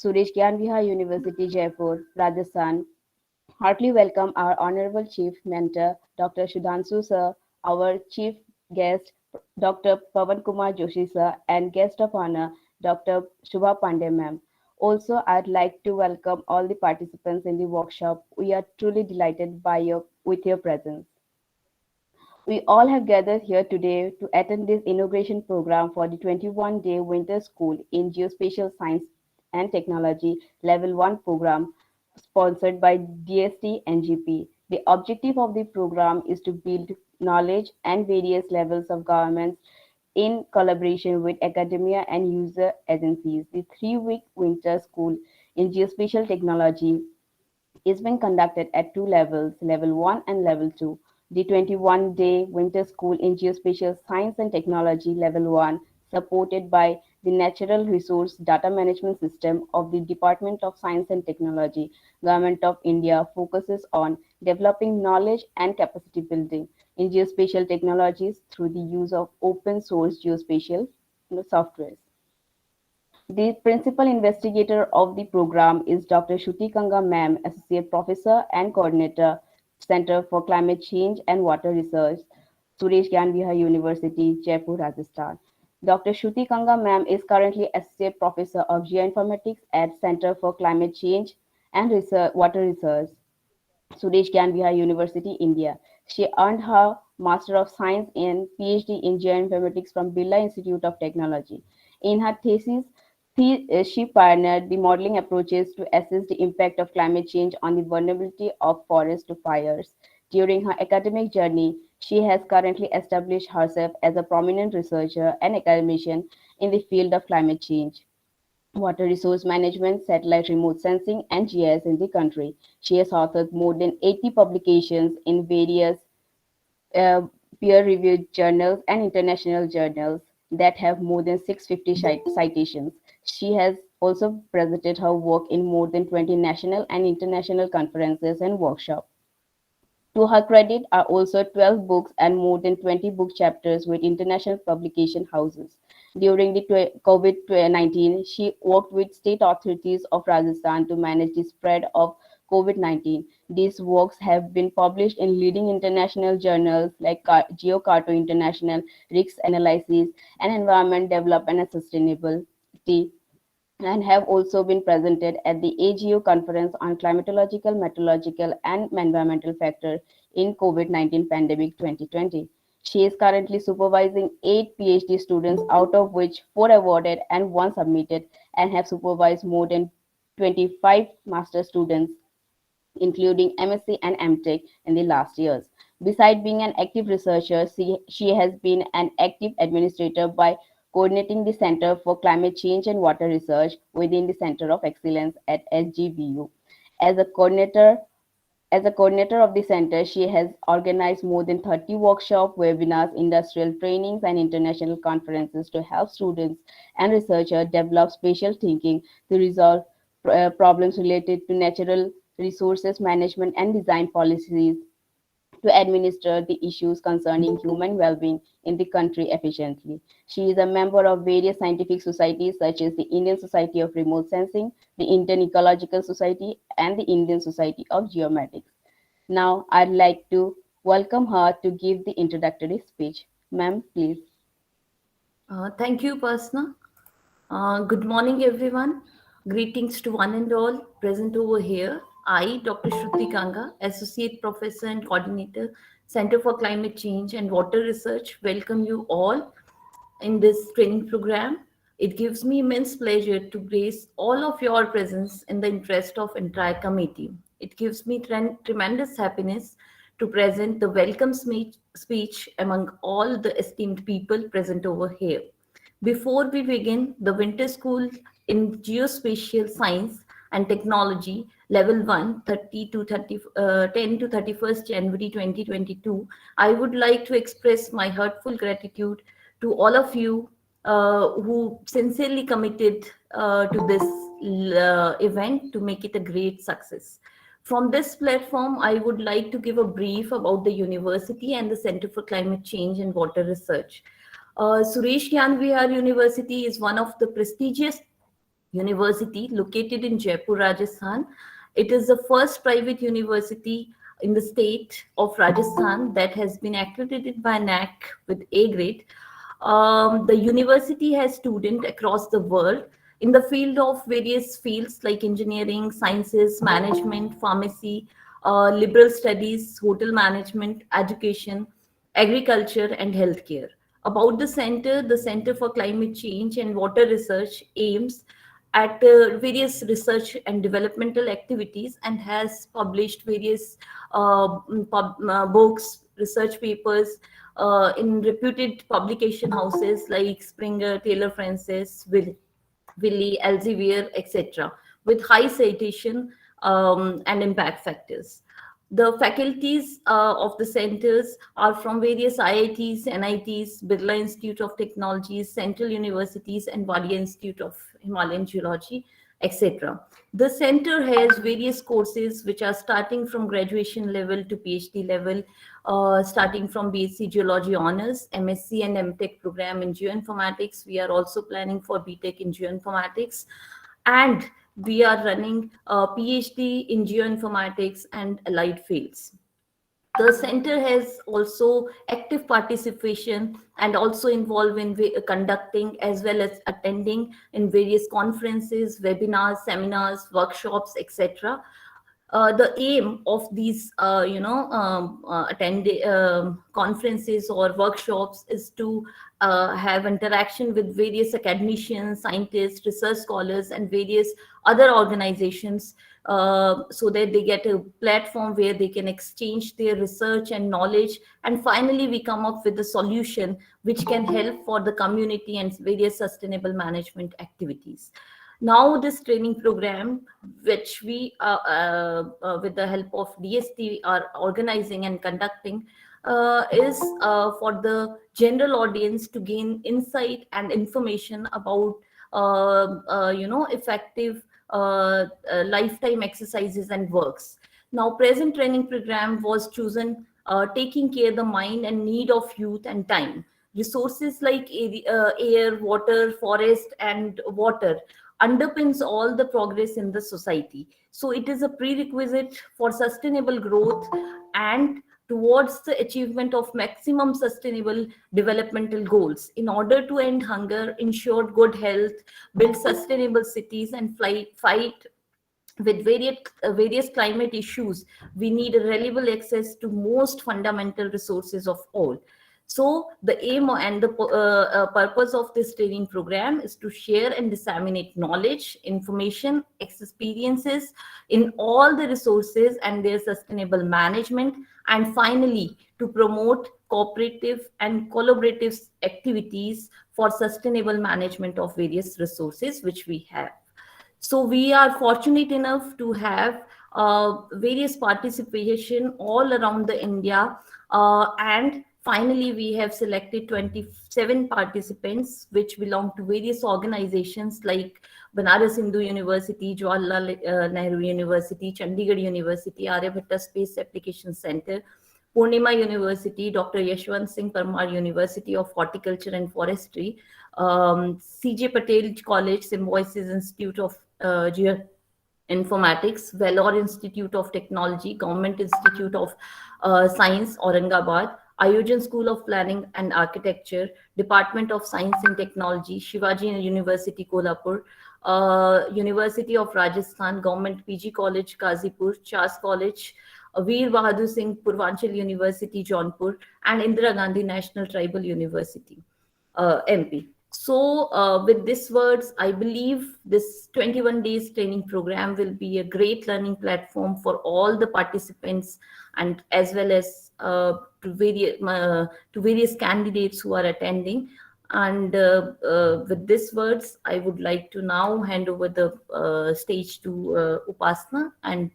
Suresh Gyan Vihar University, Jaipur, Rajasthan. Heartily welcome our Honorable Chief Mentor, Dr. Sudhanshu Sir, our Chief Guest, Dr. Pavan Kumar Joshi Sir, and Guest of Honor, Dr. Shubha Pandey Ma'am. Also, I'd like to welcome all the participants in the workshop. We are truly delighted with your presence. We all have gathered here today to attend this inauguration program for the 21-day Winter School in Geospatial Science and Technology Level 1 program sponsored by DST NGP. The objective of the program is to build knowledge and various levels of governments in collaboration with academia and user agencies. The 3-week winter school in geospatial technology is being conducted at two levels, Level 1 and Level 2. The 21-day Winter School in Geospatial Science and Technology Level 1, supported by the Natural Resource Data Management System of the Department of Science and Technology, Government of India, focuses on developing knowledge and capacity building in geospatial technologies through the use of open source geospatial software. The principal investigator of the program is Dr. Shruti Kanga Ma'am, Associate Professor and Coordinator, Center for Climate Change and Water Research, Suresh Gyan Vihar University, Jaipur, Rajasthan. Dr. Shruti Kanga Ma'am is currently Associate Professor of Geoinformatics at Center for Climate Change and Water Research, Suresh Gyan Vihar University, India. She earned her Master of Science and PhD in Geoinformatics from Birla Institute of Technology. In her thesis, she pioneered the modeling approaches to assess the impact of climate change on the vulnerability of forests to fires. During her academic journey, she has currently established herself as a prominent researcher and academician in the field of climate change, water resource management, satellite remote sensing, and GIS in the country. She has authored more than 80 publications in various uh, peer-reviewed journals and international journals that have more than 650 citations. She has also presented her work in more than 20 national and international conferences and workshops. To her credit are also 12 books and more than 20 book chapters with international publication houses. During the COVID-19, she worked with state authorities of Rajasthan to manage the spread of COVID-19. These works have been published in leading international journals like GeoCarto International, Risk Analysis, and Environment Development and Sustainability, and have also been presented at the AGO conference on climatological, meteorological, and environmental factors in COVID-19 pandemic 2020. She is currently supervising 8 PhD students, out of which 4 awarded and 1 submitted, and have supervised more than 25 master students, including MSc and MTech in the last years. Besides being an active researcher, she has been an active administrator by coordinating the Center for Climate Change and Water Research within the Center of Excellence at SGVU. As a coordinator, as a coordinator of the center, she has organized more than 30 workshops, webinars, industrial trainings, and international conferences to help students and researchers develop spatial thinking to resolve problems related to natural resources management and design policies to administer the issues concerning human well-being in the country efficiently. She is a member of various scientific societies such as the Indian Society of Remote Sensing, the Indian Ecological Society, and the Indian Society of Geomatics. Now, I'd like to welcome her to give the introductory speech. Ma'am, please. Thank you, Pasna. Good morning, everyone. Greetings to one and all present over here. I, Dr. Shruti Kanga, Associate Professor and Coordinator, Center for Climate Change and Water Research, welcome you all in this training program. It gives me immense pleasure to grace all of your presence in the interest of entire committee. It gives me tremendous happiness to present the welcome speech among all the esteemed people present over here. Before we begin the winter school in geospatial science and technology level 1 30 to 30 10 to 31st January 2022, I would like to express my heartful gratitude to all of you who sincerely committed to this event to make it a great success. From this platform, I would like to give a brief about the university and the Center for Climate Change and Water Research. Suresh Gyan Vihar University is one of the prestigious University located in Jaipur, Rajasthan. It is the first private university in the state of Rajasthan that has been accredited by NAC with A grade. The university has students across the world in the field of various fields like engineering, sciences, management, pharmacy, liberal studies, hotel management, education, agriculture, and healthcare. About the Center for Climate Change and Water Research aims at various research and developmental activities and has published various books, research papers in reputed publication houses like Springer, Taylor Francis, Wiley, Elsevier, etc., with high citation and impact factors. The faculties of the centers are from various IITs, NITs, Birla Institute of Technologies, Central Universities, and Wadia Institute of Himalayan Geology, etc. The center has various courses which are starting from graduation level to PhD level, starting from BSc Geology Honors, MSc and MTech program in Geoinformatics. We are also planning for BTech in Geoinformatics, and we are running a PhD in Geoinformatics and allied fields. The center has also active participation and also involved in conducting as well as attending in various conferences, webinars, seminars, workshops, etc. The aim of these attend conferences or workshops is to have interaction with various academicians, scientists, research scholars, and various other organizations, so that they get a platform where they can exchange their research and knowledge, and finally we come up with a solution which can help for the community and various sustainable management activities. Now this training program, which we with the help of DST are organizing and conducting, is for the general audience to gain insight and information about effective lifetime exercises and works. Now present training program was chosen taking care the mind and need of youth and time. Resources like air, water, forest, and water underpins all the progress in the society. So it is a prerequisite for sustainable growth and towards the achievement of maximum sustainable developmental goals. In order to end hunger, ensure good health, build sustainable cities, and fight with various climate issues, we need a reliable access to most fundamental resources of all. So the aim and the purpose of this training program is to share and disseminate knowledge, information, experiences in all the resources and their sustainable management, and finally to promote cooperative and collaborative activities for sustainable management of various resources which we have. So we are fortunate enough to have various participation all around the India, and finally we have selected 27 participants which belong to various organizations like Banaras Hindu University, Jawaharlal Nehru University, Chandigarh University, Aryabhatta Space Application Center, Purnima University, Dr. Yashwant Singh Parmar University of Horticulture and Forestry, CJ Patel College, Symbiosis Institute of Geoinformatics, Vellore Institute of Technology, Government Institute of Science, Aurangabad, Ayojan School of Planning and Architecture, Department of Science and Technology, Shivaji University, Kolhapur, University of Rajasthan, Government PG College, Gazipur, Chas College, Veer Bahadur Singh Purvanchal University, Jaunpur, and Indira Gandhi National Tribal University, MP. So with these words, I believe this 21 days training program will be a great learning platform for all the participants, and as well as to various candidates who are attending. And with these words, I would like to now hand over the stage to Upasna, and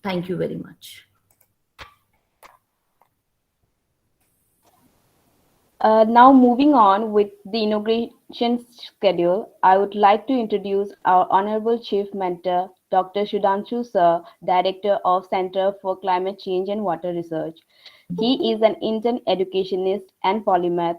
thank you very much. Now moving on with the inauguration schedule, I would like to introduce our Honorable Chief Mentor, Dr. Sudhanshu Sir, Director of Center for Climate Change and Water Research. He is an Indian educationist and polymath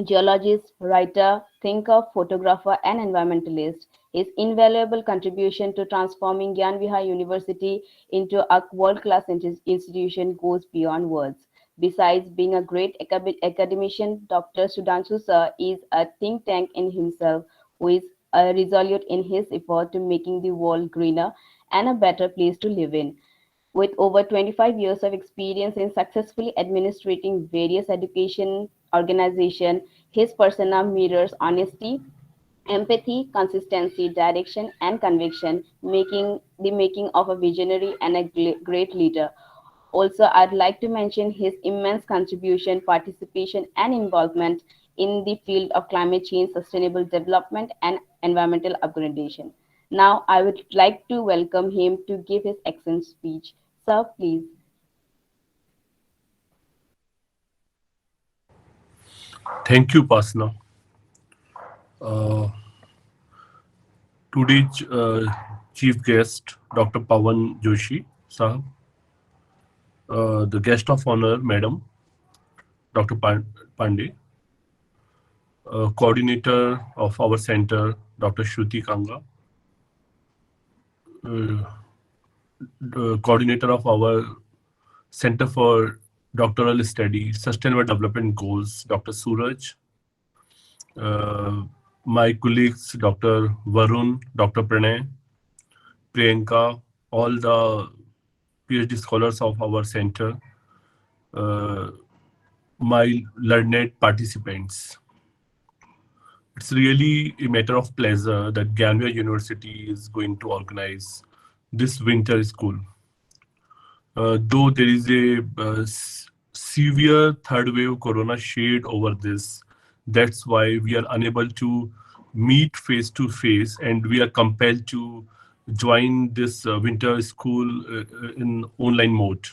geologist, writer, thinker, photographer, and environmentalist. His invaluable contribution to transforming Gyan Vihar University into a world-class institution goes beyond words. Besides being a great academician, Dr. Sudhanshu Sir is a think tank in himself who is resolute in his effort to making the world greener and a better place to live in. With over 25 years of experience in successfully administrating various education organizations, his persona mirrors honesty, empathy, consistency, direction, and conviction, making the making of a visionary and a great leader. Also, I'd like to mention his immense contribution, participation, and involvement in the field of climate change, sustainable development, and environmental upgradation. Now, I would like to welcome him to give his excellent speech. Sir, please. Thank you, Pasna. Uh, Today's chief guest, Dr. Pawan Joshi, Sahab. The guest of honor, Madam, Dr. Pandey. Coordinator of our center, Dr. Shruti Kanga. Coordinator of our Center for Doctoral Study, Sustainable Development Goals, Dr. Suraj. My colleagues, Dr. Varun, Dr. Pranay, Priyanka, all the PhD scholars of our center, my learned participants. It's really a matter of pleasure that Gyan University is going to organize this winter school. Though there is a severe third wave corona shade over this, that's why we are unable to meet face to face, and we are compelled to join this winter school in online mode.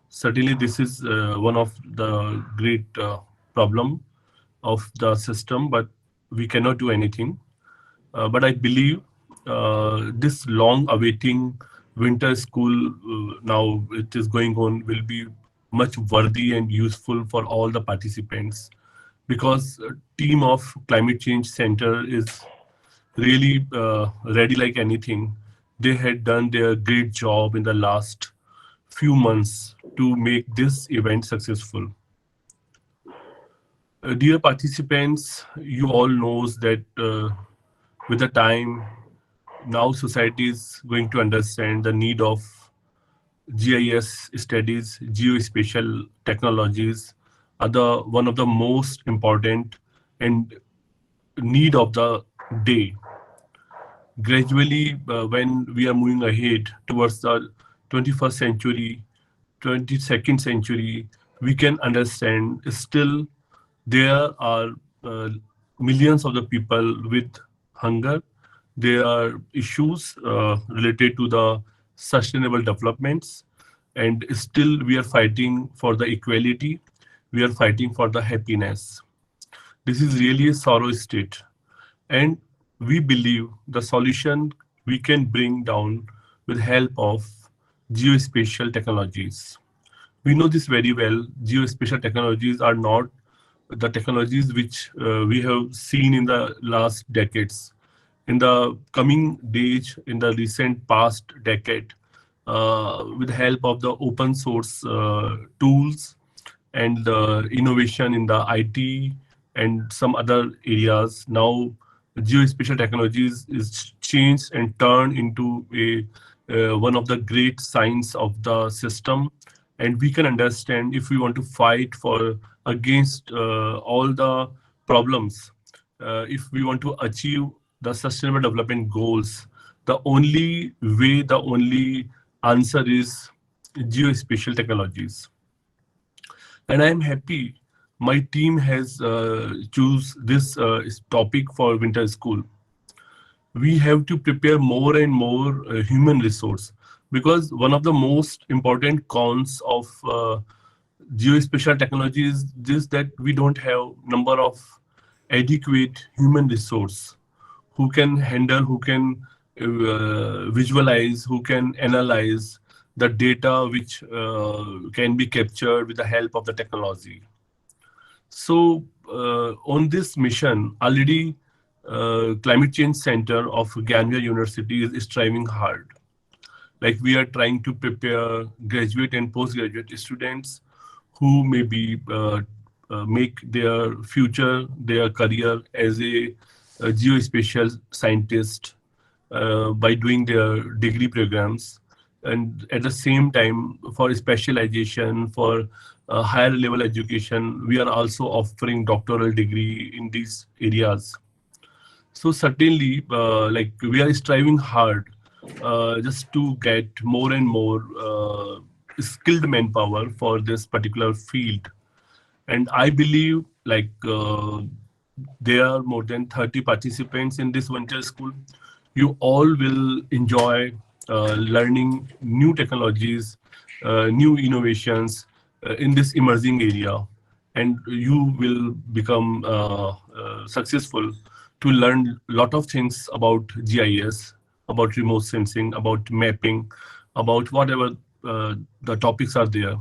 Certainly, this is one of the great problem of the system, but we cannot do anything. But I believe this long awaiting winter school now it is going on will be much worthy and useful for all the participants, because team of climate change center is really ready like anything. They had done their great job in the last few months to make this event successful. Dear participants, you all knows that with the time, now society is going to understand the need of GIS studies, geospatial technologies are one of the most important and need of the day. Gradually, when we are moving ahead towards the 21st century, 22nd century, we can understand still there are millions of the people with hunger. There are issues related to the sustainable developments, and still we are fighting for the equality. We are fighting for the happiness. This is really a sorrow state, and we believe the solution we can bring down with help of geospatial technologies. We know this very well. Geospatial technologies are not the technologies which we have seen in the last decades. In the coming days, in the recent past decade, with the help of the open source tools and the innovation in the IT and some other areas, now geospatial technologies is changed and turned into a one of the great signs of the system. And we can understand if we want to fight for against all the problems, if we want to achieve the sustainable development goals, the only way, the only answer is geospatial technologies. And I am happy my team has choose this topic for winter school. We have to prepare more and more human resource, because one of the most important cons of geospatial technology is this, that we don't have number of adequate human resource who can handle, who can visualize, who can analyze the data which can be captured with the help of the technology. So on this mission, already Climate Change Center of Ganyia University is striving hard. Like we are trying to prepare graduate and postgraduate students who maybe make their future, their career as a geospatial scientist by doing their degree programs. And at the same time, for specialization, for higher level education, we are also offering doctoral degree in these areas. So certainly, like we are striving hard just to get more and more skilled manpower for this particular field. And I believe like there are more than 30 participants in this winter school. You all will enjoy learning new technologies, new innovations in this emerging area, and you will become successful to learn a lot of things about GIS, about remote sensing, about mapping, about whatever the topics are there.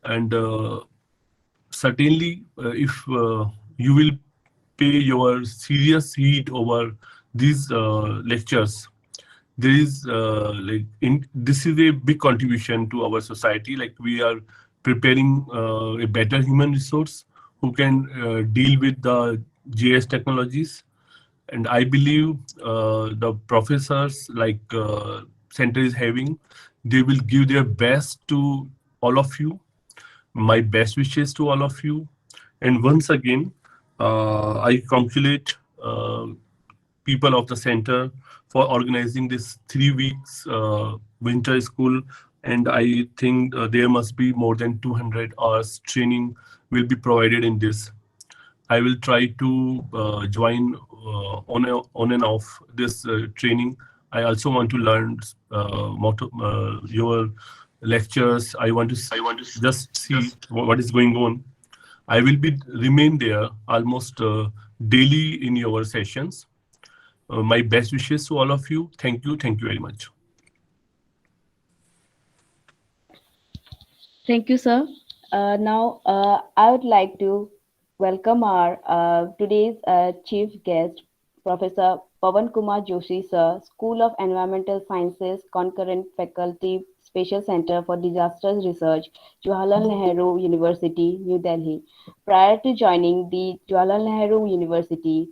And certainly, if you will pay your serious heed over these lectures, there is this is a big contribution to our society. Like we are preparing a better human resource who can deal with the GIS technologies. And I believe the professors like center is having, they will give their best to all of you. My best wishes to all of you. And once again, I congratulate people of the center for organizing this 3 weeks winter school. And I think there must be more than 200 hours training will be provided in this. I will try to join on and off this training. I also want to learn your lectures. I want to just see what is going on. I will be remain there almost daily in your sessions. My best wishes to all of you. Thank you. Thank you very much. Thank you, sir. Now, I would like to welcome our today's chief guest, Professor Pavan Kumar Joshi, sir, School of Environmental Sciences, Concurrent Faculty, Special Center for Disasters Research, Jawaharlal Nehru University, New Delhi. Prior to joining the Jawaharlal Nehru University,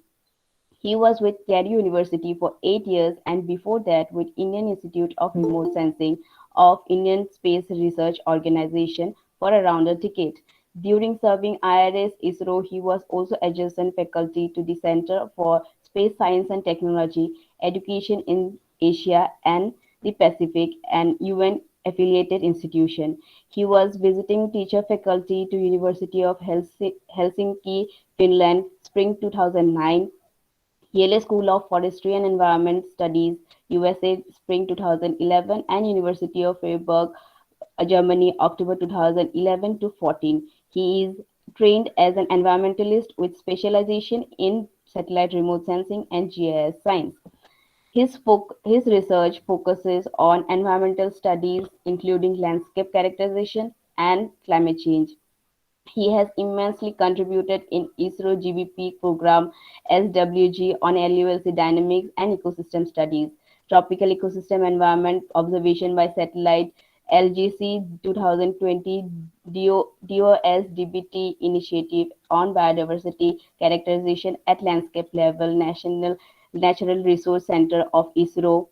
he was with Kerry University for 8 years and before that with Indian Institute of Remote Sensing of Indian Space Research Organization for around a decade. During serving IRS ISRO, he was also adjunct faculty to the Center for Space Science and Technology, Education in Asia and the Pacific, and UN affiliated institution. He was visiting teacher faculty to University of Helsinki, Finland, spring 2009, Yale School of Forestry and Environment Studies, USA, spring 2011, and University of Freiburg, Germany, October 2011 to 14. He is trained as an environmentalist with specialization in satellite remote sensing and GIS science. His research focuses on environmental studies, including landscape characterization and climate change. He has immensely contributed in ISRO GBP program SWG on LULC dynamics and ecosystem studies, tropical ecosystem environment observation by satellite, LGC 2020 DOSDBT initiative on biodiversity characterization at landscape level, National Natural Resource Center of ISRO,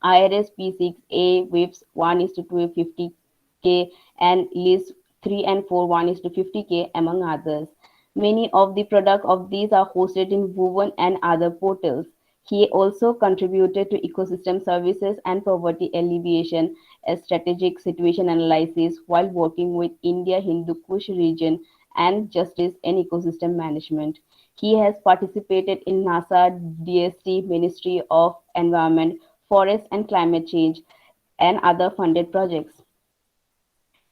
IRS P6A WIPS 1 is to 250K and LIS 3 and 4 1 is to 50K among others. Many of the products of these are hosted in Woven and other portals. He also contributed to ecosystem services and poverty alleviation as strategic situation analysis while working with India Hindu Kush region and justice and ecosystem management. He has participated in NASA DST Ministry of Environment, Forest and Climate Change and other funded projects.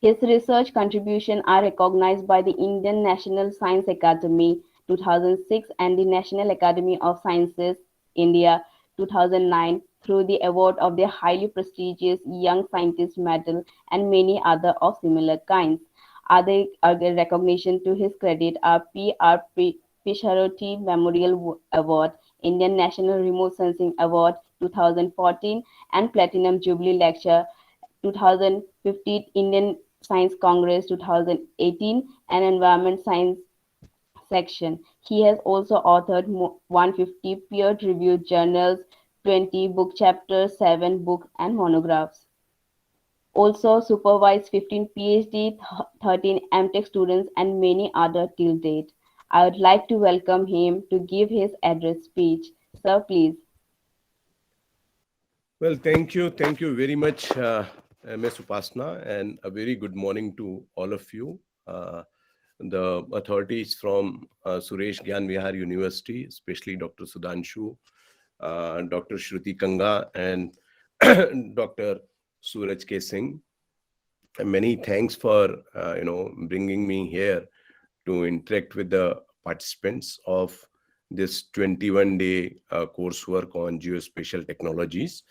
His research contributions are recognized by the Indian National Science Academy 2006 and the National Academy of Sciences India 2009 through the award of the highly prestigious Young Scientist Medal and many other of similar kinds. Other recognition to his credit are P.R. Pisharotti Memorial Award, Indian National Remote Sensing Award 2014, and Platinum Jubilee Lecture 2015, Indian Science Congress 2018, and Environment Science section. He has also authored 150 peer-reviewed journals, 20 book chapters, 7 books, and monographs. Also supervised 15 PhD, 13 MTech students, and many other till date. I would like to welcome him to give his address speech. Sir, please. Well, thank you. Thank you very much, Ms. Upasna, and a very good morning to all of you. The authorities from Suresh Gyan Vihar University, especially Dr. Sudhanshu, Dr. Shruti Kanga, and Dr. Suraj K. Singh. And many thanks for bringing me here to interact with the participants of this 21-day coursework on geospatial technologies.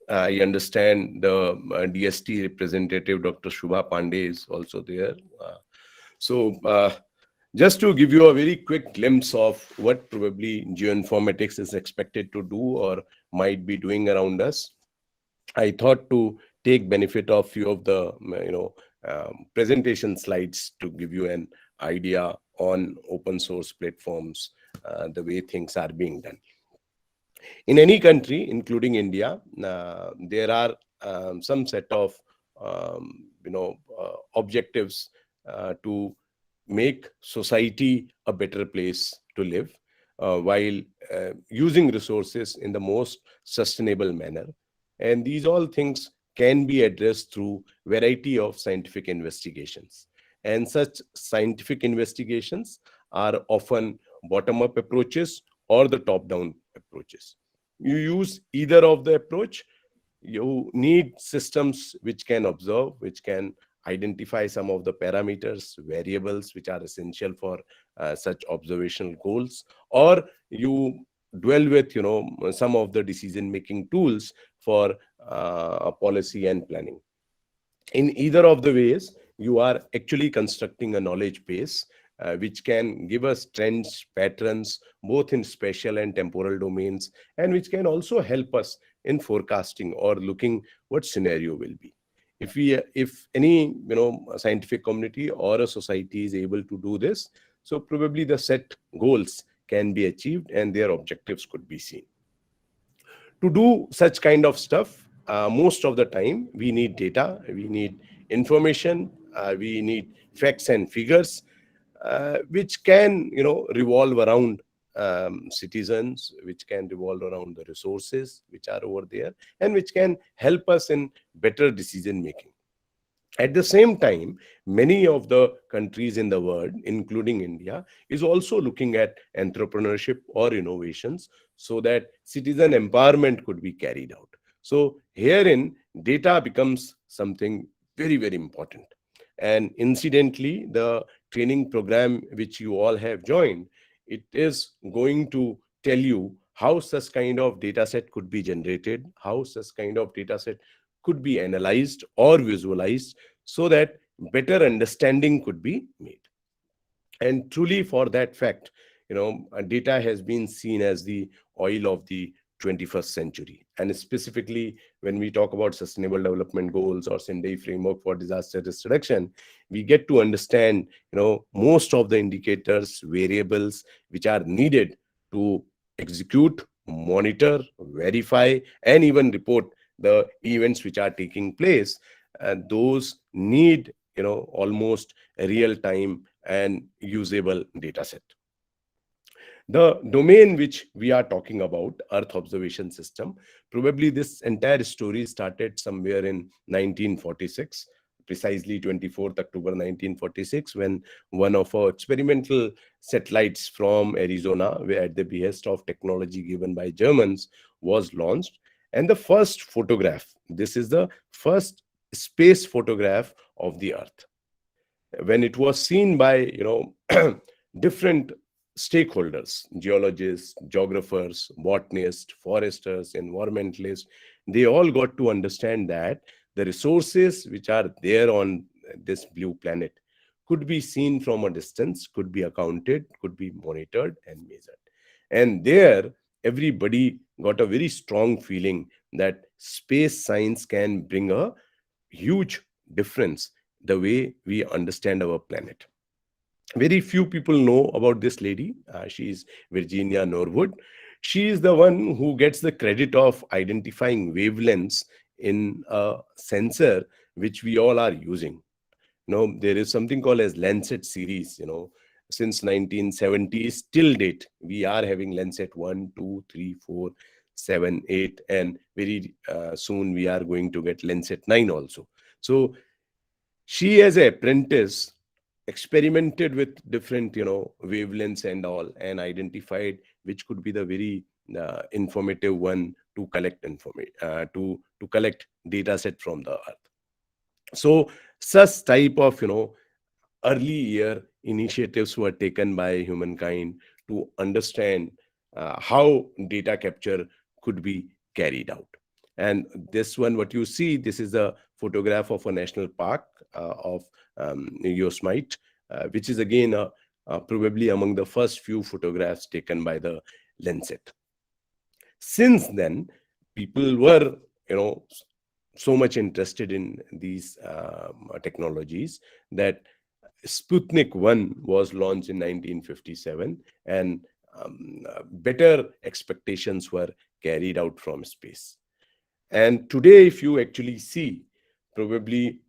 I understand the DST representative, Dr. Shubha Pandey, is also there. Just to give you a very quick glimpse of what probably geoinformatics is expected to do or might be doing around us, I thought to take benefit of few of the presentation slides to give you an idea on open source platforms, the way things are being done. In any country, including India, there are some set of objectives to make society a better place to live while using resources in the most sustainable manner. And these all things can be addressed through variety of scientific investigations. And such scientific investigations are often bottom-up approaches or the top-down approaches. You use either of the approach. You need systems which can observe, which can identify some of the parameters, variables which are essential for such observational goals, or you dwell with some of the decision-making tools for policy and planning. In either of the ways, you are actually constructing a knowledge base which can give us trends, patterns, both in spatial and temporal domains, and which can also help us in forecasting or looking what scenario will be. If any scientific community or a society is able to do this, so probably the set goals can be achieved and their objectives could be seen. To do such kind of stuff, most of the time we need data, we need information, we need facts and figures, which can revolve around citizens, which can revolve around the resources which are over there, and which can help us in better decision making. At the same time, many of the countries in the world, including India, is also looking at entrepreneurship or innovations so that citizen empowerment could be carried out. So herein, data becomes something very, very important. And incidentally, the training program which you all have joined, it is going to tell you how such kind of data set could be generated, how such kind of data set could be analyzed or visualized so that better understanding could be made. And truly for that fact, data has been seen as the oil of the 21st century. And specifically, when we talk about sustainable development goals or Sendai framework for disaster risk reduction, we get to understand, most of the indicators, variables which are needed to execute, monitor, verify, and even report the events which are taking place. Those need, almost a real-time and usable data set. The domain which we are talking about, Earth Observation System, probably this entire story started somewhere in 1946, precisely 24th October 1946, when one of our experimental satellites from Arizona, where at the behest of technology given by Germans, was launched. And the first photograph, this is the first space photograph of the Earth. When it was seen by, different stakeholders, geologists, geographers, botanists, foresters, environmentalists, they all got to understand that the resources which are there on this blue planet could be seen from a distance, could be accounted, could be monitored and measured. And there, everybody got a very strong feeling that space science can bring a huge difference the way we understand our planet. Very few people know about this lady. She is Virginia Norwood. She is the one who gets the credit of identifying wavelengths in a sensor which we all are using. There is something called as Landsat series. Since 1970s till date, we are having Landsat 1, 2, 3, 4, 7, 8, and very soon we are going to get Landsat 9 also. So she, as an apprentice, experimented with different wavelengths and all, and identified which could be the very informative one to collect information, to collect data set from the earth. So such type of early year initiatives were taken by humankind to understand how data capture could be carried out. And this one, what you see, this is a photograph of a national park of Yosemite, which is again probably among the first few photographs taken by the Landsat. Since then, people were, so much interested in these technologies that Sputnik 1 was launched in 1957, and better expectations were carried out from space. And today, if you actually see, probably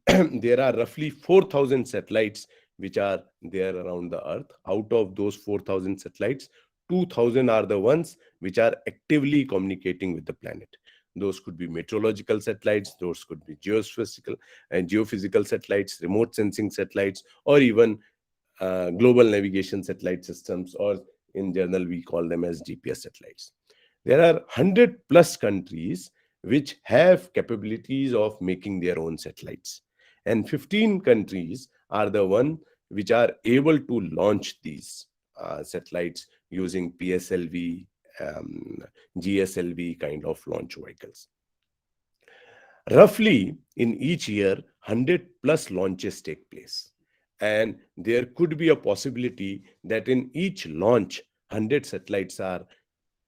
there are roughly 4,000 satellites which are there around the Earth. Out of those 4,000 satellites, 2,000 are the ones which are actively communicating with the planet. Those could be meteorological satellites, those could be geophysical and geophysical satellites, remote sensing satellites, or even global navigation satellite systems, or in general we call them as GPS satellites. There are 100 plus countries which have capabilities of making their own satellites, and 15 countries are the one which are able to launch these satellites using PSLV, GSLV kind of launch vehicles. Roughly in each year, 100 plus launches take place, and there could be a possibility that in each launch 100 satellites are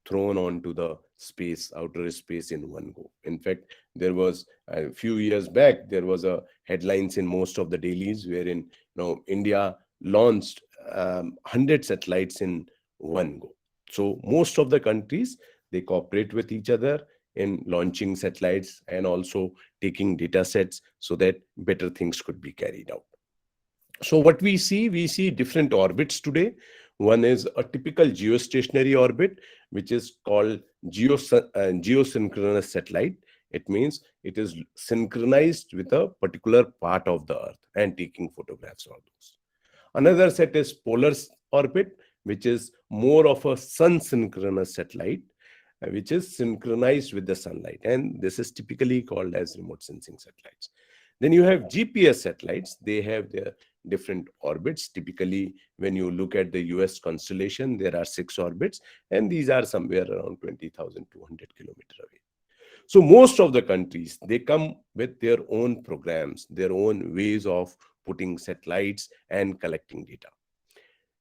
thrown onto the outer space in one go. In fact, there was a few years back, there was a headlines in most of the dailies wherein India launched 100 satellites in one go. So most of the countries, they cooperate with each other in launching satellites and also taking data sets so that better things could be carried out. So what we see different orbits today. One is a typical geostationary orbit, which is called geosynchronous satellite. It means it is synchronized with a particular part of the Earth and taking photographs of those. Another set is polar orbit, which is more of a sun-synchronous satellite, which is synchronized with the sunlight. And this is typically called as remote sensing satellites. Then you have GPS satellites. They have their different orbits. Typically, when you look at the US constellation, there are 6 orbits, and these are somewhere around 20,200 kilometers away. So most of the countries, they come with their own programs, their own ways of putting satellites and collecting data.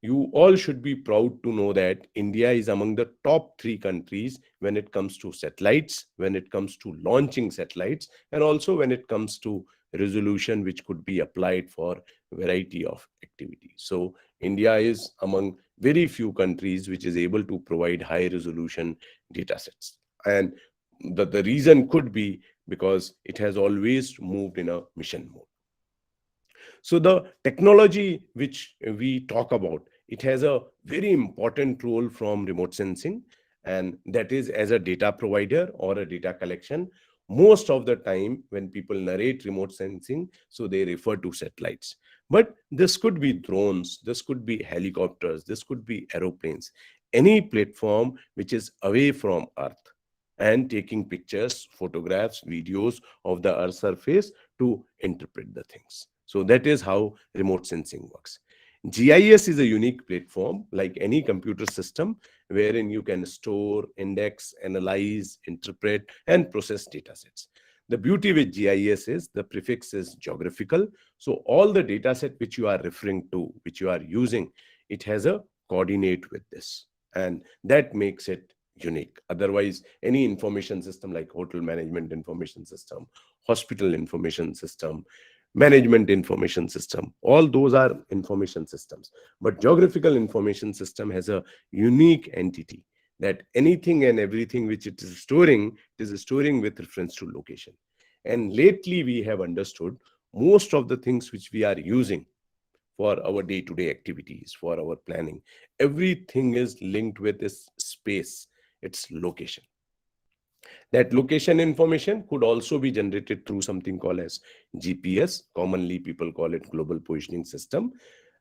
You all should be proud to know that India is among the top 3 countries when it comes to satellites, when it comes to launching satellites, and also when it comes to resolution which could be applied for a variety of activities. So India is among very few countries which is able to provide high resolution data sets. And the reason could be because it has always moved in a mission mode. So the technology which we talk about, it has a very important role from remote sensing, and that is as a data provider or a data collection. Most of the time when people narrate remote sensing, so they refer to satellites. But this could be drones, this could be helicopters, this could be aeroplanes, any platform which is away from Earth and taking pictures, photographs, videos of the Earth's surface to interpret the things. So that is how remote sensing works. GIS is a unique platform like any computer system wherein you can store, index, analyze, interpret, and process data sets. The beauty with GIS is the prefix is geographical. So all the data set which you are referring to, which you are using, it has a coordinate with this. And that makes it unique. Otherwise, any information system like hotel management information system, hospital information system, management information system, all those are information systems. But geographical information system has a unique entity, that anything and everything which it is storing with reference to location. And lately we have understood most of the things which we are using for our day-to-day activities, for our planning, everything is linked with this space, its location. That location information could also be generated through something called as GPS. Commonly, people call it Global Positioning System.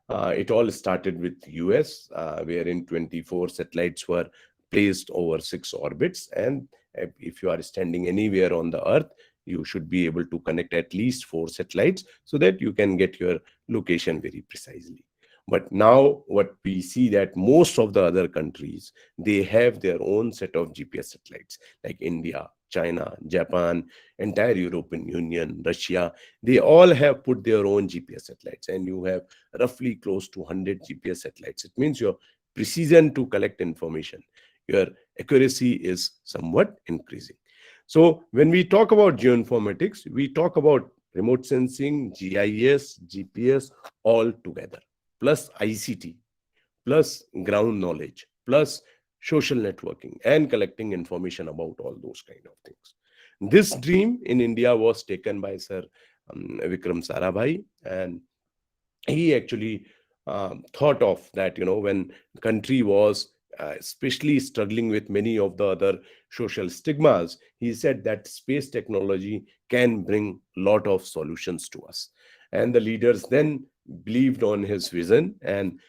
It all started with US, wherein 24 satellites were placed over 6 orbits. And if you are standing anywhere on the Earth, you should be able to connect at least 4 satellites so that you can get your location very precisely. But now what we see that most of the other countries, they have their own set of GPS satellites, like India, China, Japan, entire European Union, Russia. They all have put their own GPS satellites, and you have roughly close to 100 GPS satellites. It means your precision to collect information, your accuracy is somewhat increasing. So when we talk about geoinformatics, we talk about remote sensing, GIS, GPS all together, plus ICT, plus ground knowledge, plus social networking and collecting information about all those kind of things. This dream in India was taken by Sir Vikram Sarabhai, and he actually thought of that, when country was especially struggling with many of the other social stigmas, he said that space technology can bring a lot of solutions to us. And the leaders then believed on his vision, and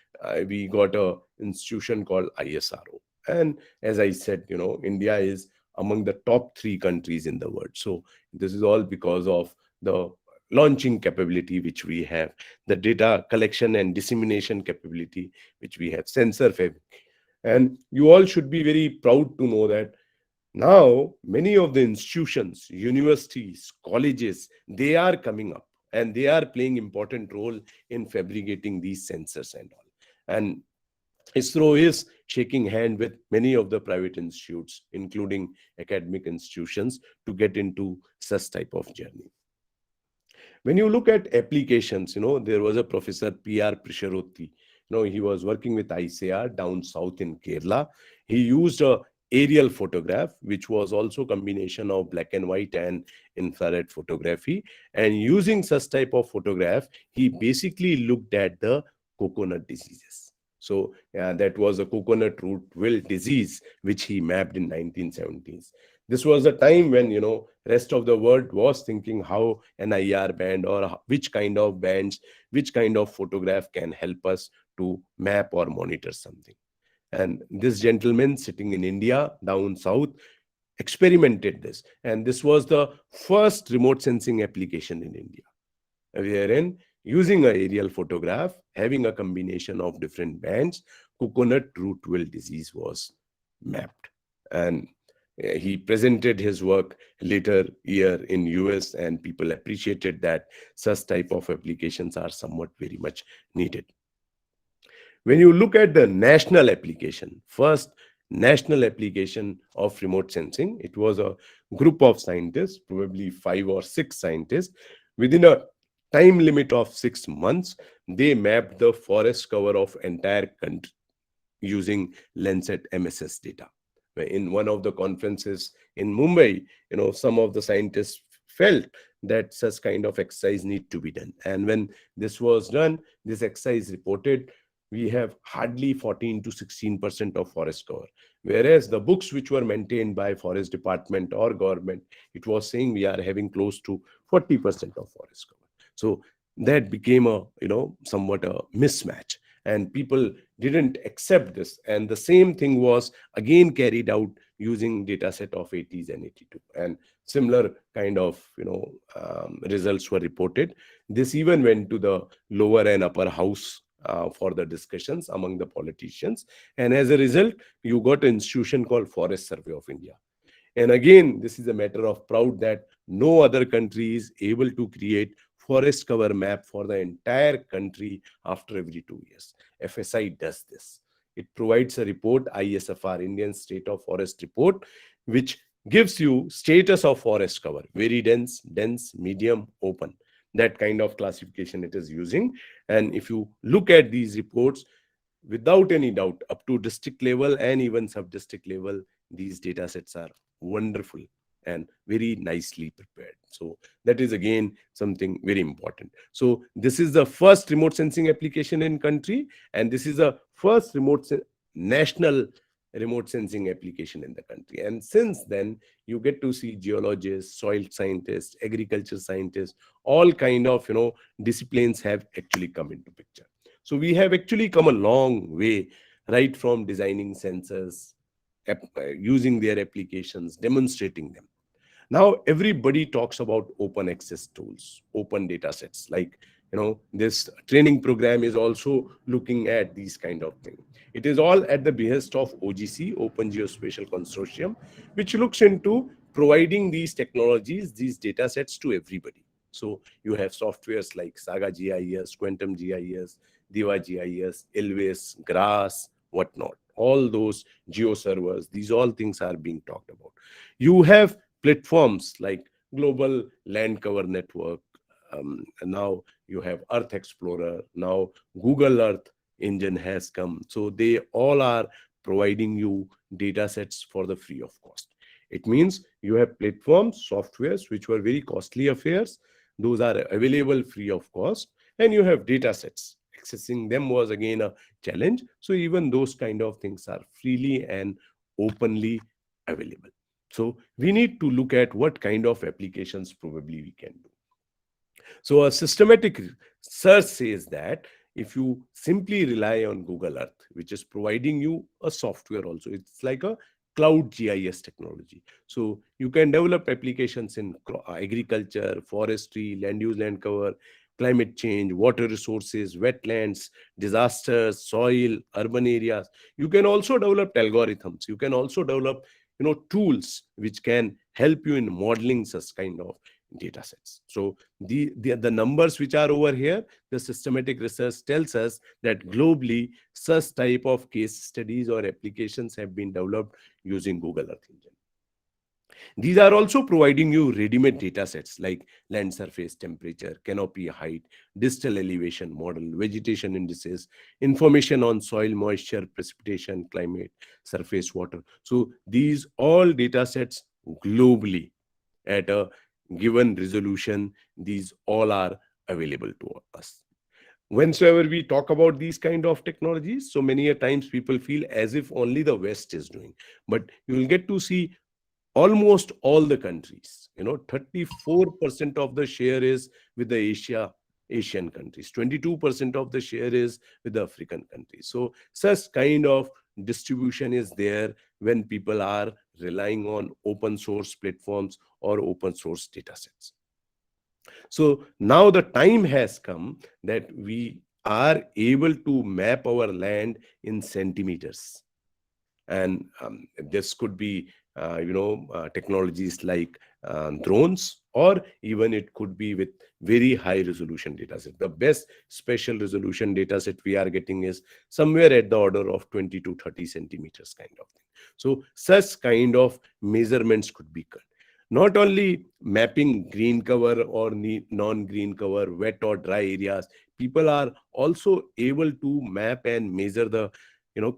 we got a institution called ISRO. And as I said, India is among the top 3 countries in the world. So this is all because of the launching capability which we have, the data collection and dissemination capability which we have, sensor fabric. And you all should be very proud to know that now many of the institutions, universities, colleges, they are coming up and they are playing important role in fabricating these sensors and all. And ISRO is shaking hand with many of the private institutes, including academic institutions, to get into such type of journey. When you look at applications, there was a professor, P.R. Prisharotti. He was working with ICAR down south in Kerala. He used a aerial photograph, which was also a combination of black and white and infrared photography. And using such type of photograph, he basically looked at the coconut diseases. So that was a coconut root wilt disease, which he mapped in 1970s. This was a time when, rest of the world was thinking how an IR band or which kind of bands, which kind of photograph can help us to map or monitor something. And this gentleman sitting in India, down south, experimented this. And this was the first remote sensing application in India, wherein using an aerial photograph, having a combination of different bands, coconut root wilt disease was mapped. And he presented his work later year in US, and people appreciated that such type of applications are somewhat very much needed. When you look at the national application, first national application of remote sensing, it was a group of scientists, probably 5 or 6 scientists. Within a time limit of 6 months, they mapped the forest cover of entire country using Landsat MSS data. In one of the conferences in Mumbai, some of the scientists felt that such kind of exercise need to be done. And when this was done, this exercise reported we have hardly 14 to 16% of forest cover. Whereas the books which were maintained by forest department or government, it was saying we are having close to 40% of forest cover. So that became a, somewhat a mismatch, and people didn't accept this. And the same thing was again carried out using data set of 80s and 82. And similar kind of, results were reported. This even went to the lower and upper house for the discussions among the politicians. And as a result, you got an institution called Forest Survey of India. And again, this is a matter of proud that no other country is able to create forest cover map for the entire country after every 2 years. FSI does this. It provides a report, ISFR, Indian State of Forest Report, which gives you status of forest cover, very dense, dense, medium, open. That kind of classification it is using. And if you look at these reports, without any doubt, up to district level and even sub-district level, these data sets are wonderful and very nicely prepared. So that is again something very important. So this is the first remote sensing application in country, and this is the first national remote sensing application in the country. And since then, you get to see geologists, soil scientists, agriculture scientists, all kind of disciplines have actually come into picture. So we have actually come a long way, right from designing sensors, using their applications, demonstrating them. Now everybody talks about open access tools, open data sets. Like, this training program is also looking at these kind of things. It is all at the behest of OGC, Open Geospatial Consortium, which looks into providing these technologies, these data sets to everybody. So you have softwares like Saga GIS, Quantum GIS, Diva GIS, Elvis, Grass, whatnot. All those geo servers, these all things are being talked about. You have platforms like Global Land Cover Network. And now you have Earth Explorer. Now Google Earth engine has come. So they all are providing you data sets for the free of cost. It means you have platforms, softwares, which were very costly affairs. Those are available free of cost. And you have data sets. Accessing them was again a challenge. So even those kind of things are freely and openly available. So we need to look at what kind of applications probably we can do. So a systematic search says that if you simply rely on Google Earth, which is providing you a software also, it's like a cloud GIS technology. So you can develop applications in agriculture, forestry, land use, land cover, climate change, water resources, wetlands, disasters, soil, urban areas. You can also develop algorithms. You can also develop tools which can help you in modeling such kind of data sets. So the numbers which are over here, the systematic research tells us that globally such type of case studies or applications have been developed using Google Earth Engine. These are also providing you ready-made data sets like land surface temperature, canopy height, distal elevation model, vegetation indices, information on soil moisture, precipitation, climate, surface water. So these all data sets globally at a given resolution, these all are available to us. Whensoever we talk about these kind of technologies, so many a times people feel as if only the West is doing, but you will get to see almost all the countries. 34% of the share is with the Asian countries, 22% of the share is with the African countries. So such kind of distribution is there when people are relying on open source platforms or open source data sets. So now the time has come that we are able to map our land in centimeters. And this could be technologies like drones, or even it could be with very high resolution data set. The best spatial resolution data set we are getting is somewhere at the order of 20 to 30 centimeters kind of thing. So such kind of measurements could be cut. Not only mapping green cover or non-green cover, wet or dry areas, people are also able to map and measure the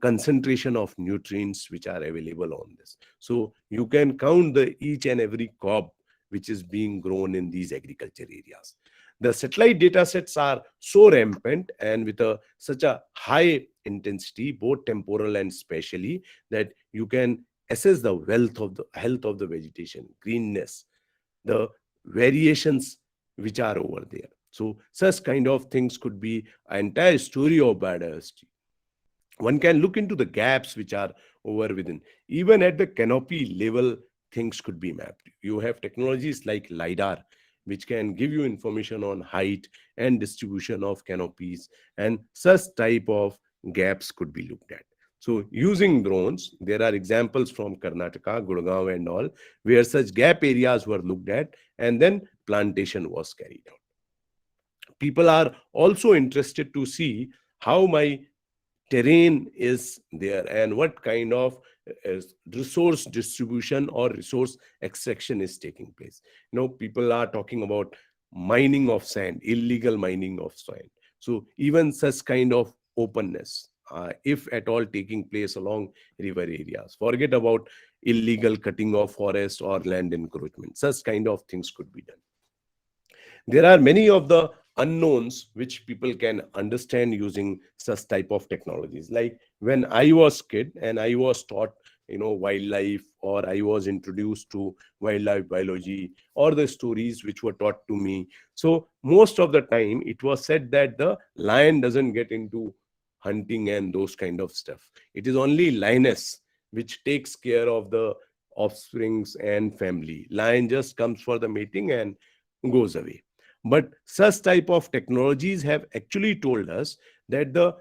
concentration of nutrients which are available on this. So you can count each and every cob which is being grown in these agriculture areas. The satellite data sets are so rampant and with such a high intensity, both temporal and spatially, that you can assess the health of the vegetation, greenness, the variations which are over there. So such kind of things could be an entire story of biodiversity. One can look into the gaps which are over within. Even at the canopy level, things could be mapped. You have technologies like LiDAR, which can give you information on height and distribution of canopies, and such type of gaps could be looked at. So using drones, there are examples from Karnataka, Gurgaon and all, where such gap areas were looked at and then plantation was carried out. People are also interested to see how my terrain is there and what kind of resource distribution or resource extraction is taking place. People are talking about mining of sand, illegal mining of sand. So even such kind of openness, if at all taking place along river areas, forget about illegal cutting of forest or land encroachment, such kind of things could be done. There are many of the unknowns which people can understand using such type of technologies. Like when I was kid and I was taught wildlife, or I was introduced to wildlife biology, or the stories which were taught to me, so most of the time it was said that the lion doesn't get into hunting and those kind of stuff. It is only lioness which takes care of the offsprings and family. Lion just comes for the mating and goes away. But such type of technologies have actually told us that the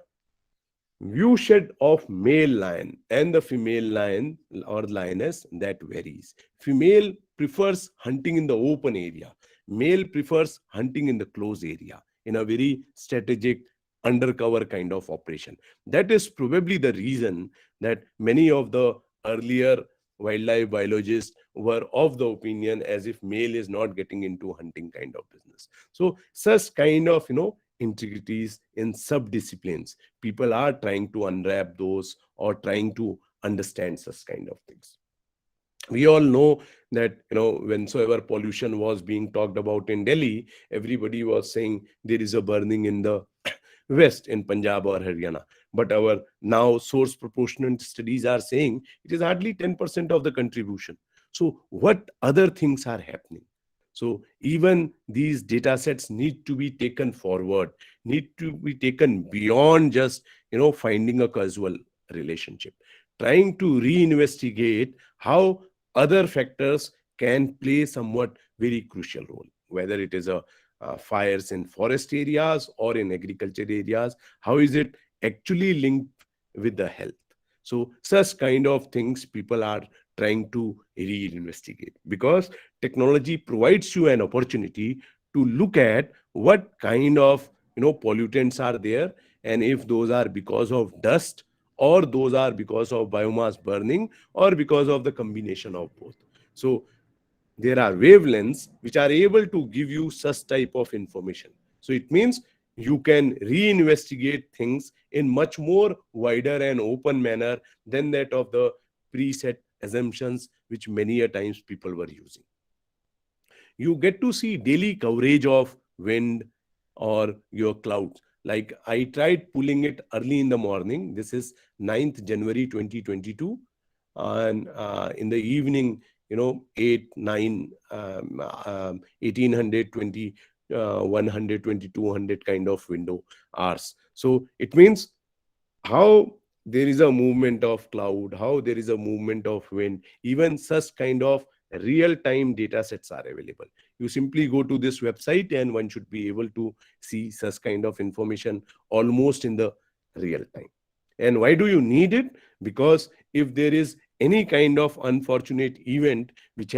view shed of male lion and the female lion or lioness, that varies. Female prefers hunting in the open area. Male prefers hunting in the closed area in a very strategic undercover kind of operation. That is probably the reason that many of the earlier wildlife biologists were of the opinion as if male is not getting into hunting kind of business. So such kind of integrities in sub-disciplines, people are trying to unwrap those or trying to understand such kind of things. We all know that whensoever pollution was being talked about in Delhi, everybody was saying there is a burning in the west, in Punjab or Haryana. But our now source proportionate studies are saying it is hardly 10% of the contribution. So what other things are happening? So even these data sets need to be taken forward, need to be taken beyond just finding a causal relationship, trying to reinvestigate how other factors can play somewhat very crucial role, whether it is a fires in forest areas or in agriculture areas. How is it actually linked with the health? So such kind of things people are trying to reinvestigate, because technology provides you an opportunity to look at what kind of pollutants are there, and if those are because of dust, or those are because of biomass burning, or because of the combination of both. So there are wavelengths which are able to give you such type of information. So it means you can reinvestigate things in much more wider and open manner than that of the preset assumptions which many a times people were using. You get to see daily coverage of wind or your clouds. Like I tried pulling it early in the morning. This is 9th January 2022. And in the evening, 8, 9, 1800, 20, 120, 200 kind of window hours. So it means how there is a movement of cloud, how there is a movement of wind, even such kind of real-time data sets are available. You simply go to this website and one should be able to see such kind of information almost in the real time. And why do you need it? Because if there is any kind of unfortunate event which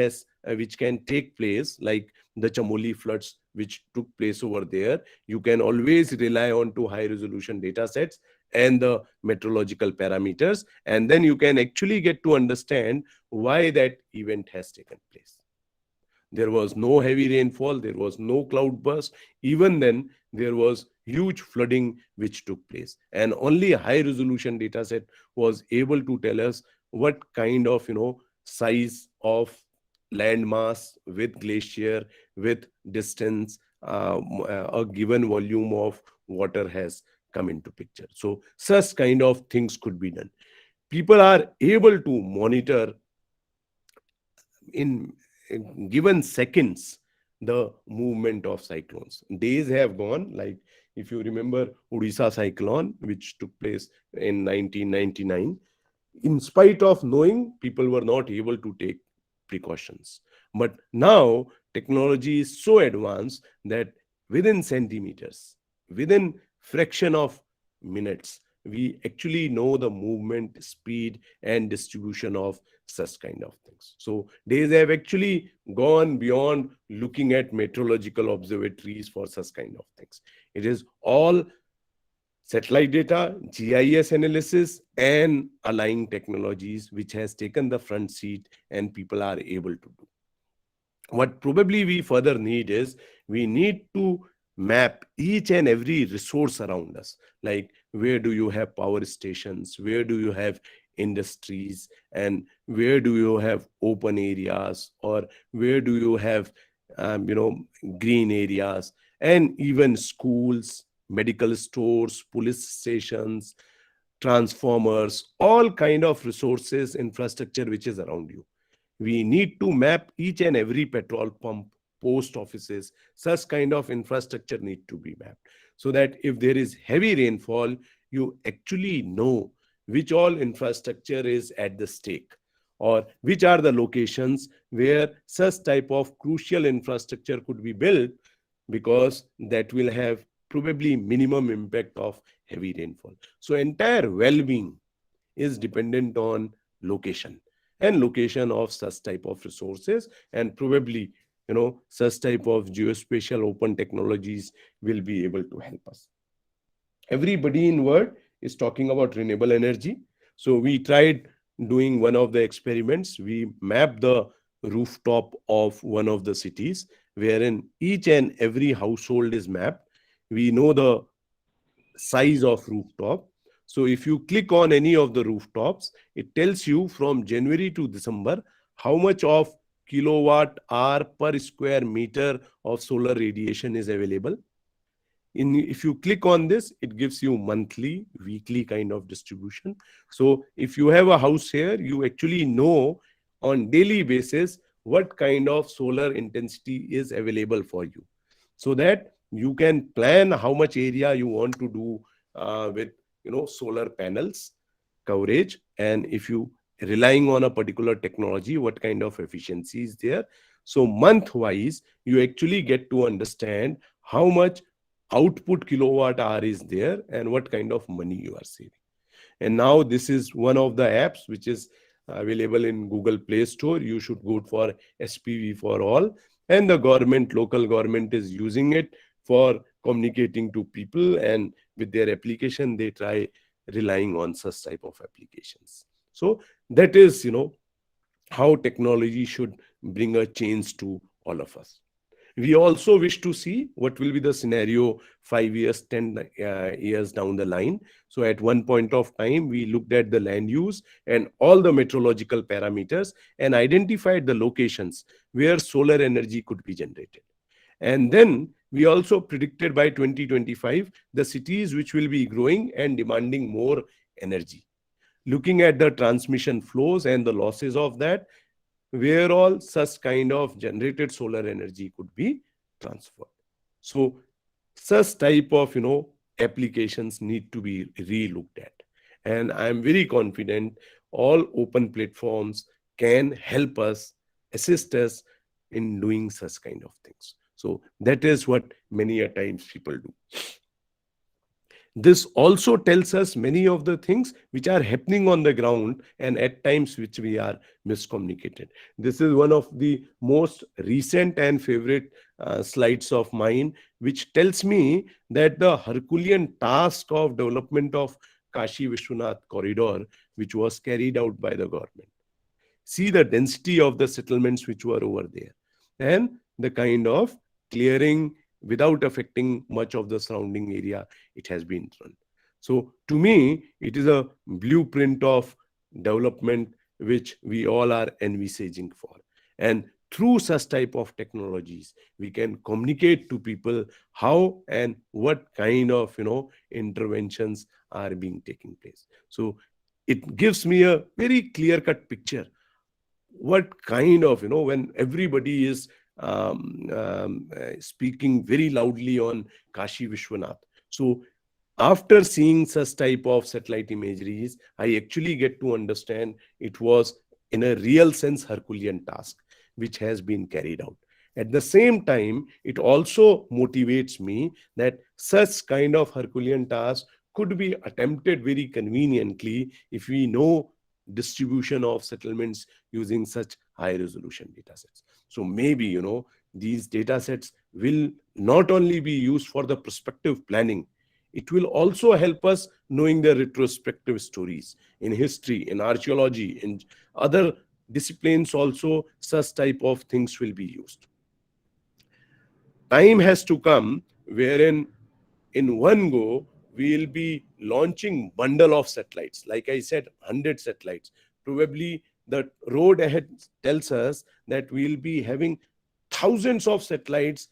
can take place, like the Chamoli floods which took place over there, you can always rely on to high resolution data sets and the meteorological parameters, and then you can actually get to understand why that event has taken place. There was no heavy rainfall, there was no cloud burst. Even then, there was huge flooding which took place. And only a high resolution data set was able to tell us what kind of, size of land mass with glacier, with distance, a given volume of water has come into picture. So such kind of things could be done. People are able to monitor in given seconds the movement of cyclones. Days have gone, like if you remember Odisha cyclone which took place in 1999, in spite of knowing, people were not able to take precautions. But now technology is so advanced that within centimeters, within fraction of minutes, we actually know the movement, speed, and distribution of such kind of things. So they have actually gone beyond looking at meteorological observatories for such kind of things. It is all satellite data, GIS analysis, and aligning technologies, which has taken the front seat and people are able to do. What probably we further need is, we need to map each and every resource around us. Like, where do you have power stations, where do you have industries, and where do you have open areas, or where do you have green areas, and even schools, medical stores, police stations, transformers, all kind of resources, infrastructure which is around you. We need to map each and every petrol pump, post offices, such kind of infrastructure need to be mapped, so that if there is heavy rainfall, you actually know which all infrastructure is at the stake, or which are the locations where such type of crucial infrastructure could be built, because that will have probably minimum impact of heavy rainfall. So entire well-being is dependent on location, and location of such type of resources, and probably such type of geospatial open technologies will be able to help us. Everybody in world is talking about renewable energy. So we tried doing one of the experiments. We mapped the rooftop of one of the cities, wherein each and every household is mapped. We know the size of rooftop. So if you click on any of the rooftops, it tells you from January to December how much of kilowatt hour per square meter of solar radiation is available. If you click on this, it gives you monthly, weekly kind of distribution. So if you have a house here, you actually know on daily basis what kind of solar intensity is available for you, so that you can plan how much area you want to do with solar panels coverage, and if you relying on a particular technology, what kind of efficiency is there. So month wise, you actually get to understand how much output kilowatt hour is there and what kind of money you are saving. And now this is one of the apps which is available in Google Play Store. You should go for SPV for all, and the government, local government is using it for communicating to people, and with their application they try relying on such type of applications. So that is how technology should bring a change to all of us. We also wish to see what will be the scenario 5 years, 10 years down the line. So at one point of time, we looked at the land use and all the meteorological parameters and identified the locations where solar energy could be generated. And then we also predicted by 2025 the cities which will be growing and demanding more energy. Looking at the transmission flows and the losses of that, where all such kind of generated solar energy could be transferred. So such type of applications need to be re-looked at, and I am very confident all open platforms can help us, assist us in doing such kind of things. So that is what many a times people do. This also tells us many of the things which are happening on the ground and at times which we are miscommunicated. This is one of the most recent and favorite slides of mine, which tells me that the Herculean task of development of Kashi Vishwanath corridor, which was carried out by the government. See the density of the settlements which were over there and the kind of clearing without affecting much of the surrounding area it has been done. So to me, it is a blueprint of development which we all are envisaging for. And through such type of technologies, we can communicate to people how and what kind of interventions are being taking place. So it gives me a very clear-cut picture what kind of when everybody is speaking very loudly on Kashi Vishwanath. So after seeing such type of satellite imageries, I actually get to understand it was in a real sense Herculean task which has been carried out. At the same time, it also motivates me that such kind of Herculean task could be attempted very conveniently if we know distribution of settlements using such high resolution data sets. So maybe, these data sets will not only be used for the prospective planning, it will also help us knowing the retrospective stories in history, in archaeology, in other disciplines also. Such type of things will be used. Time has to come wherein in one go we'll be launching bundle of satellites, like I said, 100 satellites. Probably the road ahead tells us that we'll be having thousands of satellites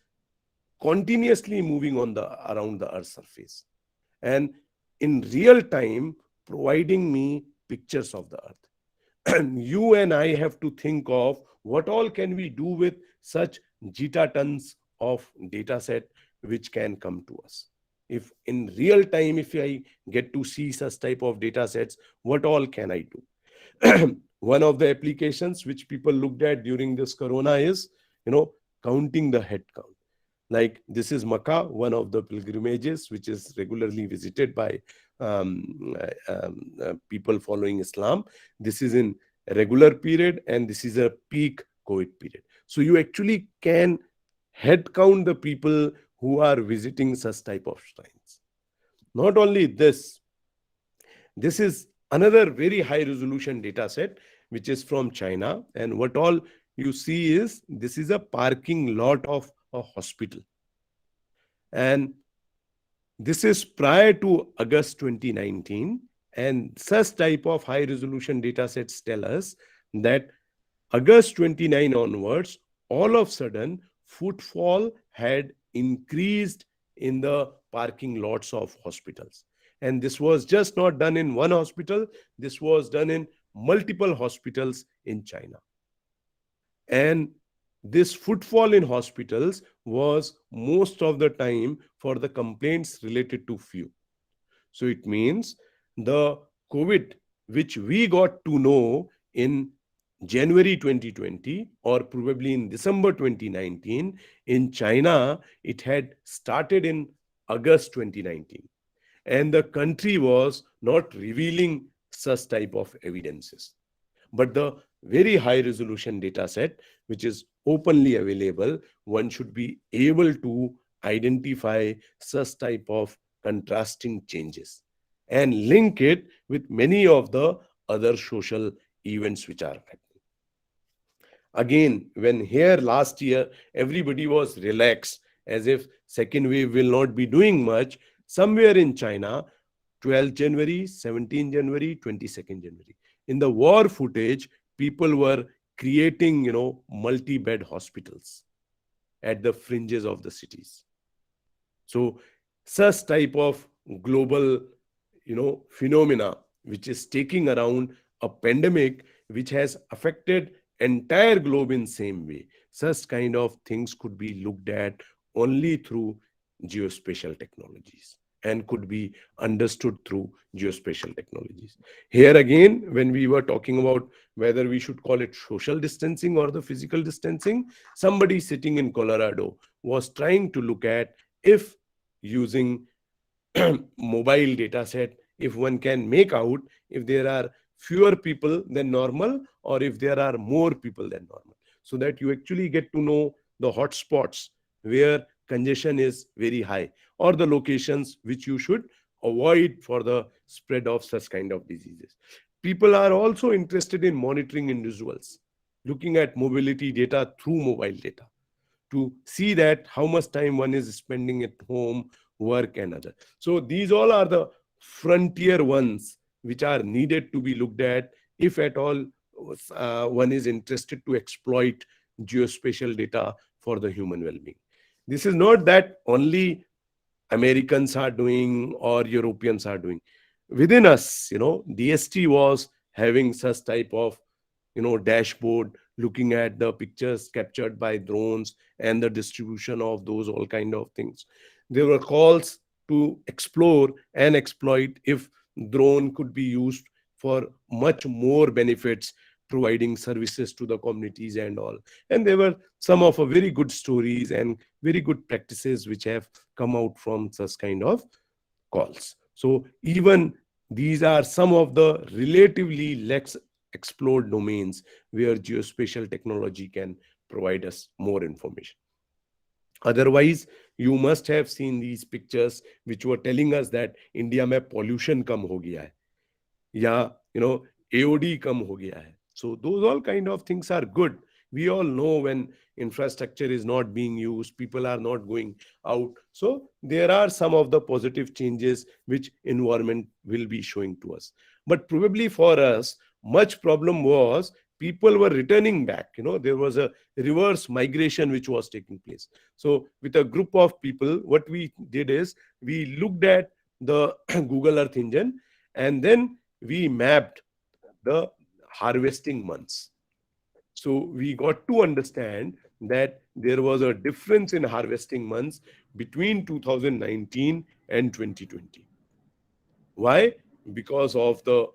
continuously moving on the around the earth's surface, and in real time providing me pictures of the earth. You and I have to think of what all can we do with such gigatons of data set which can come to us. If in real time, if I get to see such type of data sets, what all can I do? One of the applications which people looked at during this corona is, counting the head count. Like this is Makkah, one of the pilgrimages which is regularly visited by people following Islam. This is in a regular period and this is a peak COVID period. So you actually can head count the people who are visiting such type of shrines. Not only this, this is another very high resolution data set which is from China, and what all you see is this is a parking lot of a hospital, and this is prior to August 2019, and such type of high resolution data sets tell us that August 29 onwards, all of a sudden footfall had increased in the parking lots of hospitals. And this was just not done in one hospital, this was done in multiple hospitals in China. And this footfall in hospitals was most of the time for the complaints related to flu. So it means the COVID, which we got to know in January 2020 or probably in December 2019, in China, it had started in August 2019. And the country was not revealing such type of evidences. But the very high resolution data set, which is openly available, one should be able to identify such type of contrasting changes and link it with many of the other social events which are happening. Again, when here last year, everybody was relaxed as if second wave will not be doing much, somewhere in China, 12th January, 17th January, 22nd January. In the war footage, people were creating, multi-bed hospitals at the fringes of the cities. So such type of global, phenomena, which is taking around a pandemic, which has affected entire globe in same way. Such kind of things could be looked at only through geospatial technologies and could be understood through geospatial technologies. Here again, when we were talking about whether we should call it social distancing or the physical distancing, somebody sitting in Colorado was trying to look at if using mobile data set, if one can make out if there are fewer people than normal or if there are more people than normal, so that you actually get to know the hotspots where congestion is very high or the locations which you should avoid for the spread of such kind of diseases. People are also interested in monitoring individuals, looking at mobility data through mobile data to see that how much time one is spending at home, work and other. So these all are the frontier ones which are needed to be looked at if at all one is interested to exploit geospatial data for the human well-being. This is not that only Americans are doing or Europeans are doing. Within us, DST was having such type of, dashboard looking at the pictures captured by drones and the distribution of those all kind of things. There were calls to explore and exploit if drone could be used for much more benefits, providing services to the communities and all. And there were some of very good stories and very good practices which have come out from such kind of calls. So even these are some of the relatively less explored domains where geospatial technology can provide us more information. Otherwise, you must have seen these pictures which were telling us that India में pollution कम हो गया है, या AOD कम हो गया है. So those all kind of things are good. We all know when infrastructure is not being used, people are not going out. So there are some of the positive changes which environment will be showing to us. But probably for us, much problem was people were returning back. There was a reverse migration which was taking place. So with a group of people, what we did is we looked at the Google Earth engine, and then we mapped the harvesting months. So we got to understand that there was a difference in harvesting months between 2019 and 2020. Why? Because of the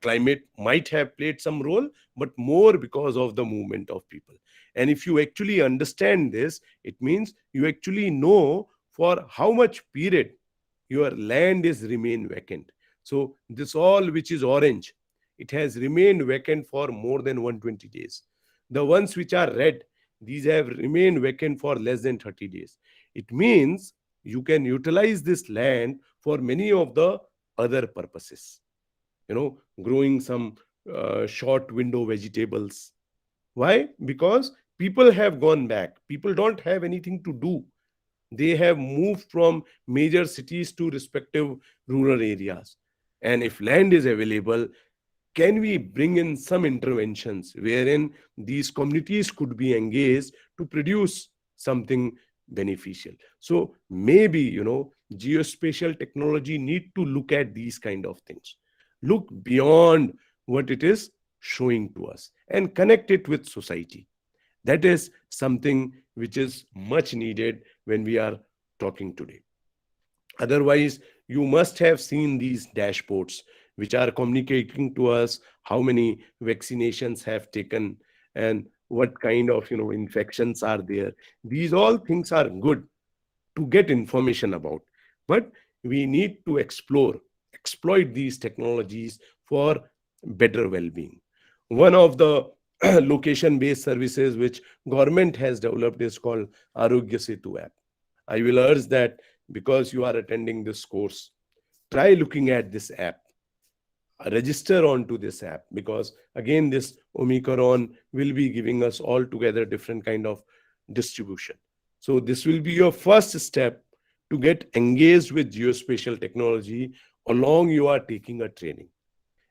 climate might have played some role, but more because of the movement of people. And if you actually understand this, it means you actually know for how much period your land is remain vacant. So this all which is orange, it has remained vacant for more than 120 days. The ones which are red, these have remained vacant for less than 30 days. It means you can utilize this land for many of the other purposes. Growing some short window vegetables. Why? Because people have gone back. People don't have anything to do. They have moved from major cities to respective rural areas. And if land is available, can we bring in some interventions wherein these communities could be engaged to produce something beneficial? So maybe, geospatial technology need to look at these kind of things. Look beyond what it is showing to us and connect it with society. That is something which is much needed when we are talking today. Otherwise, you must have seen these dashboards which are communicating to us how many vaccinations have taken and what kind of infections are there. These all things are good to get information about, but we need to exploit these technologies for better well-being. One of the location-based services which government has developed is called Arogya Setu app. I will urge that because you are attending this course, try looking at this app. Register onto this app, because again this Omicron will be giving us all together different kind of distribution. So this will be your first step to get engaged with geospatial technology along you are taking a training.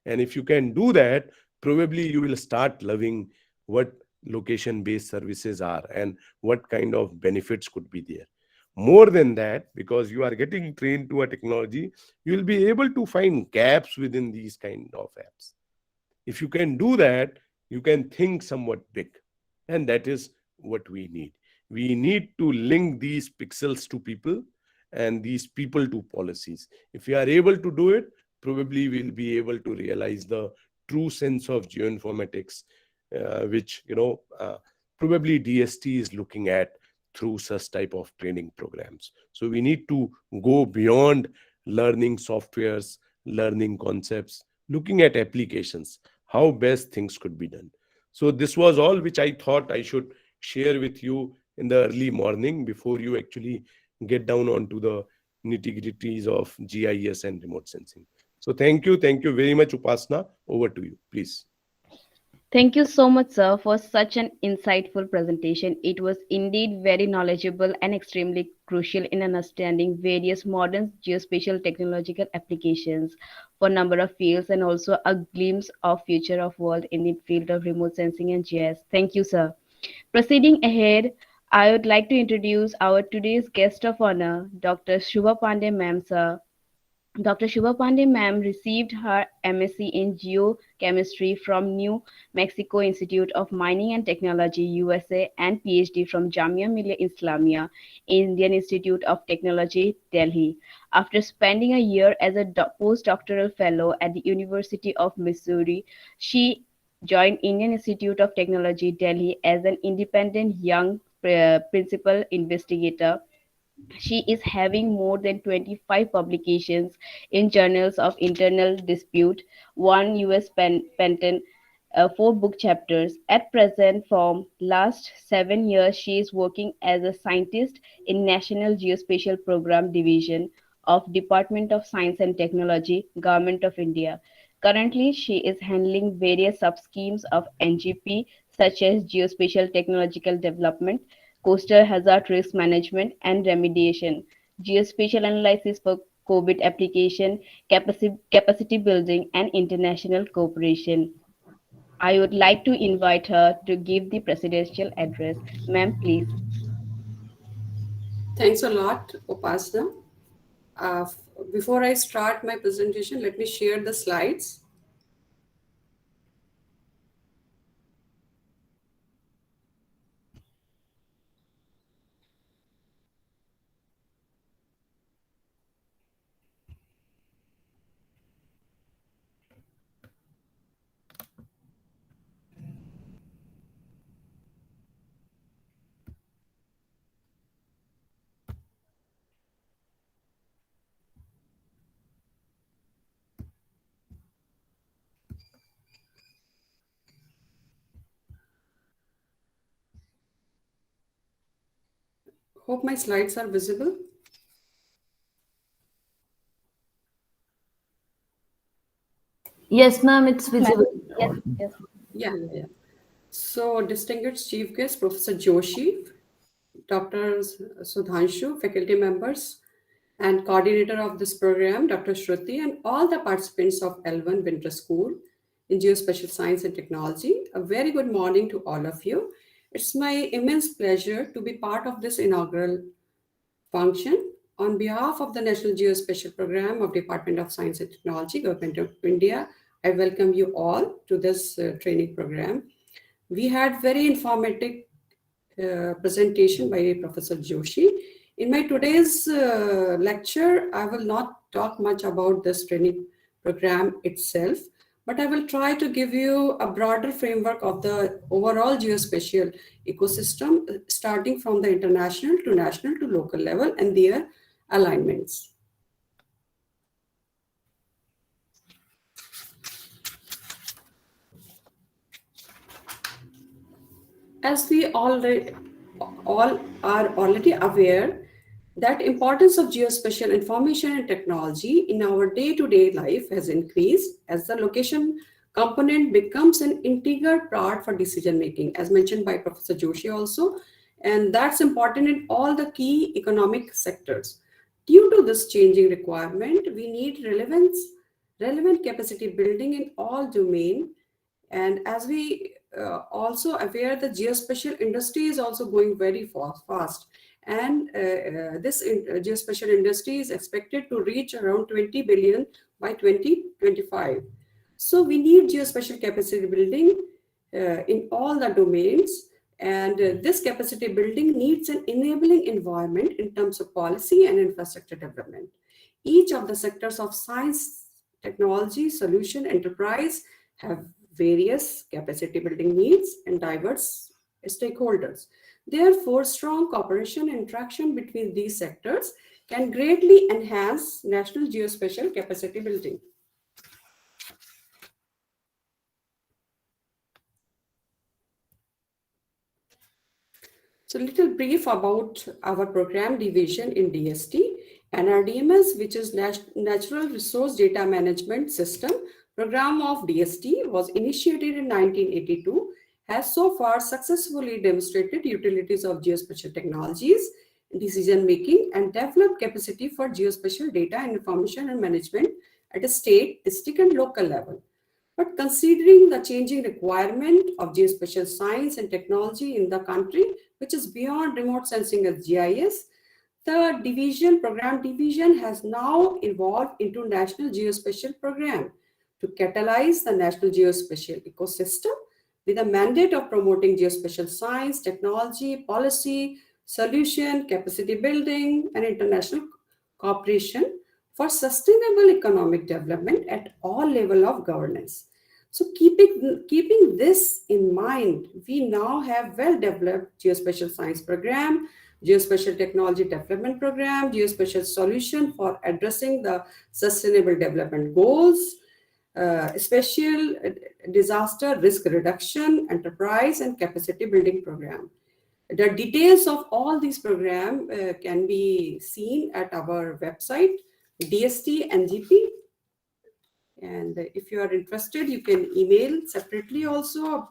And if you can do that, probably you will start loving what location-based services are and what kind of benefits could be there. More than that, because you are getting trained to a technology, you will be able to find gaps within these kind of apps. If you can do that, you can think somewhat big. And that is what we need. We need to link these pixels to people and these people to policies. If we are able to do it, probably we'll be able to realize the true sense of geoinformatics, which, probably DST is looking at through such type of training programs. So we need to go beyond learning softwares, learning concepts, looking at applications, how best things could be done. So this was all which I thought I should share with you in the early morning before you actually get down onto the nitty-gritties of GIS and remote sensing. So thank you very much, Upasna. Over to you, please. Thank you so much, sir, for such an insightful presentation. It was indeed very knowledgeable and extremely crucial in understanding various modern geospatial technological applications for a number of fields, and also a glimpse of future of world in the field of remote sensing and GIS. Thank you, sir. Proceeding ahead, I would like to introduce our today's guest of honor, Dr. Shubha Pandey, ma'am, sir. Dr. Shubha Pandey ma'am received her MSc in Geochemistry from New Mexico Institute of Mining and Technology, USA, and PhD from Jamia Millia Islamia, Indian Institute of Technology, Delhi. After spending a year as a postdoctoral fellow at the University of Missouri, she joined Indian Institute of Technology, Delhi as an independent young principal investigator She is having more than 25 publications in journals of internal dispute, one US patent, 4 book chapters. At present, from last 7 years, she is working as a scientist in National Geospatial Program Division of Department of Science and Technology, Government of India. Currently, she is handling various sub-schemes of NGP such as Geospatial Technological Development, Coastal Hazard Risk Management and Remediation, Geospatial Analysis for COVID application, capacity building, and international cooperation. I would like to invite her to give the presidential address. Ma'am, please. Thanks a lot, Upasna. Before I start my presentation, let me share the slides. Hope my slides are visible. Yes, ma'am, it's Ma'am, visible. yes, yes. Yeah. So, distinguished chief guest, Professor Joshi, Dr. Sudhanshu, faculty members, and coordinator of this program, Dr. Shruti, and all the participants of L1 Winter School in Geospatial Science and Technology. A very good morning to all of you. It's my immense pleasure to be part of this inaugural function. On behalf of the National Geospatial Program of Department of Science and Technology, Government of India, I welcome you all to this training program. We had very informative presentation by Professor Joshi. In my today's lecture, I will not talk much about this training program itself, but I will try to give you a broader framework of the overall geospatial ecosystem, starting from the international to national to local level and their alignments. As we all are already aware, that importance of geospatial information and technology in our day-to-day life has increased as the location component becomes an integral part for decision making, as mentioned by Professor Joshi also, and that's important in all the key economic sectors. Due to this changing requirement, we need relevant capacity building in all domain. And as we also aware, the geospatial industry is also going very fast. And geospatial industry is expected to reach around 20 billion by 2025. So we need geospatial capacity building in all the domains. And this capacity building needs an enabling environment in terms of policy and infrastructure development. Each of the sectors of science, technology, solution, enterprise have various capacity building needs and diverse stakeholders. Therefore, strong cooperation and interaction between these sectors can greatly enhance national geospatial capacity building. So, a little brief about our program division in DST. NRDMS, which is Natural Resource Data Management System, program of DST, was initiated in 1982, has so far successfully demonstrated utilities of geospatial technologies, decision making, and developed capacity for geospatial data and information and management at a state, district, and local level. But considering the changing requirement of geospatial science and technology in the country, which is beyond remote sensing as GIS, the program division has now evolved into National Geospatial Program to catalyze the national geospatial ecosystem with a mandate of promoting geospatial science, technology, policy, solution, capacity building, and international cooperation for sustainable economic development at all levels of governance. So keeping this in mind, we now have well-developed geospatial science program Geospatial Technology Development Program, Geospatial Solution for Addressing the Sustainable Development Goals, Special Disaster Risk Reduction, Enterprise and Capacity Building Program. The details of all these programs can be seen at our website, DST NGP. And if you are interested, you can email separately also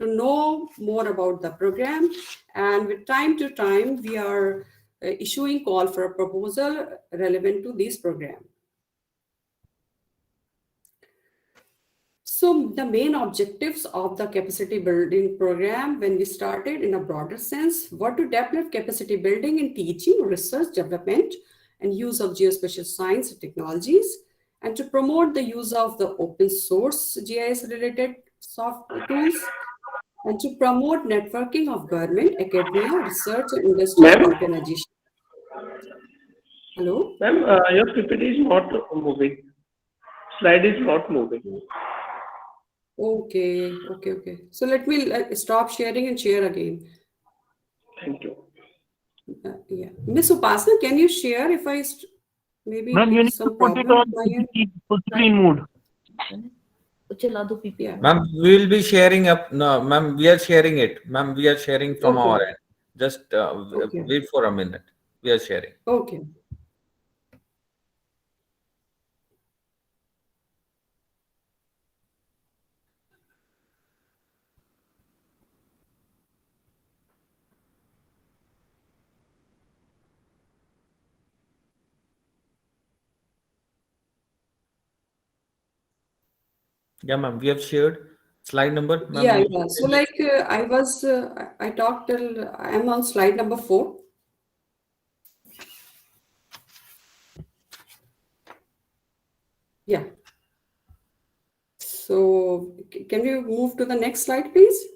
to know more about the program. And with time to time, we are issuing call for a proposal relevant to this program. So the main objectives of the capacity building program when we started in a broader sense were to develop capacity building in teaching, research, development, and use of geospatial science and technologies, and to promote the use of the open source GIS related software tools, and to promote networking of government, academia, research, and industrial organizations. Hello? Ma'am, your PPT is not moving. Slide is not moving. Okay. So let me stop sharing and share again. Thank you. Yeah. Miss Upasana, can you share if I maybe Ma'am, you need to some put it problem? on full screen mode. Yeah. Ma'am, we will be sharing up. No, ma'am, we are sharing it. Ma'am, we are sharing from Okay. our end. Just Okay. wait for a minute. We are sharing. Okay. Yeah, ma'am, we have shared. Slide number, ma'am. Yeah. So like I talked till I'm on slide number 4. Yeah. So can we move to the next slide, please?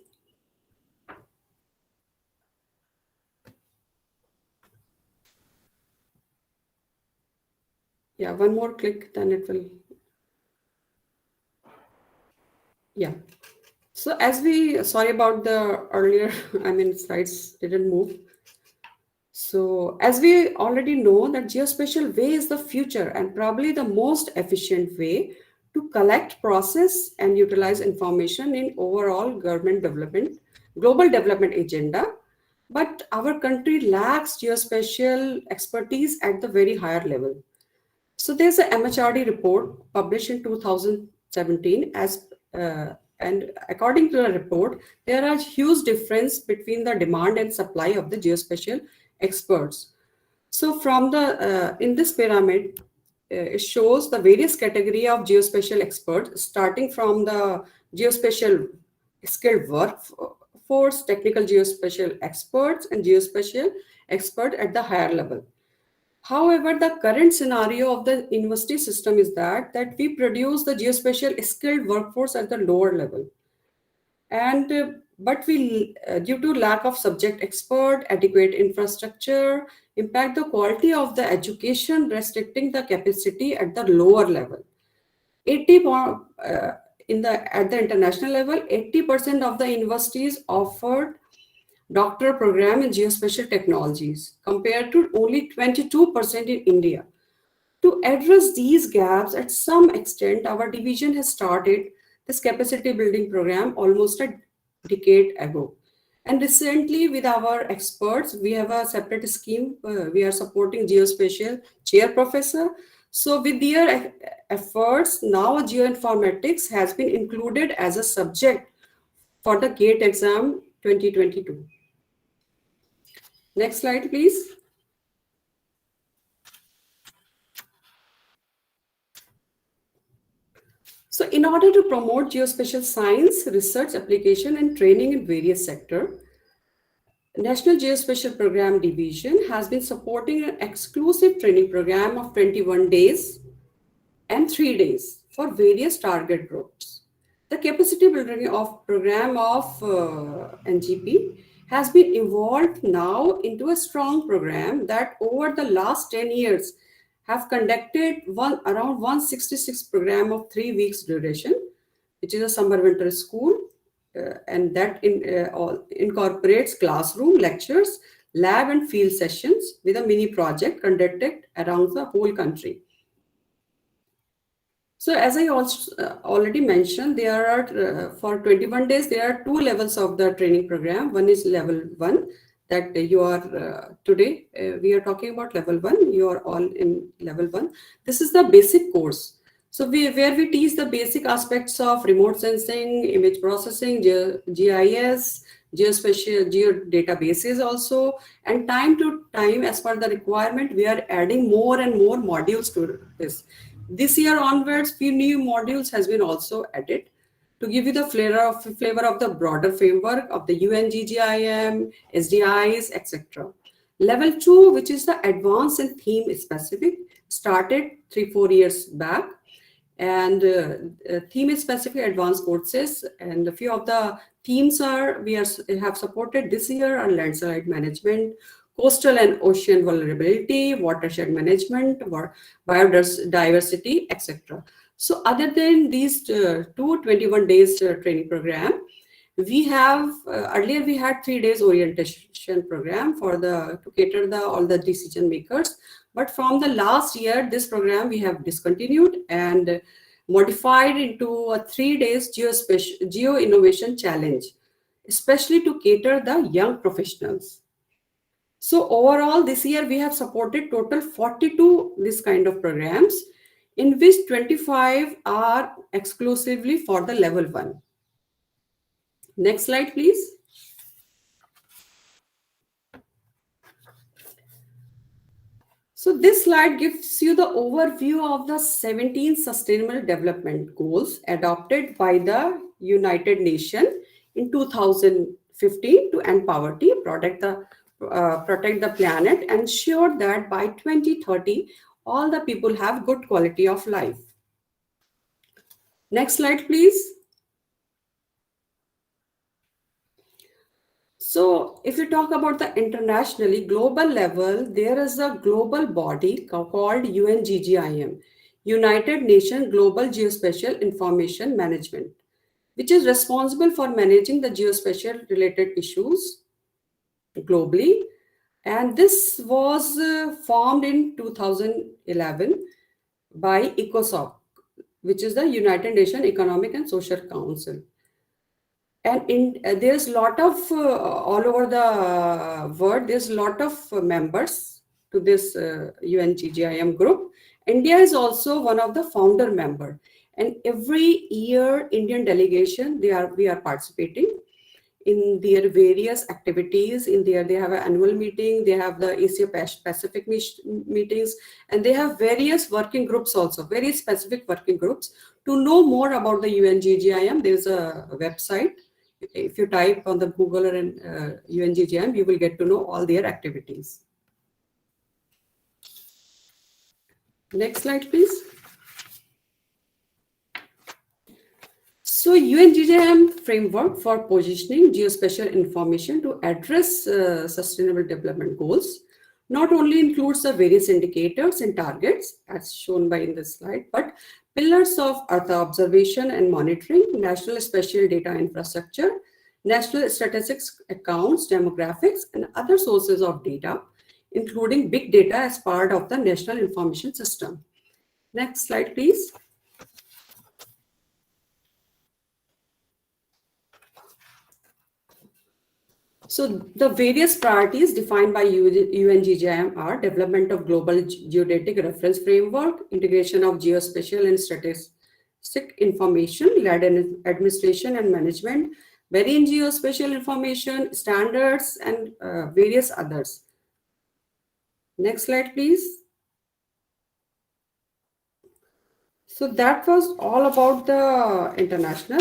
Yeah, one more click, then it will. Yeah. So sorry about the earlier, slides didn't move. So as we already know that geospatial way is the future and probably the most efficient way to collect, process, and utilize information in overall government development, global development agenda. But our country lacks geospatial expertise at the very higher level. So there's an MHRD report published in 2017 and according to the report, there are huge difference between the demand and supply of the geospatial experts. So from the in this pyramid, it shows the various category of geospatial experts, starting from the geospatial skilled workforce, technical geospatial experts, and geospatial expert at the higher level. However, the current scenario of the university system is that we produce the geospatial skilled workforce at the lower level. And but we, due to lack of subject expert, adequate infrastructure, impact the quality of the education, restricting the capacity at the lower level. 80 at the international level, 80% of the universities offered doctor program in geospatial technologies compared to only 22% in India. To address these gaps, at some extent, our division has started this capacity building program almost a decade ago. And recently, with our experts, we have a separate scheme. We are supporting geospatial chair professor. So with their efforts, now geoinformatics has been included as a subject for the GATE exam 2022. Next slide, please. So in order to promote geospatial science, research, application, and training in various sectors, National Geospatial Program Division has been supporting an exclusive training program of 21 days and 3 days for various target groups. The capacity building of program of NGP has been evolved now into a strong program that over the last 10 years have conducted around 166 program of 3 weeks duration, which is a summer winter school, and that incorporates classroom lectures, lab and field sessions with a mini project conducted around the whole country. So as I also already mentioned, there are for 21 days, there are 2 levels of the training program. One is level 1 that you are today, we are talking about level 1. You are all in level 1. This is the basic course. So where we teach the basic aspects of remote sensing, image processing, GIS, geospatial geodatabases also, and time to time as per the requirement, we are adding more and more modules to this. This year onwards, few new modules has been also added to give you the flavor of the broader framework of the UNGGIM, SDIs, etc. Level 2, which is the advanced and theme specific, started 3-4 years back, and theme specific advanced courses, and a few of the themes we have supported this year are landslide management, coastal and ocean vulnerability, watershed management, biodiversity, etc. So other than these 21 days training program, we have earlier we had 3 days orientation program to cater all the decision makers. But from the last year, this program we have discontinued and modified into a 3 days geo innovation challenge, especially to cater the young professionals. So overall, this year we have supported total 42 this kind of programs, in which 25 are exclusively for the level 1. Next slide, please. So this slide gives you the overview of the 17 Sustainable Development Goals adopted by the United Nations in 2015 to end poverty, protect the planet, and ensure that by 2030, all the people have good quality of life. Next slide, please. So if you talk about the internationally, global level, there is a global body called UNGGIM, United Nations Global Geospatial Information Management, which is responsible for managing the geospatial related issues globally. And this was formed in 2011 by ECOSOC, which is the United Nations Economic and Social Council. And there's a lot of, all over the world, there's a lot of members to this UNGGIM group. India is also one of the founder member. And every year, Indian delegation, we are participating in their various activities. They have an annual meeting, they have the Asia Pacific meetings, and they have various working groups also, very specific working groups. To know more about the UNGGIM, there's a website. If you type on the Google or UNGGIM, you will get to know all their activities. Next slide, please. So UNGGIM framework for positioning geospatial information to address sustainable development goals not only includes the various indicators and targets as shown by in this slide, but pillars of Earth observation and monitoring, national spatial data infrastructure, national statistics accounts, demographics, and other sources of data, including big data as part of the national information system. Next slide, please. So the various priorities defined by UNGGIM are development of global geodetic reference framework, integration of geospatial and statistic information, led administration and management, marine geospatial information, standards, and various others. Next slide, please. So that was all about the international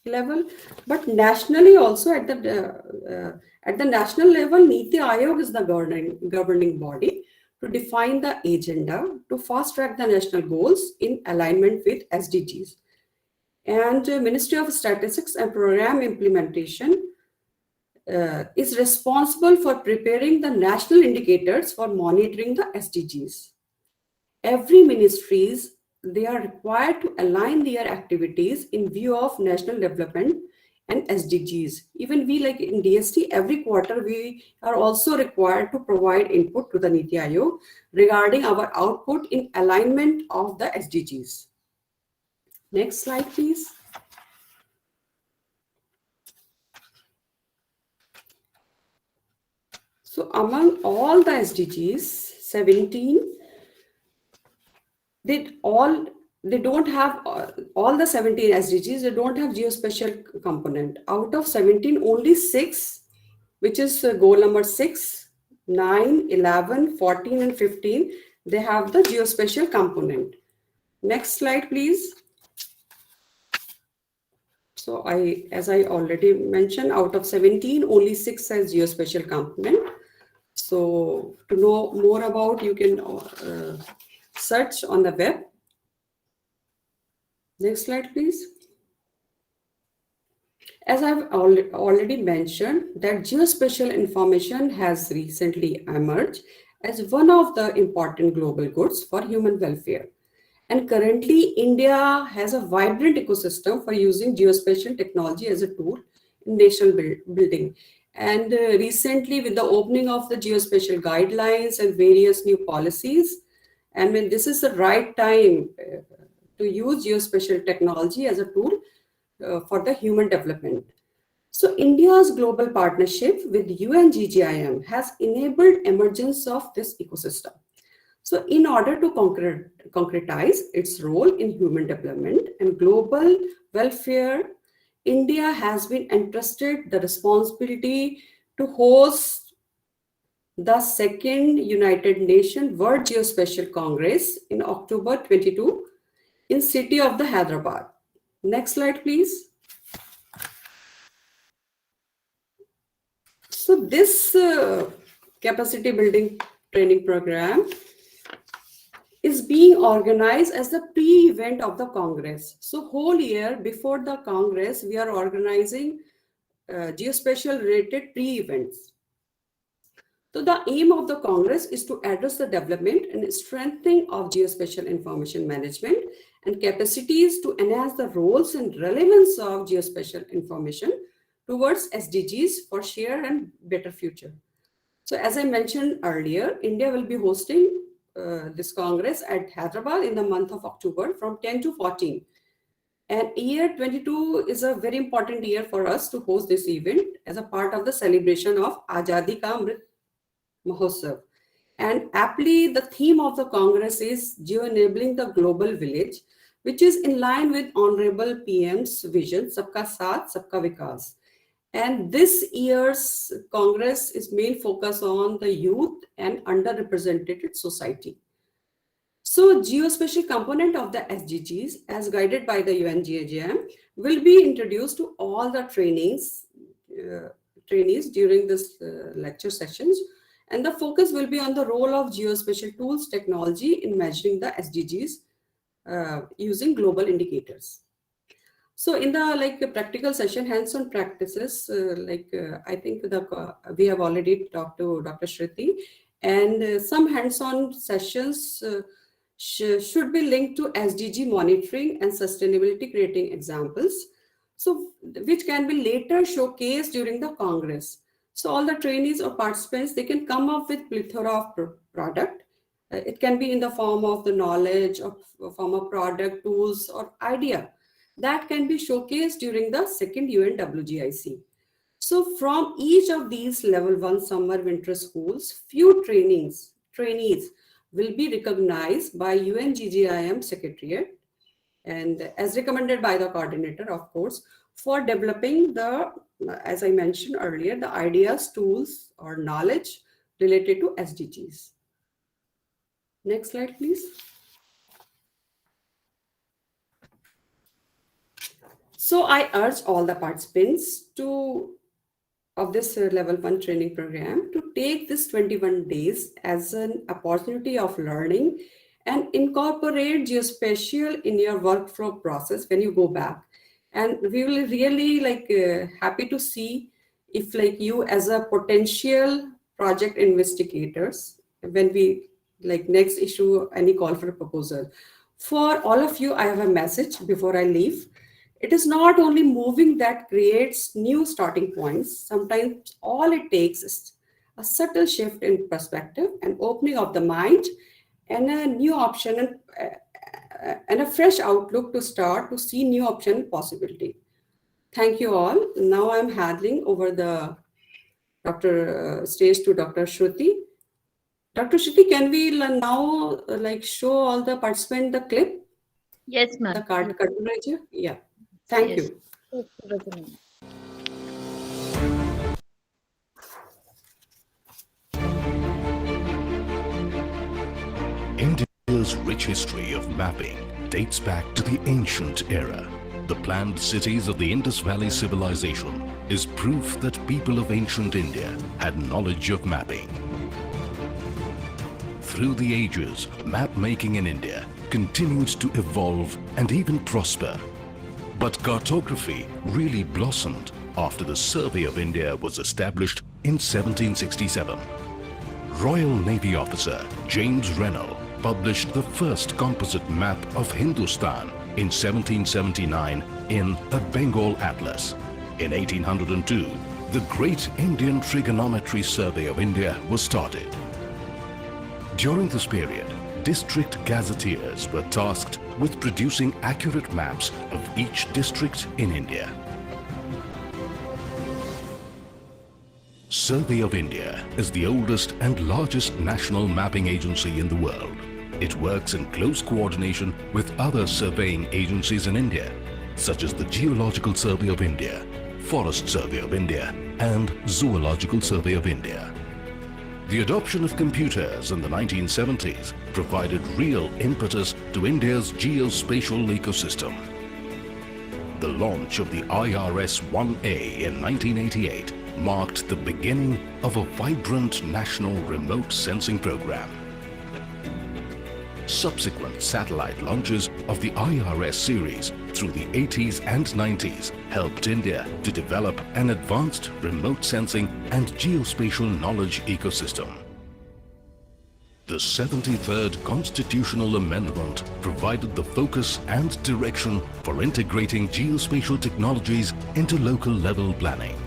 level, but nationally also at the national level, Niti Aayog is the governing body to define the agenda to fast track the national goals in alignment with SDGs. And Ministry of Statistics and Program Implementation is responsible for preparing the national indicators for monitoring the SDGs. Every ministries, they are required to align their activities in view of national development and SDGs. Even we, like in DST, every quarter we are also required to provide input to the Niti Aayog regarding our output in alignment of the SDGs. Next slide, please. So among all the SDGs, 17, they don't have all the 17 SDGs, they don't have geospatial component. Out of 17, only 6, which is goal number 6, 9, 11, 14, and 15, they have the geospatial component. Next slide, please. So as I already mentioned, out of 17, only 6 has geospatial component. So to know more about, you can search on the web. Next slide, please. As I've already mentioned, that geospatial information has recently emerged as one of the important global goods for human welfare. And currently, India has a vibrant ecosystem for using geospatial technology as a tool in national building. And recently, with the opening of the geospatial guidelines and various new policies, and when this is the right time to use geospatial technology as a tool for the human development. So India's global partnership with UNGGIM has enabled emergence of this ecosystem. So in order to concretize its role in human development and global welfare, India has been entrusted the responsibility to host the second United Nations World Geospatial Congress in October 22 in city of the Hyderabad. Next slide, please. So this capacity building training program is being organized as the pre-event of the Congress. So whole year before the Congress, we are organizing geospatial related pre-events. So the aim of the Congress is to address the development and strengthening of geospatial information management and capacities to enhance the roles and relevance of geospatial information towards SDGs for shared and better future. So as I mentioned earlier, India will be hosting this Congress at Hyderabad in the month of October from 10 to 14. And year 22 is a very important year for us to host this event as a part of the celebration of Azadi Ka Amrit Mahotsav. And aptly, the theme of the Congress is Geo-enabling the Global Village, which is in line with Honorable PM's vision, Sabka Saath, Sabka Vikas. And this year's Congress is main focus on the youth and underrepresented society. So geospatial component of the SDGs as guided by the UNGGM will be introduced to all the trainees during this lecture sessions. And the focus will be on the role of geospatial tools technology in measuring the SDGs using global indicators. So in the practical session, hands-on practices, I think we have already talked to Dr. Shruti, and some hands-on sessions should be linked to SDG monitoring and sustainability creating examples, so which can be later showcased during the Congress. So all the trainees or participants, they can come up with plethora of product. It can be in the form of the knowledge, or form of product, tools, or idea that can be showcased during the second UNWGIC. So from each of these level 1 summer winter schools, few trainees will be recognized by UNGGIM Secretariat and as recommended by the coordinator, of course, for developing the, as I mentioned earlier, the ideas, tools, or knowledge related to SDGs. Next slide, please. So I urge all the participants of this level 1 training program to take this 21 days as an opportunity of learning and incorporate geospatial in your workflow process when you go back. And we will really happy to see if you as a potential project investigators, when we next issue any call for a proposal. For all of you, I have a message before I leave. It is not only moving that creates new starting points. Sometimes all it takes is a subtle shift in perspective, an opening of the mind, and a new option and a fresh outlook to start to see new option possibility. Thank you all. Now I'm handing over the stage to Dr. Shruti. Dr. Shruti, can we now show all the participants the clip? Yes, ma'am. The card culture? Yeah. Thank Yes. you. India's rich history of mapping dates back to the ancient era. The planned cities of the Indus Valley civilization is proof that people of ancient India had knowledge of mapping. Through the ages, map making in India continued to evolve and even prosper. But cartography really blossomed after the Survey of India was established in 1767. Royal Navy officer James Rennell published the first composite map of Hindustan in 1779 in a Bengal Atlas. In 1802, the Great Indian Trigonometry Survey of India was started. During this period, district gazetteers were tasked with producing accurate maps of each district in India. Survey of India is the oldest and largest national mapping agency in the world. It works in close coordination with other surveying agencies in India, such as the Geological Survey of India, Forest Survey of India, and Zoological Survey of India. The adoption of computers in the 1970s provided real impetus to India's geospatial ecosystem. The launch of the IRS-1A in 1988 marked the beginning of a vibrant national remote sensing program. Subsequent satellite launches of the IRS series through the 80s and 90s helped India to develop an advanced remote sensing and geospatial knowledge ecosystem. The 73rd Constitutional Amendment provided the focus and direction for integrating geospatial technologies into local level planning.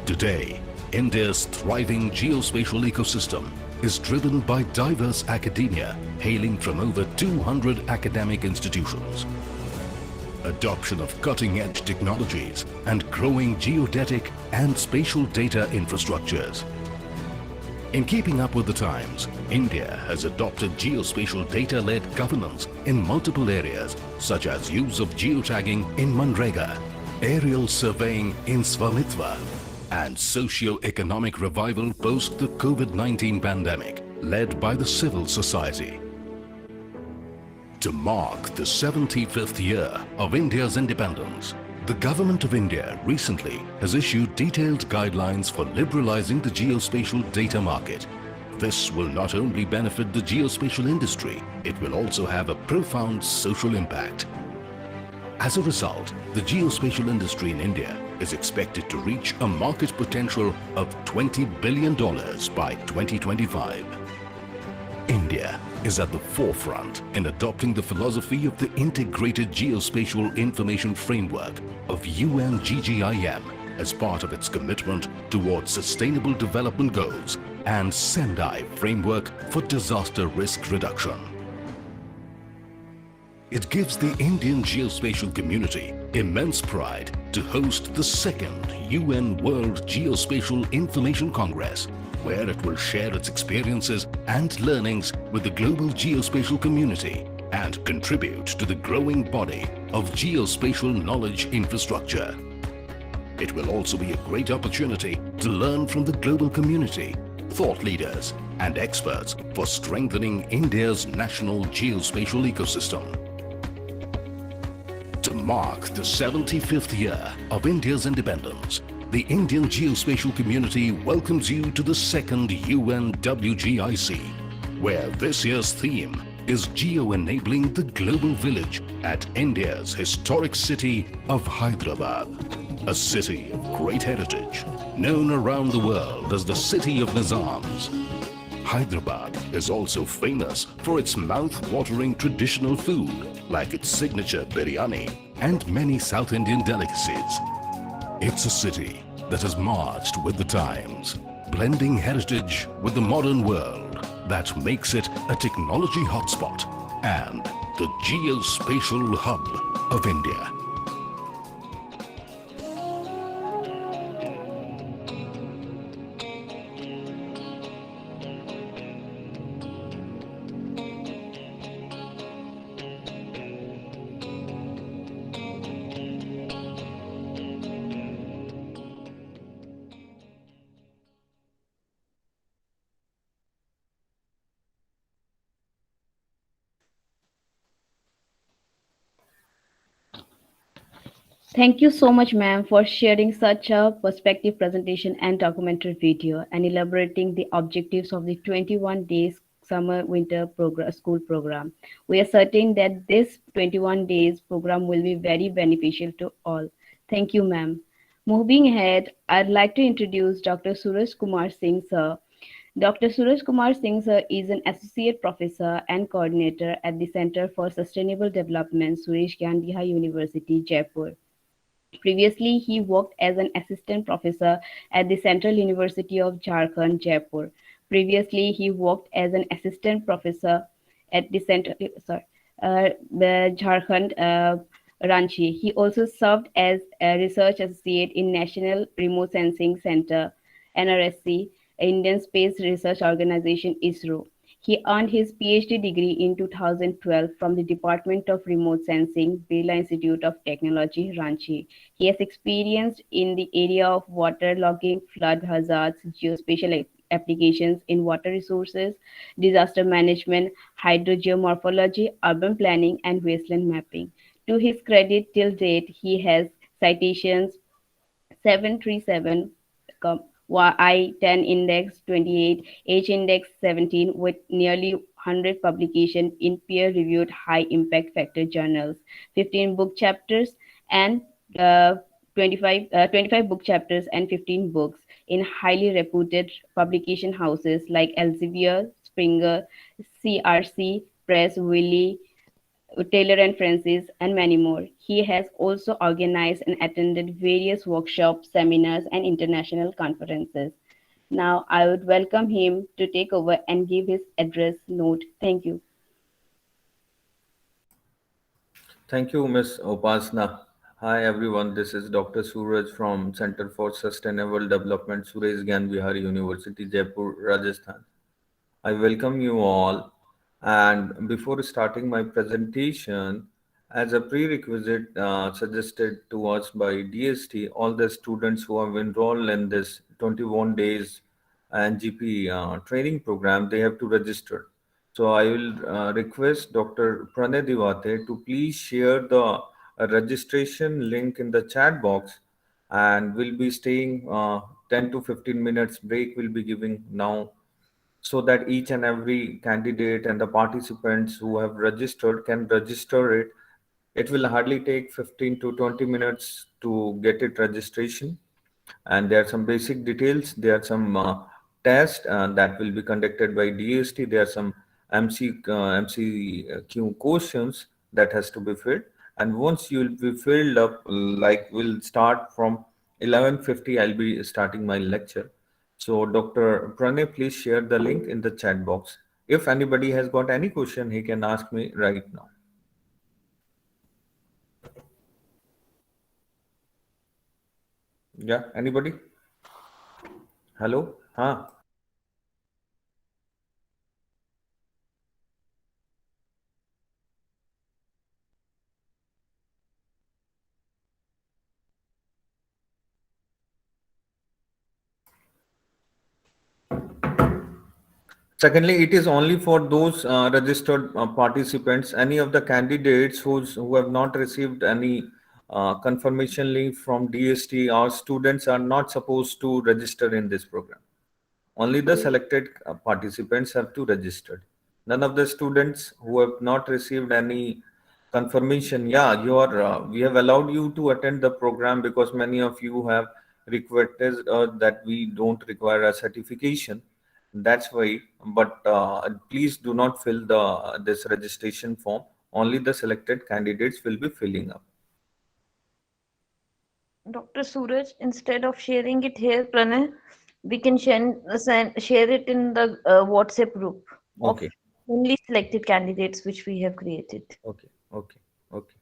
Today, India's thriving geospatial ecosystem is driven by diverse academia hailing from over 200 academic institutions. Adoption of cutting-edge technologies and growing geodetic and spatial data infrastructures. In keeping up with the times, India has adopted geospatial data-led governance in multiple areas such as use of geotagging in Manrega, aerial surveying in Swamitva, and socio-economic revival post the COVID-19 pandemic, led by the civil society. To mark the 75th year of India's independence, the Government of India recently has issued detailed guidelines for liberalizing the geospatial data market. This will not only benefit the geospatial industry, it will also have a profound social impact. As a result, the geospatial industry in India is expected to reach a market potential of $20 billion by 2025. India is at the forefront in adopting the philosophy of the Integrated Geospatial Information Framework of UNGGIM as part of its commitment towards Sustainable Development Goals and Sendai Framework for Disaster Risk Reduction. It gives the Indian geospatial community immense pride to host the second UN World Geospatial Information Congress, where it will share its experiences and learnings with the global geospatial community and contribute to the growing body of geospatial knowledge infrastructure. It will also be a great opportunity to learn from the global community, thought leaders, and experts for strengthening India's national geospatial ecosystem. To mark the 75th year of India's independence, the Indian geospatial community welcomes you to the second UN WGIC, where this year's theme is Geo-enabling the Global Village at India's historic city of Hyderabad, a city of great heritage, known around the world as the City of Nizams. Hyderabad is also famous for its mouth-watering traditional food like its signature biryani and many South Indian delicacies. It's a city that has marched with the times, blending heritage with the modern world that makes it a technology hotspot and the geospatial hub of India. Thank you so much, ma'am, for sharing such a perspective presentation and documentary video and elaborating the objectives of the 21 days summer winter school program. We are certain that this 21 days program will be very beneficial to all. Thank you, ma'am. Moving ahead, I'd like to introduce Dr. Suraj Kumar Singh, sir. Dr. Suraj Kumar Singh sir, is an associate professor and coordinator at the Center for Sustainable Development, Suresh Gandhi University, Jaipur. Previously, he worked as an assistant professor at the Central University of Jharkhand, Jaipur. Previously, he worked as an assistant professor at the Jharkhand, Ranchi. He also served as a research associate in National Remote Sensing Center, NRSC, Indian Space Research Organization, ISRO. He earned his PhD degree in 2012 from the Department of Remote Sensing, Birla Institute of Technology, Ranchi. He has experience in the area of water logging, flood hazards, geospatial applications in water resources, disaster management, hydrogeomorphology, urban planning, and wasteland mapping. To his credit, till date, he has citations 737, I-10 index 28, H index 17 with nearly 100 publications in peer-reviewed high impact factor journals, 15 book chapters and 25 book chapters and 15 books in highly reputed publication houses like Elsevier, Springer, CRC, Press, Wiley, Taylor and Francis, and many more. He has also organized and attended various workshops, seminars, and international conferences. Now, I would welcome him to take over and give his address note. Thank you. Thank you, Ms. Upasna. Hi, everyone. This is Dr. Suraj from Center for Sustainable Development, Suresh Gyan University, Jaipur, Rajasthan. I welcome you all. And before starting my presentation, as a prerequisite suggested to us by DST, all the students who have enrolled in this 21 days NGP training program, they have to register. So I will request Dr. Pranay Divate to please share the registration link in the chat box, and we'll be staying 10 to 15 minutes break will be giving now, so that each and every candidate and the participants who have registered can register it. It will hardly take 15 to 20 minutes to get it registration. And there are some basic details. There are some tests that will be conducted by DST. There are some MCQ questions that has to be filled. And once you will be filled up, like we'll start from 11:50, I'll be starting my lecture. So Dr. Pranay, please share the link in the chat box. If anybody has got any question, he can ask me right now. Yeah, anybody? Hello? Huh? Secondly, it is only for those registered participants. Any of the candidates who have not received any confirmation link from DST or students are not supposed to register in this program. Only the selected participants have to register. None of the students who have not received any confirmation, yeah, we have allowed you to attend the program because many of you have requested that we don't require a certification. That's why, but please do not fill this registration form. Only the selected candidates will be filling up. Dr. Suraj, instead of sharing it here, Pranay, we can share it in the WhatsApp group of Okay, only selected candidates which we have created. okay, okay, okay.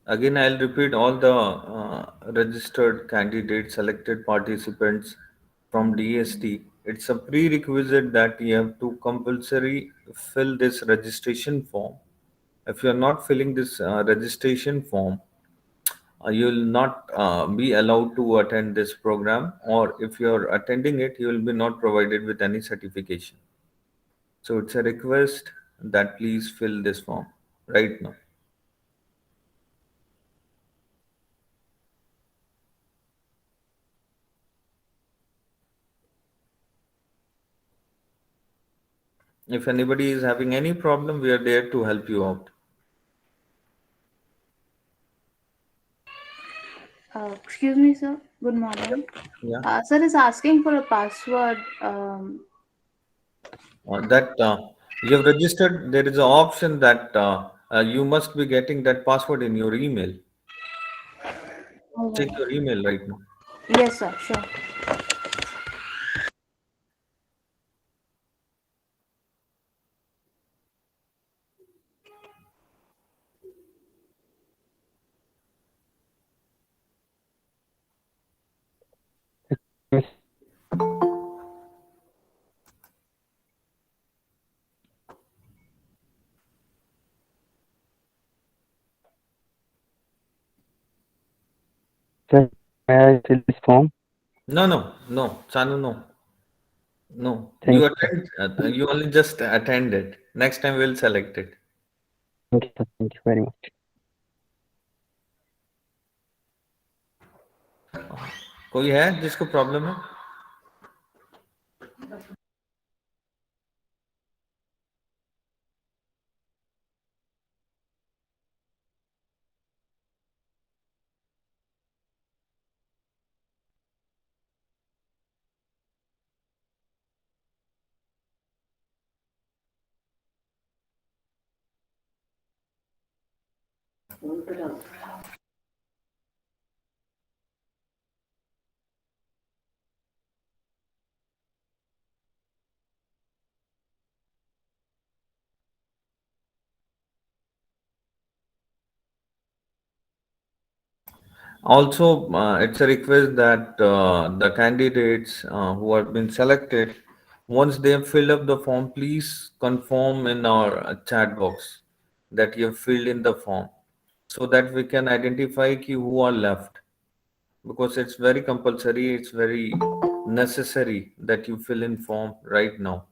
Again, I'll repeat all the registered candidates, selected participants from DST. It's a prerequisite that you have to compulsory fill this registration form. If you're not filling this registration form, you will not be allowed to attend this program, or if you're attending it, you will be not provided with any certification. So it's a request that please fill this form right now. If anybody is having any problem, we are there to help you out. Excuse me, sir. Good morning. Yeah. Sir is asking for a password. That you have registered, there is an option that you must be getting that password in your email. All Check right. your email right now. Yes, sir. Sure. Sir, may I fill this form? No, Chanu, no. No, Thank you you. attend. You only just attend it. Next time we'll select it. Thank you, sir. Thank you very much. कोई है जिसको problem है? Also, it's a request that the candidates who have been selected, once they have filled up the form, please confirm in our chat box that you have filled in the form, so that we can identify who are left. Because it's very compulsory, it's very necessary that you fill in form right now.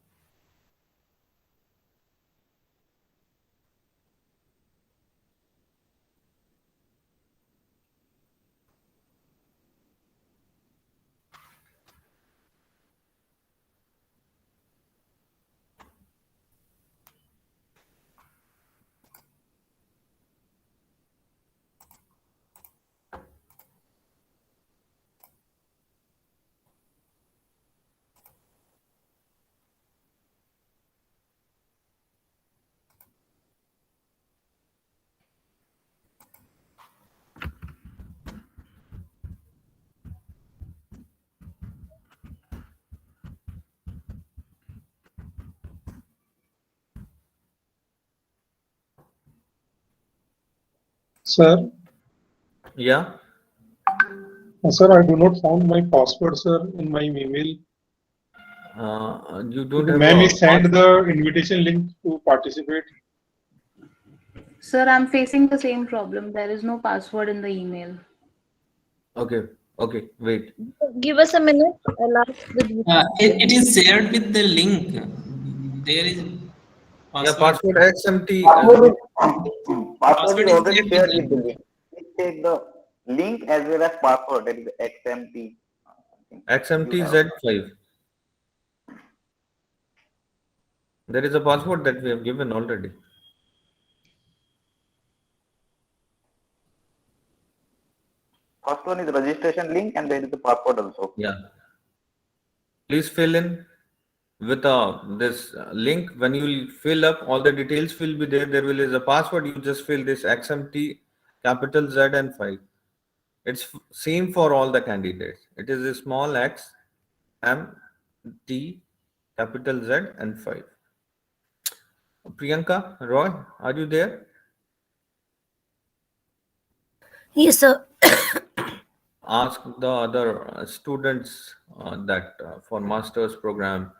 Sir, Yeah. sir, I do not found my password, sir, in my email. You don't have Ma'am, a he sent the invitation link to participate. Sir, I'm facing the same problem. There is no password in the email. Okay, wait. Give us a minute. I'll ask the DST. It is shared with the link. There is Yeah, password. password XMT. Password is already shared shared with the link. Please take the link as well as password. That is XMT. XMTZ5. There is a password that we have given already. First one is registration link and there is the password also. Yeah. Please fill in with this link. When you will fill up, all the details will be there. There is a password. You just fill this XMT capital Z and 5. It's same for all the candidates. It is a small x, M, T, capital Z and 5. Priyanka, Roy, are you there? Yes, sir. Ask the other students that for master's program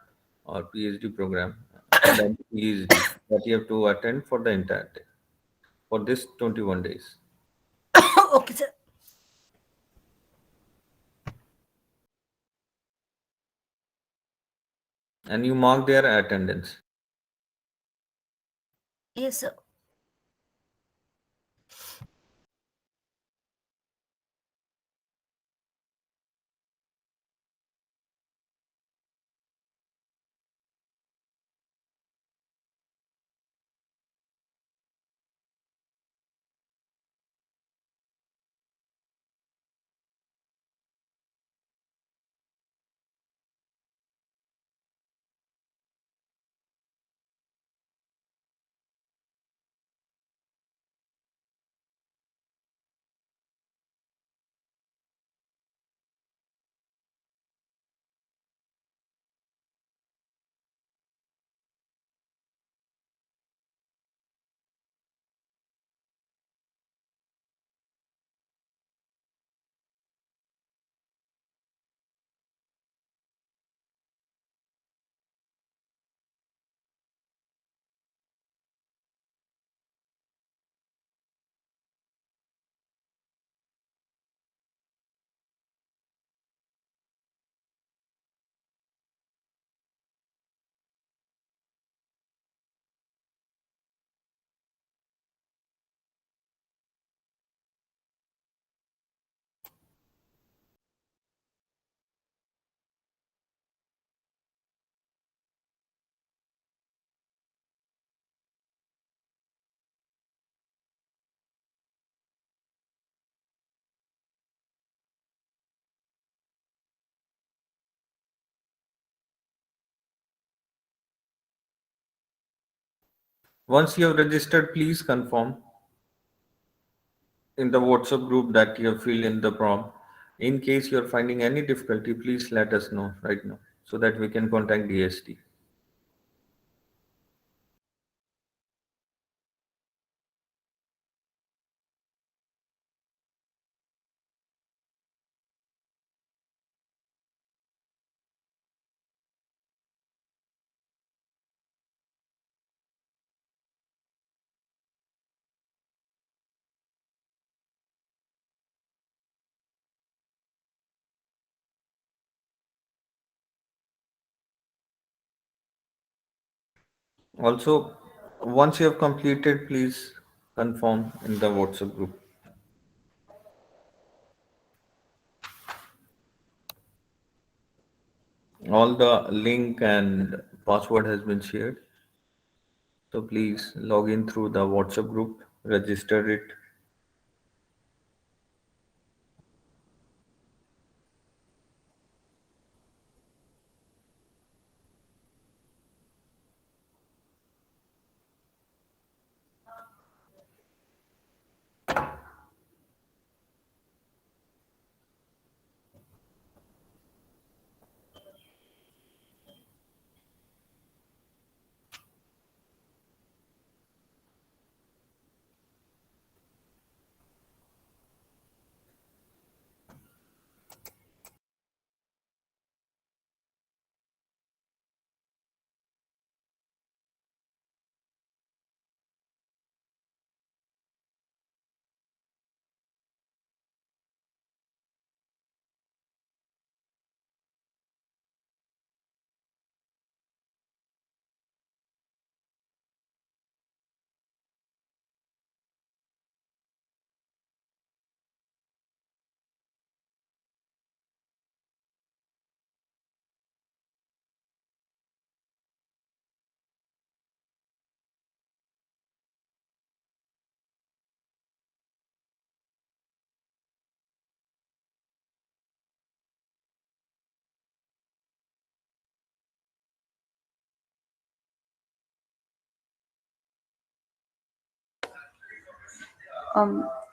or PhD program, that PhD that you have to attend for the entire day for this 21 days. Okay, sir. And you mark their attendance. Yes, sir. Once you have registered, please confirm in the WhatsApp group that you have filled in the prompt. In case you are finding any difficulty, please let us know right now so that we can contact DST. Also, once you have completed, please confirm in the WhatsApp group. All the link and password has been shared. So please log in through the WhatsApp group, register it.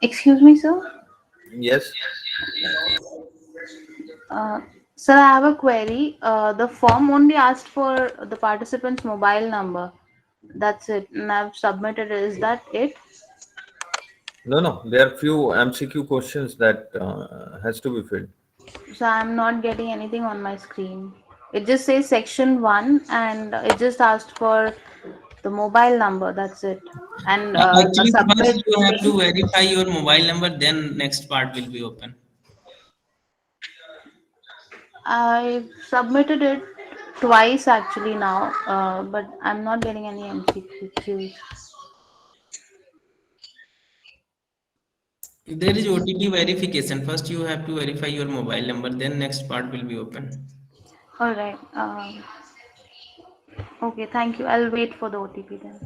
Excuse me, sir. Yes. Uh, Sir, I have a query. The form only asked for the participant's mobile number. That's it. And I've submitted it. Is that it? No. There are few MCQ questions that has to be filled. So I'm not getting anything on my screen. It just says section 1 and it just asked for the mobile number. That's it. And the Actually, first submit you have to link. verify your mobile number, then next part will be open. I submitted it twice actually now, but I'm not getting any MCQs. There is OTP verification. First you have to verify your mobile number, then next part will be open. All right. Okay, thank you. I'll wait for the OTP then.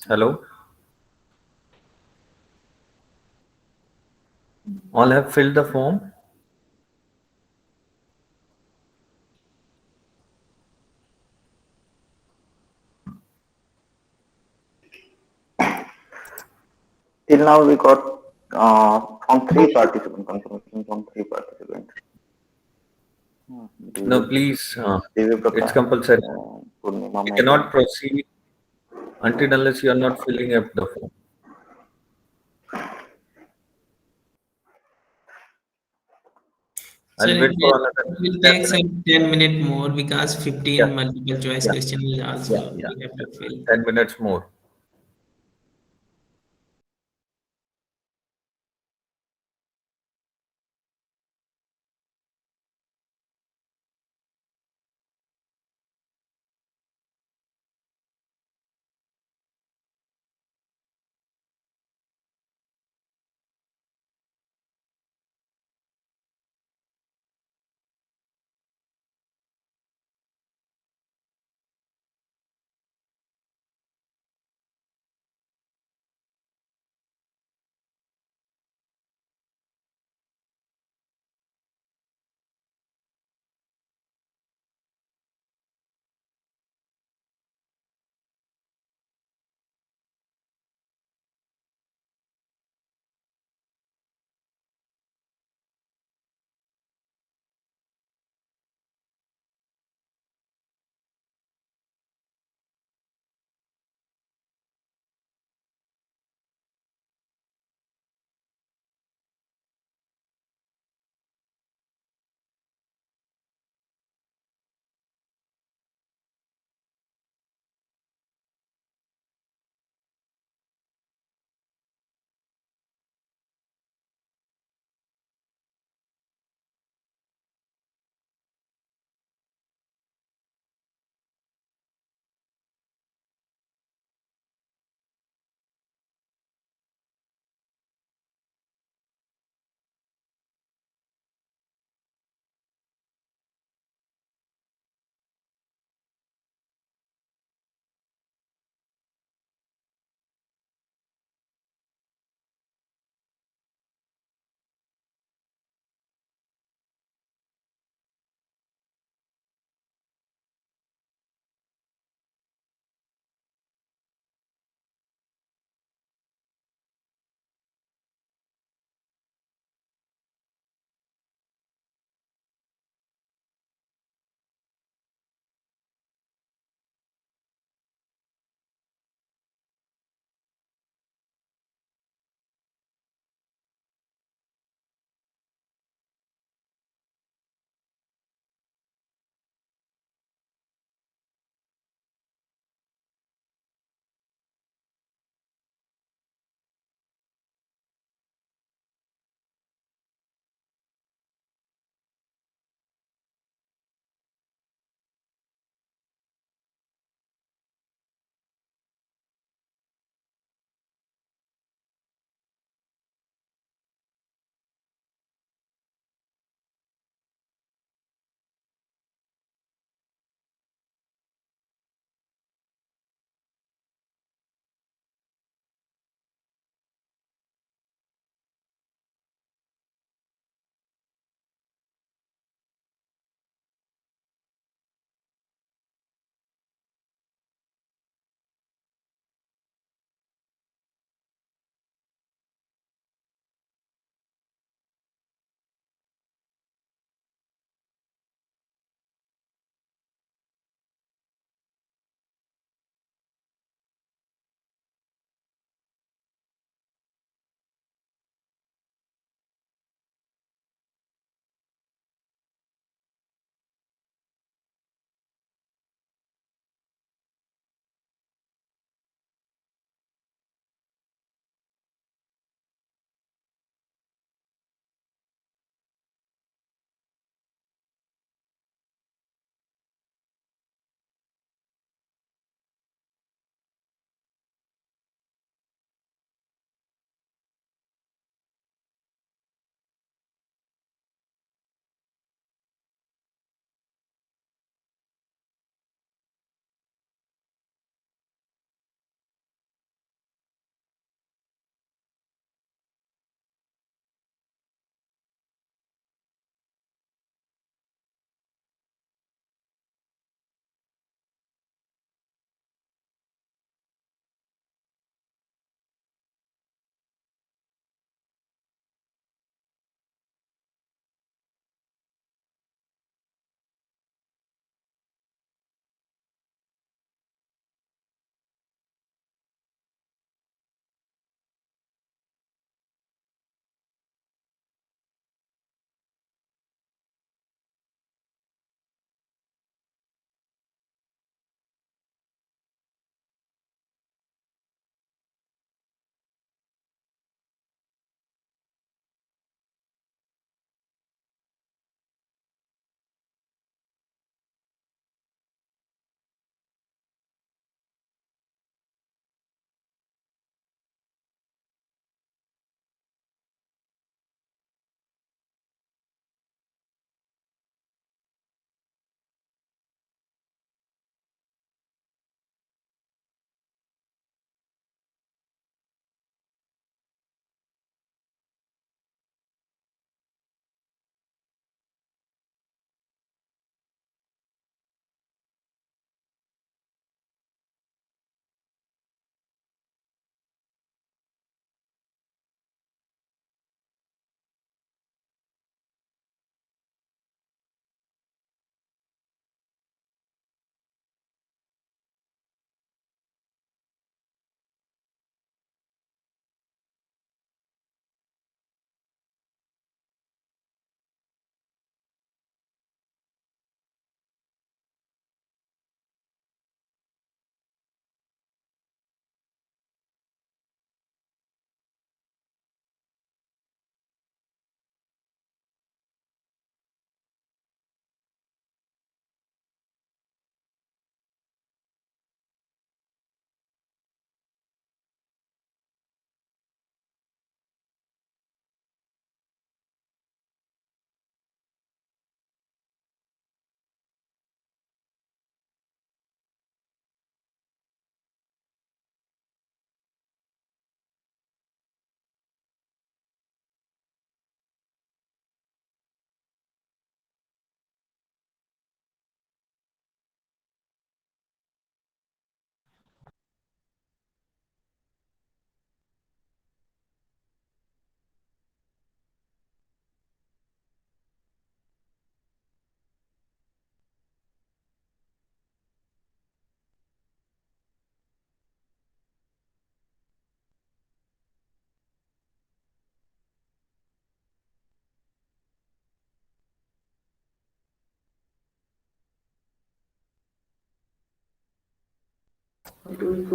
Hello? All have filled the form? Till now we got from 3 participants, confirmation from 3 participants. No, please, Divya it's Prakash, compulsory. Purnima You Mehta. cannot proceed until unless you are not filling up the form. So I'll it wait for will, another it will 10 take minutes. some 10 minutes more because 15 Yeah, multiple choice yeah, question is yeah, also yeah. we have to fill. 10 minutes more.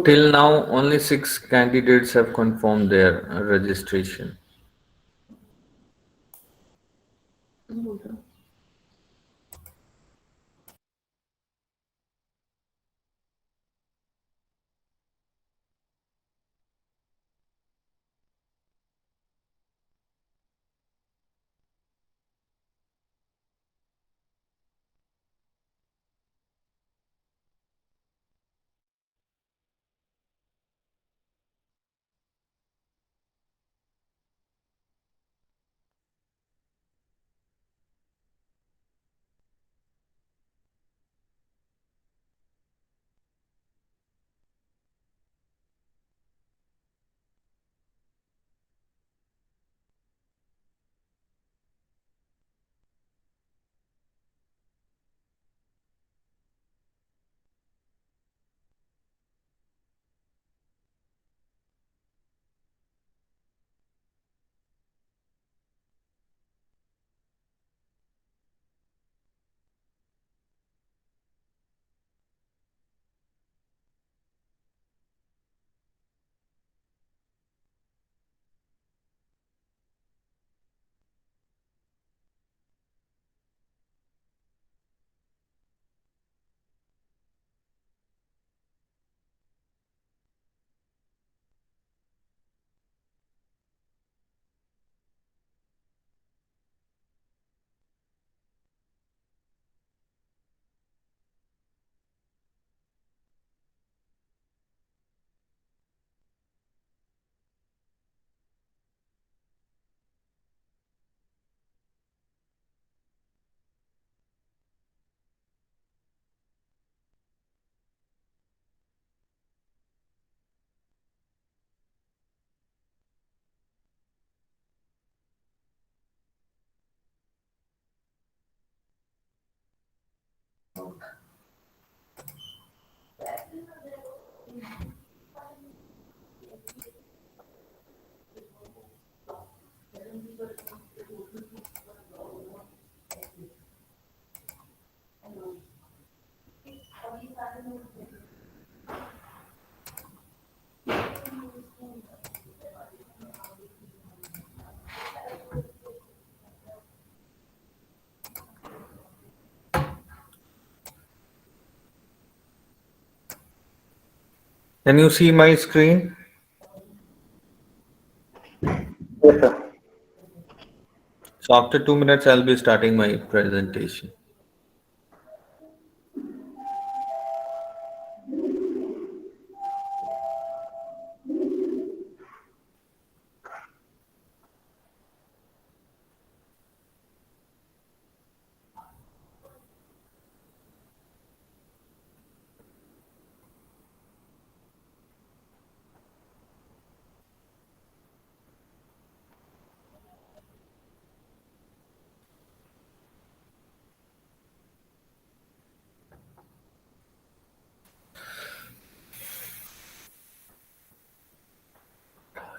Till now, only 6 candidates have confirmed their registration. Can you see my screen? Yes, sir. So after 2 minutes, I'll be starting my presentation.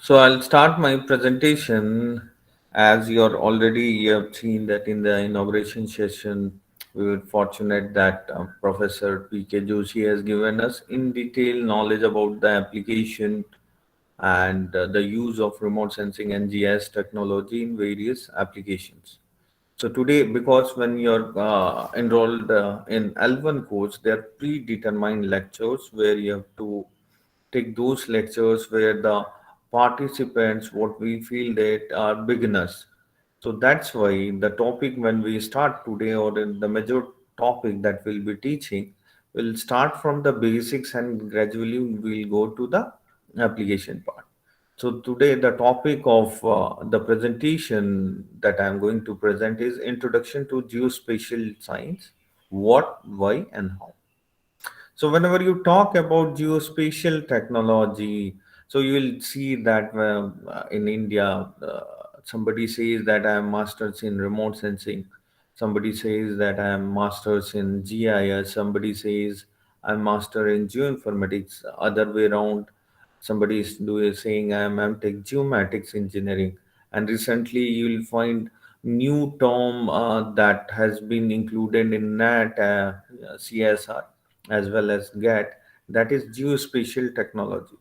So I'll start my presentation. As you have seen that in the inauguration session, we were fortunate that Professor P.K. Joshi has given us in detail knowledge about the application and the use of remote sensing and GIS technology in various applications. So today, because when you're enrolled in L1 course, there are predetermined lectures where you have to take those lectures where the participants, what we feel that are beginners. So that's why the topic when we start today, or the major topic that we'll be teaching, will start from the basics and gradually we'll go to the application part. So today the topic of the presentation that I'm going to present is Introduction to Geospatial Science: What, Why, and How. So whenever you talk about geospatial technology, so you will see that in India, somebody says that I am masters in remote sensing. Somebody says that I am masters in GIS. Somebody says I'm master in geoinformatics. Other way around, somebody is saying I am MTech geomatics engineering. And recently, you will find new term that has been included in NAT CSR as well as GET, that is geospatial technology.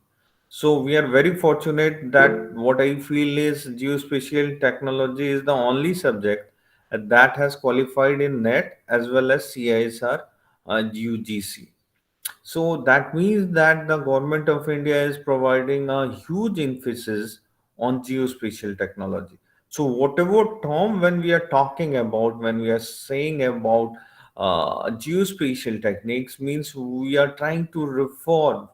So we are very fortunate that what I feel is geospatial technology is the only subject that has qualified in NET as well as CISR UGC. So that means that the government of India is providing a huge emphasis on geospatial technology. So whatever term when we are talking about, when we are saying about geospatial techniques, means we are trying to refer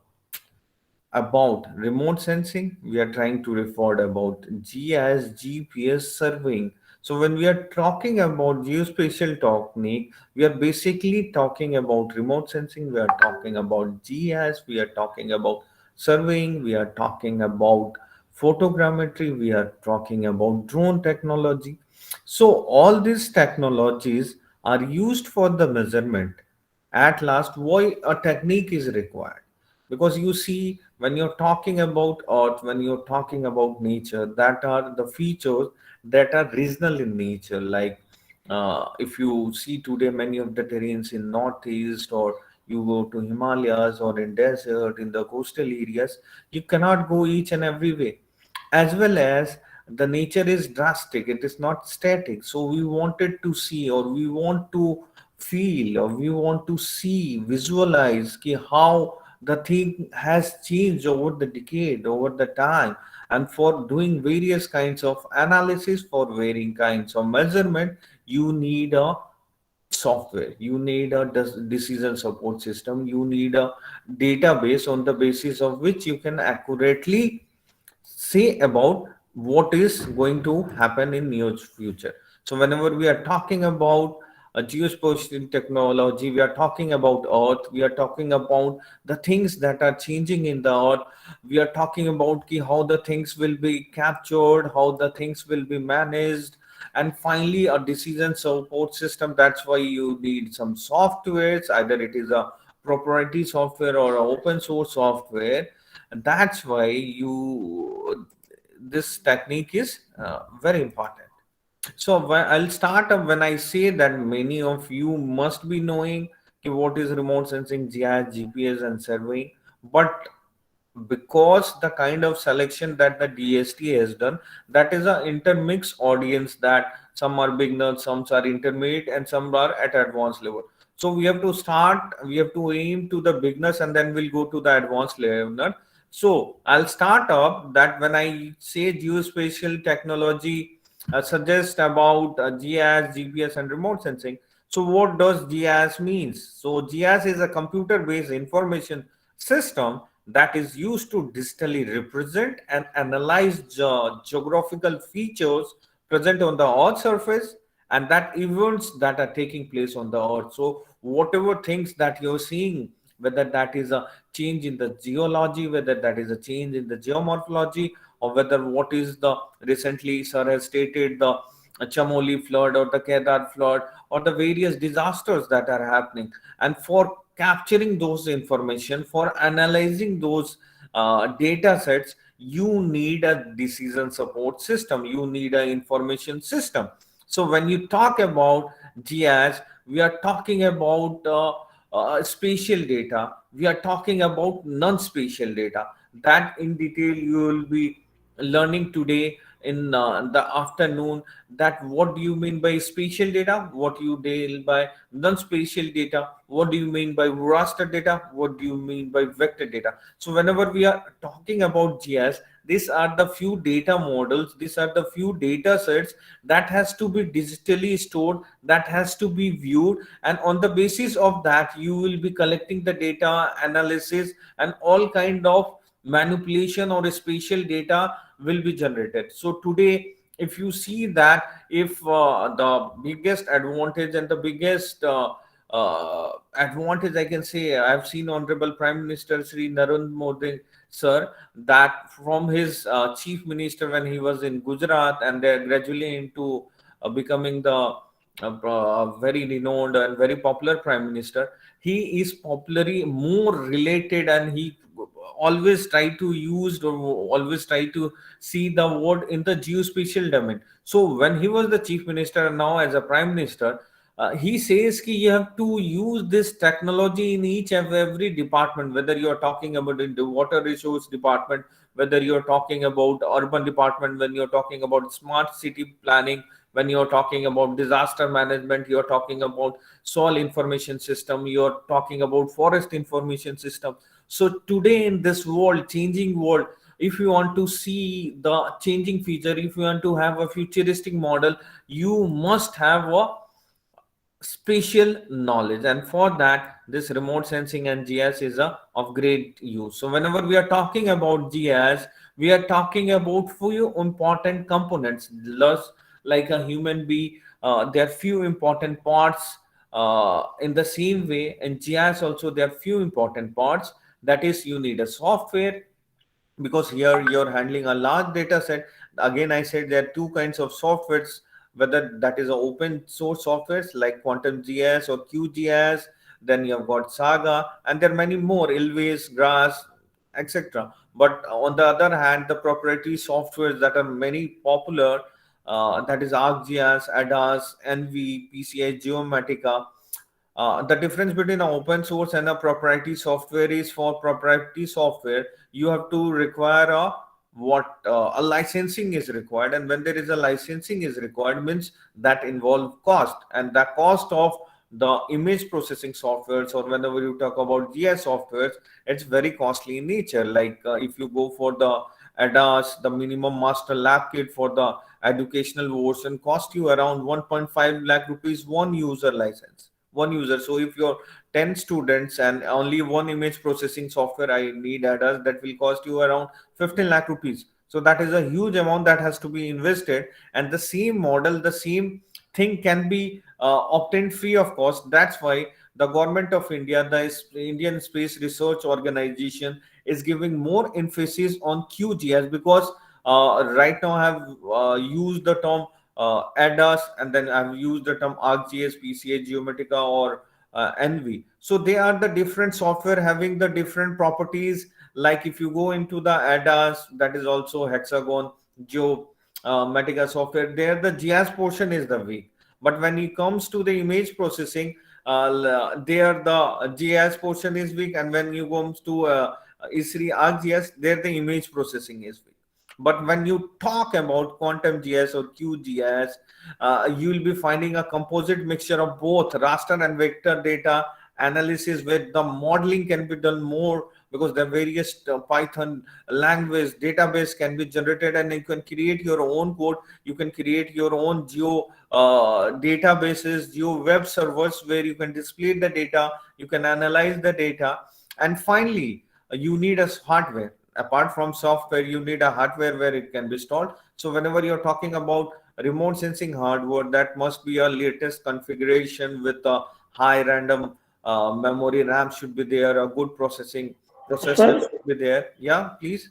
about remote sensing, we are trying to refer about GIS, GPS surveying. So when we are talking about geospatial technique, we are basically talking about remote sensing, we are talking about GIS, we are talking about surveying, we are talking about photogrammetry, we are talking about drone technology. So all these technologies are used for the measurement. At last, why a technique is required? Because you see, when you're talking about earth, when you're talking about nature, that are the features that are regional in nature. Like if you see today many of the terrains in northeast, or you go to Himalayas or in desert, in the coastal areas, you cannot go each and every way. As well as the nature is drastic, it is not static. So we wanted to see, or we want to feel, or we want to see, visualize ki how the thing has changed over the decade, over the time. And for doing various kinds of analysis, for varying kinds of measurement, you need a software, you need a decision support system, you need a database on the basis of which you can accurately say about what is going to happen in near future. So whenever we are talking about a geospatial technology, we are talking about earth, we are talking about the things that are changing in the earth, we are talking about how the things will be captured, how the things will be managed, and finally a decision support system. That's why you need some softwares, either it is a proprietary software or a open source software. And that's why you this technique is very important. So I'll start up when I say that many of you must be knowing what is remote sensing, GIS, GPS, and surveying. But because the kind of selection that the DST has done, that is an intermix audience, that some are beginners, some are intermediate, and some are at advanced level. So we have to start, we have to aim to the beginners, and then we'll go to the advanced level. So I'll start up that when I say geospatial technology suggest about GIS, GPS, and remote sensing. So what does GIS means? So GIS is a computer-based information system that is used to digitally represent and analyze geographical features present on the earth surface, and that events that are taking place on the earth. So whatever things that you're seeing, whether that is a change in the geology, whether that is a change in the geomorphology, or whether what is the recently sir has stated the Chamoli flood or the Kedar flood or the various disasters that are happening, and for capturing those information, for analyzing those data sets, you need a decision support system, you need an information system. So when you talk about GIS, we are talking about spatial data, we are talking about non-spatial data, that in detail you will be learning today in the afternoon, that what do you mean by spatial data, what you deal by non-spatial data, what do you mean by raster data, what do you mean by vector data. So whenever we are talking about GIS, these are the few data models, these are the few data sets that has to be digitally stored, that has to be viewed, and on the basis of that you will be collecting the data analysis, and all kind of manipulation or spatial data will be generated. So today, if you see that, if the biggest advantage and the biggest advantage I can say, I've seen Honorable Prime Minister Sri Narendra Modi sir, that from his chief minister when he was in Gujarat, and then gradually into becoming the very renowned and very popular prime minister, he is popularly more related, and he always try to use, or always try to see the word in the geospatial domain. So when he was the chief minister and now as a prime minister, he says that you have to use this technology in each and every department, whether you are talking about in the water resource department, whether you're talking about urban department, when you're talking about smart city planning, when you're talking about disaster management, you're talking about soil information system, you're talking about forest information system. So today in this world, changing world, if you want to see the changing feature, if you want to have a futuristic model, you must have a spatial knowledge, and for that this remote sensing and GIS is of great use. So whenever we are talking about GIS, we are talking about few important components. Like a human being, there are few important parts. In the same way in GIS also there are few important parts. That is, you need a software, because here you're handling a large data set. Again, I said there are two kinds of softwares, whether that is a open source softwares like Quantum GIS or QGIS. Then you have got Saga, and there are many more, Ilways, Grass, etc. But on the other hand, the proprietary softwares that are many popular, that is ArcGIS, ADAS, NV, PCI, Geomatica. The difference between an open source and a proprietary software is, for proprietary software, you have to require a licensing is required, and when there is a licensing is required, means that involve cost, and the cost of the image processing softwares, or whenever you talk about GIS softwares, it's very costly in nature. Like if you go for the ADAS, the minimum master lab kit for the educational version cost you around 1.5 lakh rupees, one user license, one user. So if you're 10 students and only one image processing software I need ADAS, that will cost you around 15 lakh rupees. So that is a huge amount that has to be invested, and the same model, the same thing can be obtained free of cost. That's why the government of India, the Indian Space Research Organization, is giving more emphasis on QGIS, because right now I have used the term ADAS, and then I've used the term ArcGIS, PCA, Geomatica, or NV. So they are the different software having the different properties. Like if you go into the ADAS, that is also Hexagon, Geomatica software, there the GIS portion is the weak. But when it comes to the image processing, there the GIS portion is weak, and when you go to ISRI ArcGIS, there the image processing is weak. But when you talk about quantum GIS or QGIS, you will be finding a composite mixture of both raster and vector data analysis, where the modeling can be done more, because the various Python language database can be generated, and you can create your own code. You can create your own geo databases, geo web servers, where you can display the data, you can analyze the data. And finally, you need a hardware. Apart from software, you need a hardware where it can be stored. So whenever you're talking about remote sensing hardware, that must be a latest configuration with a high random memory. RAM should be there, a good processor should be there. Yeah, please.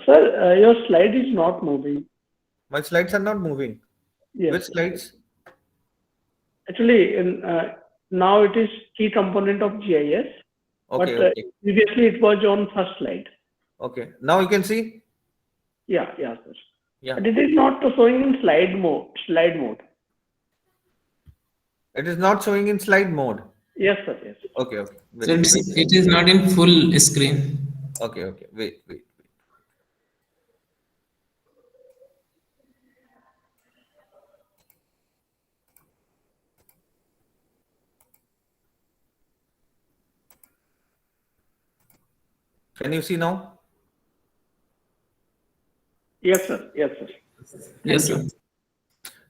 Sir, your slide is not moving. My slides are not moving. Yes. Which slides? Actually, now it is key component of GIS. Okay, but okay. Previously it was on first slide. Okay, now you can see. Yeah, sir. Yeah. But it is not showing in slide mode. It is not showing in slide mode. Yes, sir. Yes. Okay, okay. So it is not in full screen. Okay, okay. Wait. Can you see now? Yes, sir. Yes, sir. Yes, sir.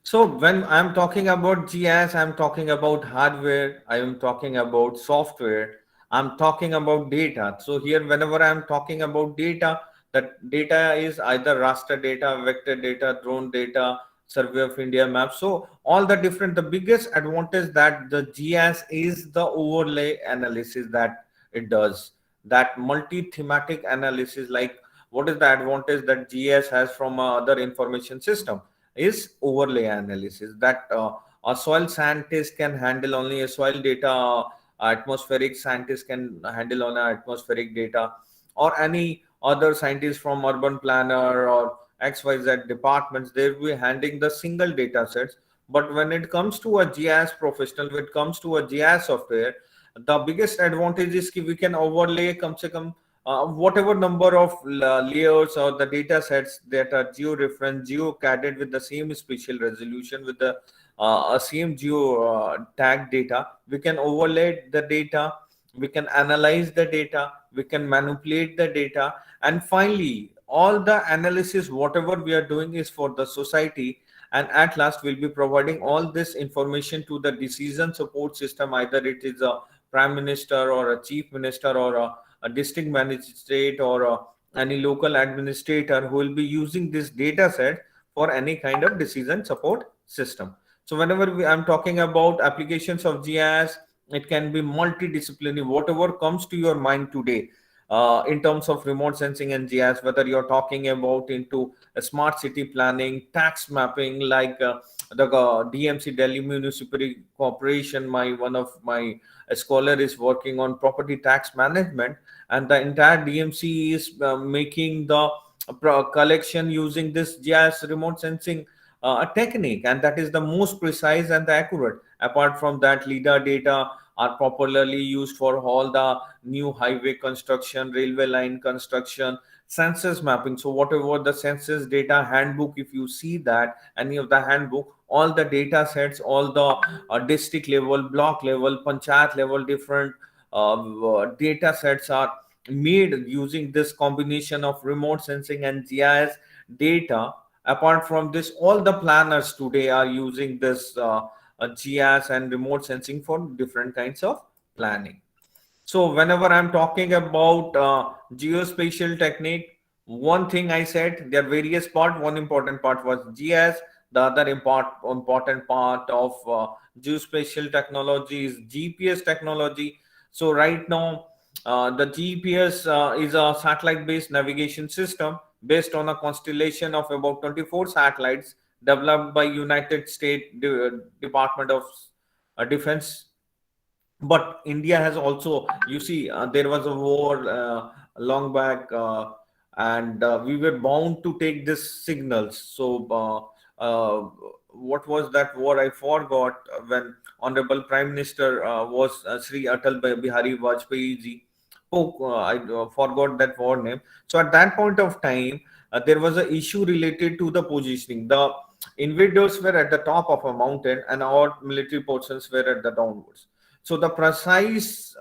So when I'm talking about GIS, I'm talking about hardware, I am talking about software, I'm talking about data. So here, whenever I'm talking about data, that data is either raster data, vector data, drone data, Survey of India map. So all the different, the biggest advantage that the GIS is the overlay analysis that it does, that multi-thematic analysis. Like what is the advantage that GIS has from other information system? Is overlay analysis, that a soil scientist can handle only a soil data, atmospheric scientist can handle on atmospheric data, or any other scientist from urban planner or XYZ departments, they will be handling the single data sets. But when it comes to a GIS professional, when it comes to a GIS software, the biggest advantage is that we can overlay whatever number of layers or the data sets that are geo-referenced, geo-carded with the same spatial resolution, with the same geo tag data. We can overlay the data, we can analyze the data, we can manipulate the data, and finally all the analysis whatever we are doing is for the society, and at last we'll be providing all this information to the decision support system, either it is a prime minister or a chief minister or a district magistrate or any local administrator who will be using this data set for any kind of decision support system. So whenever I'm talking about applications of GIS, it can be multidisciplinary, whatever comes to your mind today. In terms of remote sensing and GIS, whether you're talking about into a smart city planning, tax mapping, like the DMC, Delhi Municipal Corporation, one of my scholar is working on property tax management, and the entire DMC is making the collection using this GIS remote sensing technique, and that is the most precise and the accurate. Apart from that, LIDAR data are popularly used for all the new highway construction, railway line construction, census mapping. So whatever the census data handbook, if you see that any of the handbook, all the data sets, all the district level, block level, panchayat level, different data sets are made using this combination of remote sensing and GIS data. Apart from this, all the planners today are using this GIS and remote sensing for different kinds of planning. So whenever I'm talking about geospatial technique, one thing I said, there are various parts. One important part was GIS. The other important part of geospatial technology is GPS technology. So right now, the GPS is a satellite-based navigation system based on a constellation of about 24 satellites developed by United States Department of Defense. But India has also, you see, there was a war long back, and we were bound to take this signals. So what was that war? I forgot. When Honorable Prime Minister was Sri Atal Bihari Vajpayee ji. Oh, I forgot that war name. So at that point of time, there was an issue related to the positioning. The invaders were at the top of a mountain, and our military portions were at the downwards. So the precise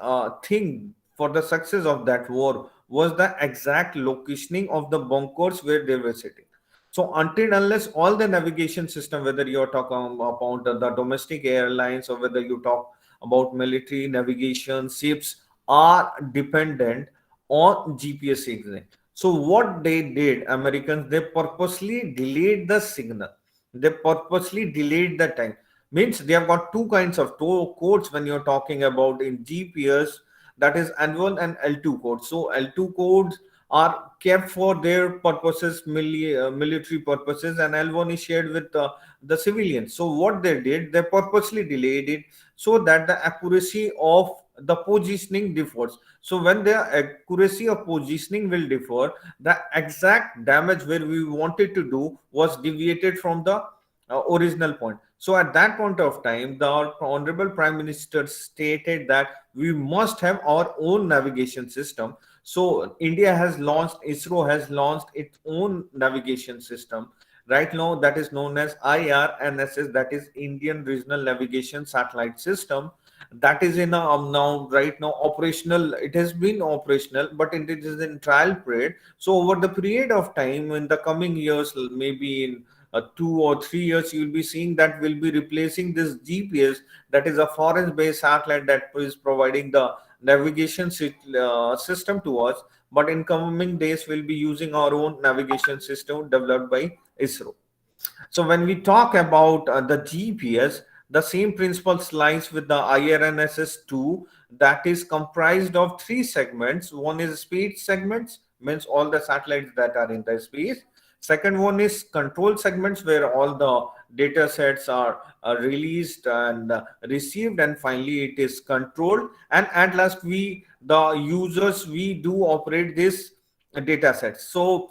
thing for the success of that war was the exact locationing of the bunkers where they were sitting. So until unless all the navigation system, whether you're talking about the domestic airlines or whether you talk about military navigation ships, are dependent on GPS signal. So what they did, Americans, they purposely delayed the signal. They purposely delayed the time. Means they have got two kinds of codes when you're talking about in GPS, that is N1 and L2 codes. So L2 codes are kept for their purposes, military purposes, and L1 is shared with the civilians. So what they did, they purposely delayed it so that the accuracy of the positioning differs. So when the accuracy of positioning will differ, the exact damage where we wanted to do was deviated from the original point. So at that point of time, the Honorable Prime Minister stated that we must have our own navigation system. So India has launched, ISRO has launched its own navigation system. Right now, that is known as IRNSS, that is Indian Regional Navigation Satellite System. That is in right now operational. It has been operational, but it is in trial period. So over the period of time, in the coming years, maybe in 2 or 3 years, you will be seeing that we'll be replacing this GPS, that is a foreign-based satellite that is providing the navigation system to us. But in coming days, we'll be using our own navigation system developed by ISRO. So when we talk about the GPS, the same principles lies with the IRNSS2, that is comprised of 3 segments. One is space segments, means all the satellites that are in the space. Second one is control segments, where all the data sets are released and received, and finally it is controlled. And at last, we, the users, we do operate this data sets. So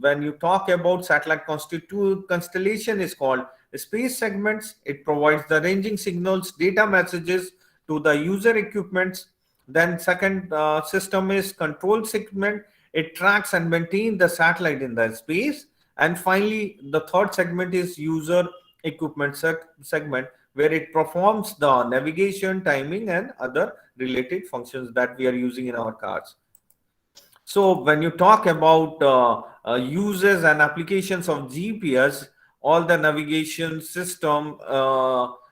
when you talk about satellite constellation is called space segments. It provides the ranging signals, data messages to the user equipments. Then second system is control segment. It tracks and maintains the satellite in the space. And finally, the third segment is user equipment segment, where it performs the navigation, timing, and other related functions that we are using in our cars. So when you talk about uses and applications of GPS, all the navigation system,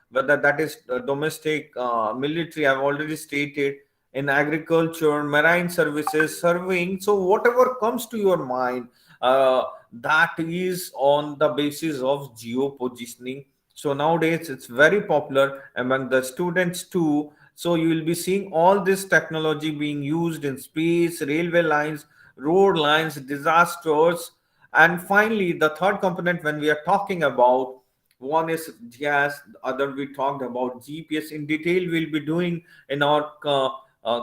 whether that is domestic, military, I've already stated, in agriculture, marine services, surveying. So whatever comes to your mind, that is on the basis of geo positioning. So nowadays it's very popular among the students too. So you will be seeing all this technology being used in space, railway lines, road lines, disasters. And finally, the third component when we are talking about, one is GIS, the other we talked about GPS in detail. We'll be doing in our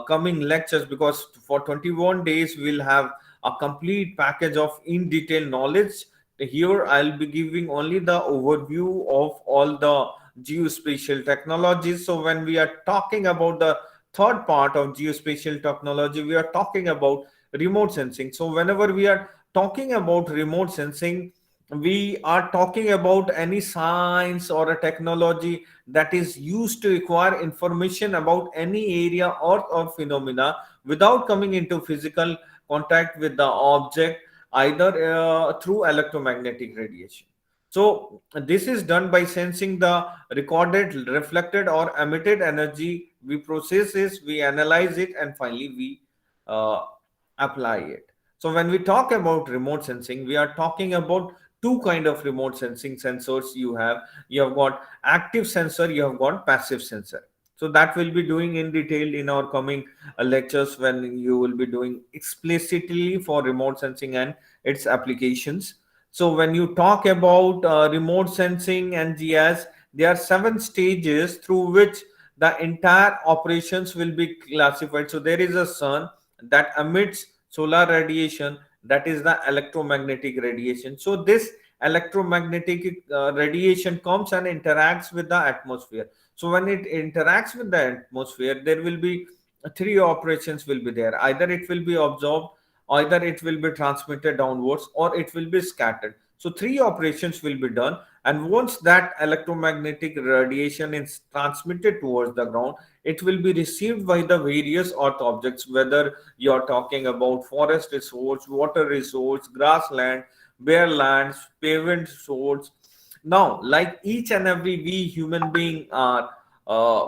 coming lectures, because for 21 days we'll have a complete package of in detail knowledge. Here I'll be giving only the overview of all the geospatial technologies. So when we are talking about the third part of geospatial technology, we are talking about remote sensing. So whenever we are talking about remote sensing, we are talking about any science or a technology that is used to acquire information about any area or phenomena without coming into physical contact with the object, either through electromagnetic radiation. So this is done by sensing the recorded, reflected, or emitted energy. We process this, we analyze it, and finally we apply it. So when we talk about remote sensing, we are talking about two kind of remote sensing sensors. You have got active sensor, you have got passive sensor. So that will be doing in detail in our coming lectures, when you will be doing explicitly for remote sensing and its applications. So when you talk about remote sensing and GIS, there are 7 stages through which the entire operations will be classified. So there is a sun that emits solar radiation, that is the electromagnetic radiation. So this electromagnetic radiation comes and interacts with the atmosphere. So when it interacts with the atmosphere, there will be 3 operations will be there. Either it will be absorbed, either it will be transmitted downwards, or it will be scattered. So 3 operations will be done. And once that electromagnetic radiation is transmitted towards the ground, it will be received by the various earth objects, whether you're talking about forest resource, water resource, grassland, bare lands, pavement source. Now, like each and every we human being are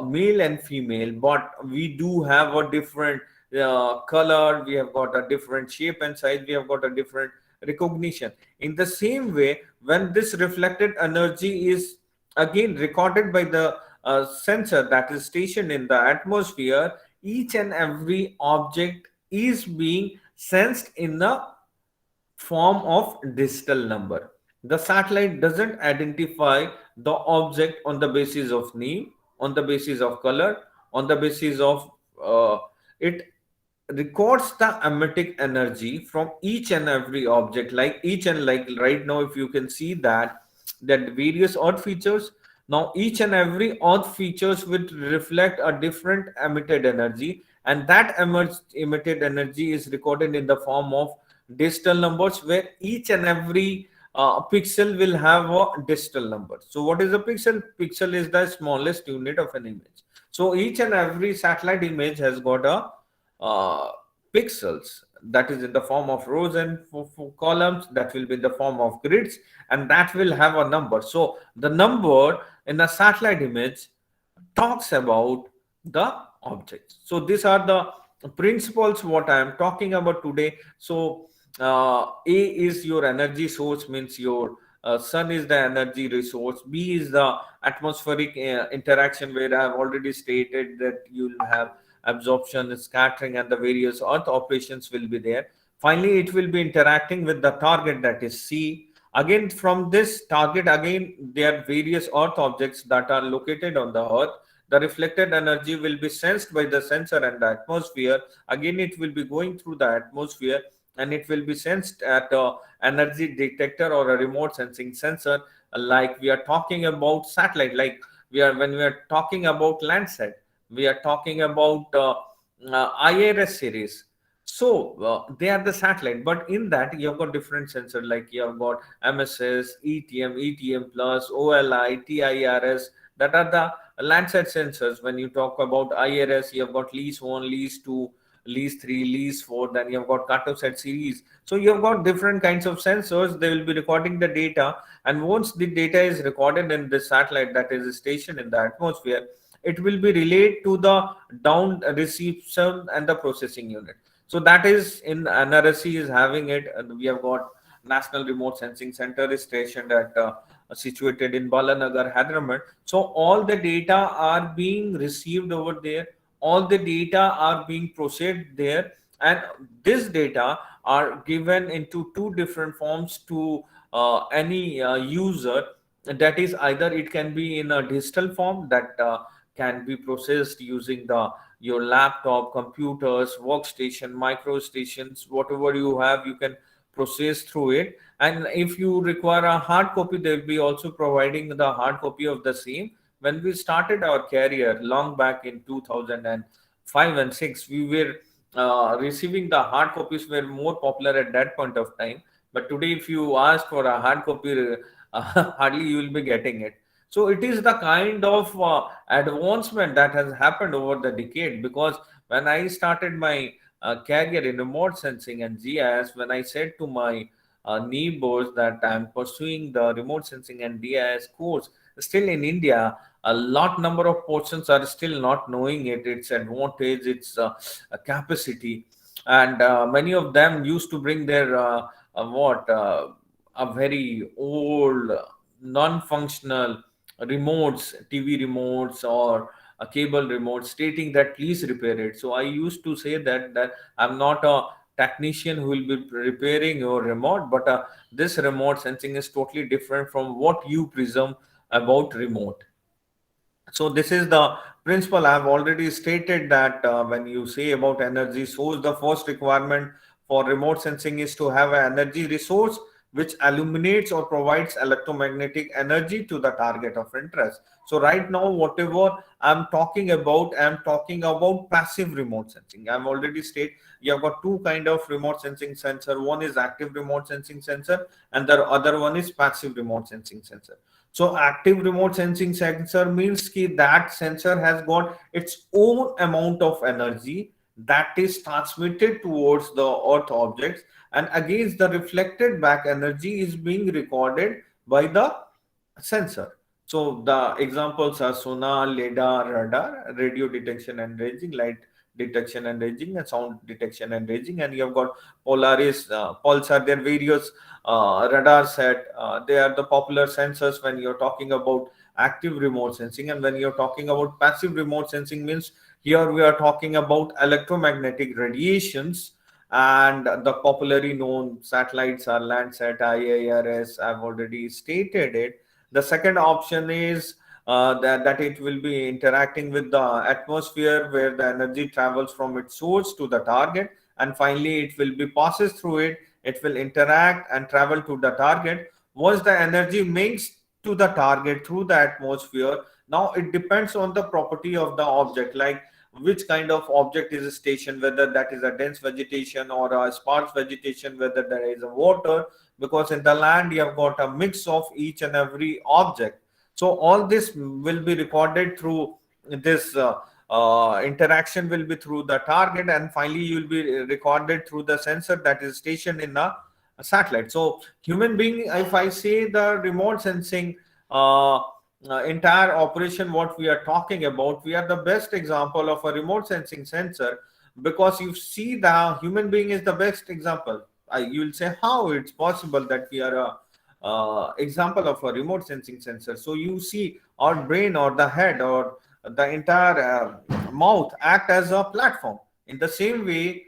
male and female, but we do have a different color, we have got a different shape and size, we have got a different recognition. In the same way, when this reflected energy is again recorded by the sensor that is stationed in the atmosphere, each and every object is being sensed in the form of digital number. The satellite doesn't identify the object on the basis of name, on the basis of color, on the basis of it records the emitting energy from each and every object, like right now, if you can see that various earth features, now each and every earth features will reflect a different emitted energy, and that emitted energy is recorded in the form of digital numbers, where each and every pixel will have a digital number. So what is a pixel? Pixel is the smallest unit of an image. So each and every satellite image has got a pixels, that is in the form of rows, and for columns that will be in the form of grids, and that will have a number. So the number in a satellite image talks about the objects. So these are the principles what I am talking about today. So A is your energy source, means your sun is the energy resource. B is the atmospheric interaction, where I have already stated that you will have absorption, scattering, and the various earth operations will be there. Finally, it will be interacting with the target, that is C. Again, from this target, again, there are various earth objects that are located on the earth. The reflected energy will be sensed by the sensor and the atmosphere. Again, it will be going through the atmosphere, and it will be sensed at a energy detector or a remote sensing sensor. like we are talking about satellite, like when we are talking about Landsat, we are talking about IRS series. So they are the satellite, but in that you have got different sensors, like you have got MSS, ETM, ETM plus, OLI, TIRS. That are the Landsat sensors. When you talk about IRS, you have got lease 1, lease 2, lease 3, lease 4. Then you have got Cartosat series. So you have got different kinds of sensors. They will be recording the data, and once the data is recorded in the satellite that is stationed in the atmosphere, it will be relayed to the down reception and the processing unit. So that is in NRSC is having it, and we have got National Remote Sensing Center is stationed at situated in Balanagar, Hyderabad. So all the data are being received over there. All the data are being processed there, and this data are given into two different forms to any user. That is, either it can be in a digital form that can be processed using the your laptop, computers, workstation, micro stations, whatever you have, you can process through it. And if you require a hard copy, they'll be also providing the hard copy of the same. When we started our career long back in 2005 and 6, we were receiving the hard copies were more popular at that point of time. But today, if you ask for a hard copy, hardly you will be getting it. So it is the kind of advancement that has happened over the decade, because when I started my career in remote sensing and GIS, when I said to my neighbors that I'm pursuing the remote sensing and GIS course, still in India, a lot number of persons are still not knowing it, its advantage, its capacity, and many of them used to bring their a very old non-functional remotes, TV remotes or a cable remote, stating that please repair it. So I used to say that I'm not a technician who will be repairing your remote, but this remote sensing is totally different from what you presume about remote. So this is the principle. I have already stated that when you say about energy source, the first requirement for remote sensing is to have an energy resource which illuminates or provides electromagnetic energy to the target of interest. So right now, whatever I'm talking about passive remote sensing. I've already stated you have got two kind of remote sensing sensor. One is active remote sensing sensor, and the other one is passive remote sensing sensor. So active remote sensing sensor means that sensor has got its own amount of energy that is transmitted towards the earth objects, and against the reflected back energy is being recorded by the sensor. So the examples are sonar, lidar, radar, radio detection and ranging, light detection and ranging, and sound detection and ranging. And you have got Polaris, Pulsar. There are various radar set. They are the popular sensors when you're talking about active remote sensing. And when you're talking about passive remote sensing, means here we are talking about electromagnetic radiations, and the popularly known satellites are Landsat, IRS. I've already stated it. The second option is that it will be interacting with the atmosphere, where the energy travels from its source to the target, and finally it will be passes through it. It will interact and travel to the target. Once the energy makes to the target through the atmosphere, now it depends on the property of the object, like which kind of object is stationed, whether that is a dense vegetation or a sparse vegetation, whether there is a water, because in the land you have got a mix of each and every object. So all this will be recorded through this interaction will be through the target, and finally you will be recorded through the sensor that is stationed in a satellite. So human being, if I say the remote sensing entire operation, what we are talking about, we are the best example of a remote sensing sensor, because you see the human being is the best example. You will say how it's possible that we are a example of a remote sensing sensor. So you see our brain or the head or the entire mouth act as a platform. In the same way,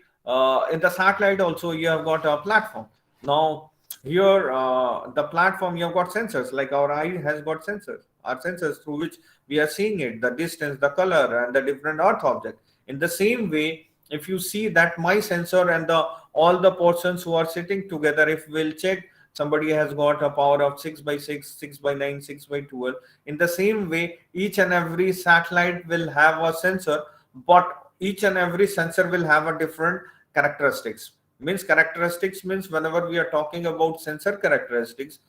in the satellite also you have got a platform. Now here the platform, you have got sensors, like our eye has got sensors, our sensors through which we are seeing it, the distance, the color, and the different earth object. In the same way, if you see that my sensor and the all the persons who are sitting together, if we'll check somebody has got a power of 6 by 6, 6 by 9, 6 by 12. In the same way, each and every satellite will have a sensor, but each and every sensor will have a different characteristics. Characteristics means whenever we are talking about sensor characteristics,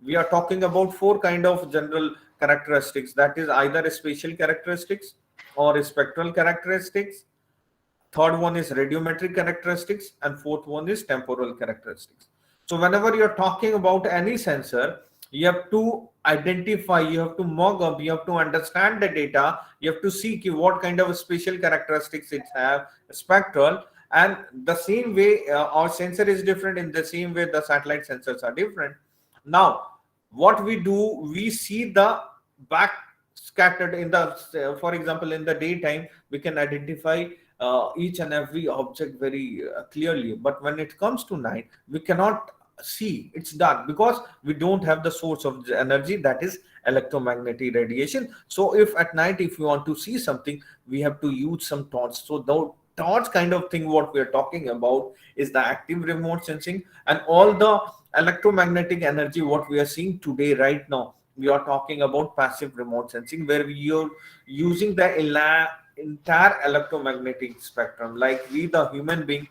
we are talking about four kind of general characteristics. That is either spatial characteristics or spectral characteristics. Third one is radiometric characteristics, and fourth one is temporal characteristics. So whenever you're talking about any sensor, you have to identify, you have to mock up, you have to understand the data, you have to see what kind of spatial characteristics it have, spectral, and the same way our sensor is different, in the same way the satellite sensors are different. Now, what we do, we see the back scattered in the, for example, in the daytime, we can identify each and every object very clearly, but when it comes to night, we cannot see, it's dark, because we don't have the source of the energy, that is electromagnetic radiation. So if at night, if you want to see something, we have to use some torch. So the torch kind of thing what we are talking about is the active remote sensing, and all the electromagnetic energy what we are seeing today right now, we are talking about passive remote sensing, where we are using the entire electromagnetic spectrum. Like we, the human being,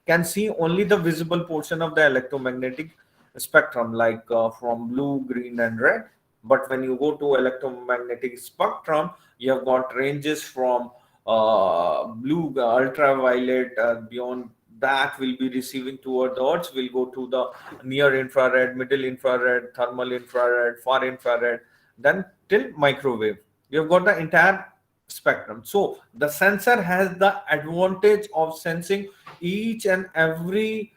can see only the visible portion of the electromagnetic spectrum, like from blue, green, and red. But when you go to electromagnetic spectrum, you have got ranges from blue, ultraviolet, beyond that will be receiving toward the earth, will go to the near infrared, middle infrared, thermal infrared, far infrared, then till microwave. You have got the entire spectrum. So the sensor has the advantage of sensing each and every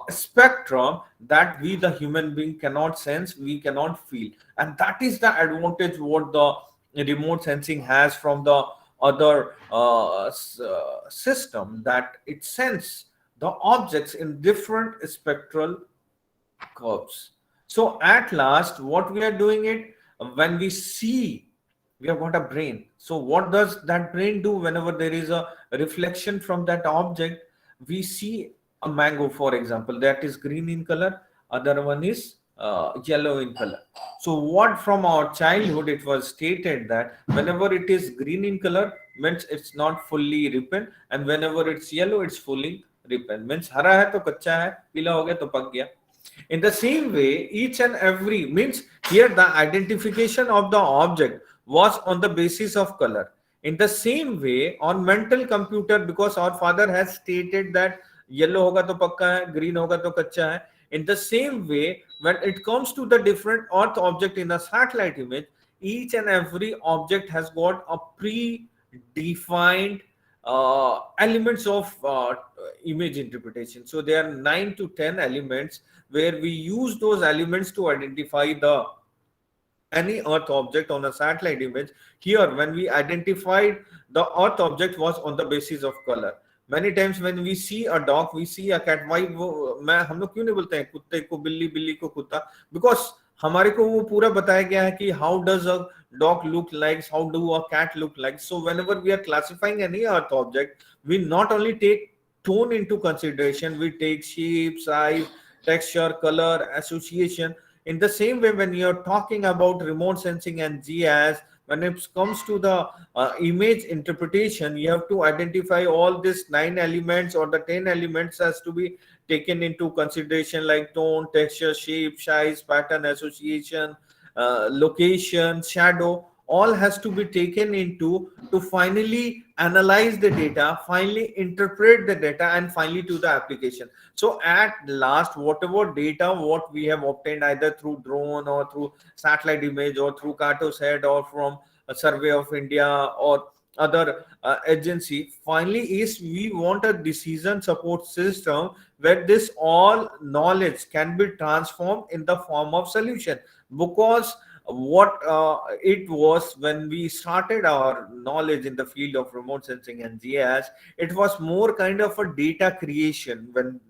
spectrum that we, the human being, cannot sense, we cannot feel. And that is the advantage what the remote sensing has from the other system, that it senses the objects in different spectral curves. So at last, what we are doing it, when we see, we have got a brain. So what does that brain do? Whenever there is a reflection from that object, we see a mango, for example, that is green in color, other one is yellow in color. So what from our childhood it was stated that whenever it is green in color means it's not fully ripened, and whenever it's yellow it's fully ripened. Means हरा है तो कच्चा है, पीला हो गया तो पक गया. In the same way, each and every, means here the identification of the object was on the basis of color. In the same way, on mental computer, because our father has stated that yellow hoga to pakka hai, green hoga to kacha hai. In the same way, when it comes to the different earth object in a satellite image, each and every object has got a predefined elements of image interpretation. So there are 9 to 10 elements where we use those elements to identify the any earth object on a satellite image. Here, when we identified the earth object was on the basis of color. Many times when we see a dog, we see a cat. Why हम लोग क्यों नहीं बोलते हैं कुत्ते को बिल्ली, बिल्ली को कुत्ता? Because हमारे को वो पूरा बताया गया है कि how does a dog look like, how do a cat look like. So whenever we are classifying any earth object, we not only take tone into consideration, we take shape, size, texture, color, association. In the same way, when you're talking about remote sensing and GIS, when it comes to the image interpretation, you have to identify all these 9 elements or the 10 elements has to be taken into consideration, like tone, texture, shape, size, pattern, association, location, shadow. All has to be taken into to finally analyze the data, finally interpret the data, and finally to the application. So at last, whatever data what we have obtained either through drone or through satellite image or through Cartosat or from a Survey of India or other agency, finally is we want a decision support system where this all knowledge can be transformed in the form of solution. Because what it was when we started our knowledge in the field of remote sensing and GIS, it was more kind of a data creation when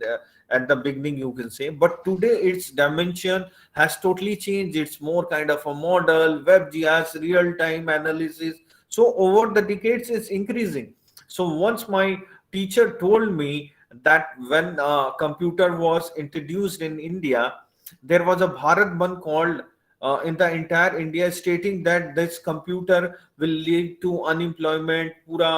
at the beginning you can say, but today its dimension has totally changed. It's more kind of a model, web GIS, real-time analysis. So over the decades it's increasing. So once my teacher told me that when computer was introduced in India, There was a Bharat Bandh called in the entire India, stating that this computer will lead to unemployment, पूरा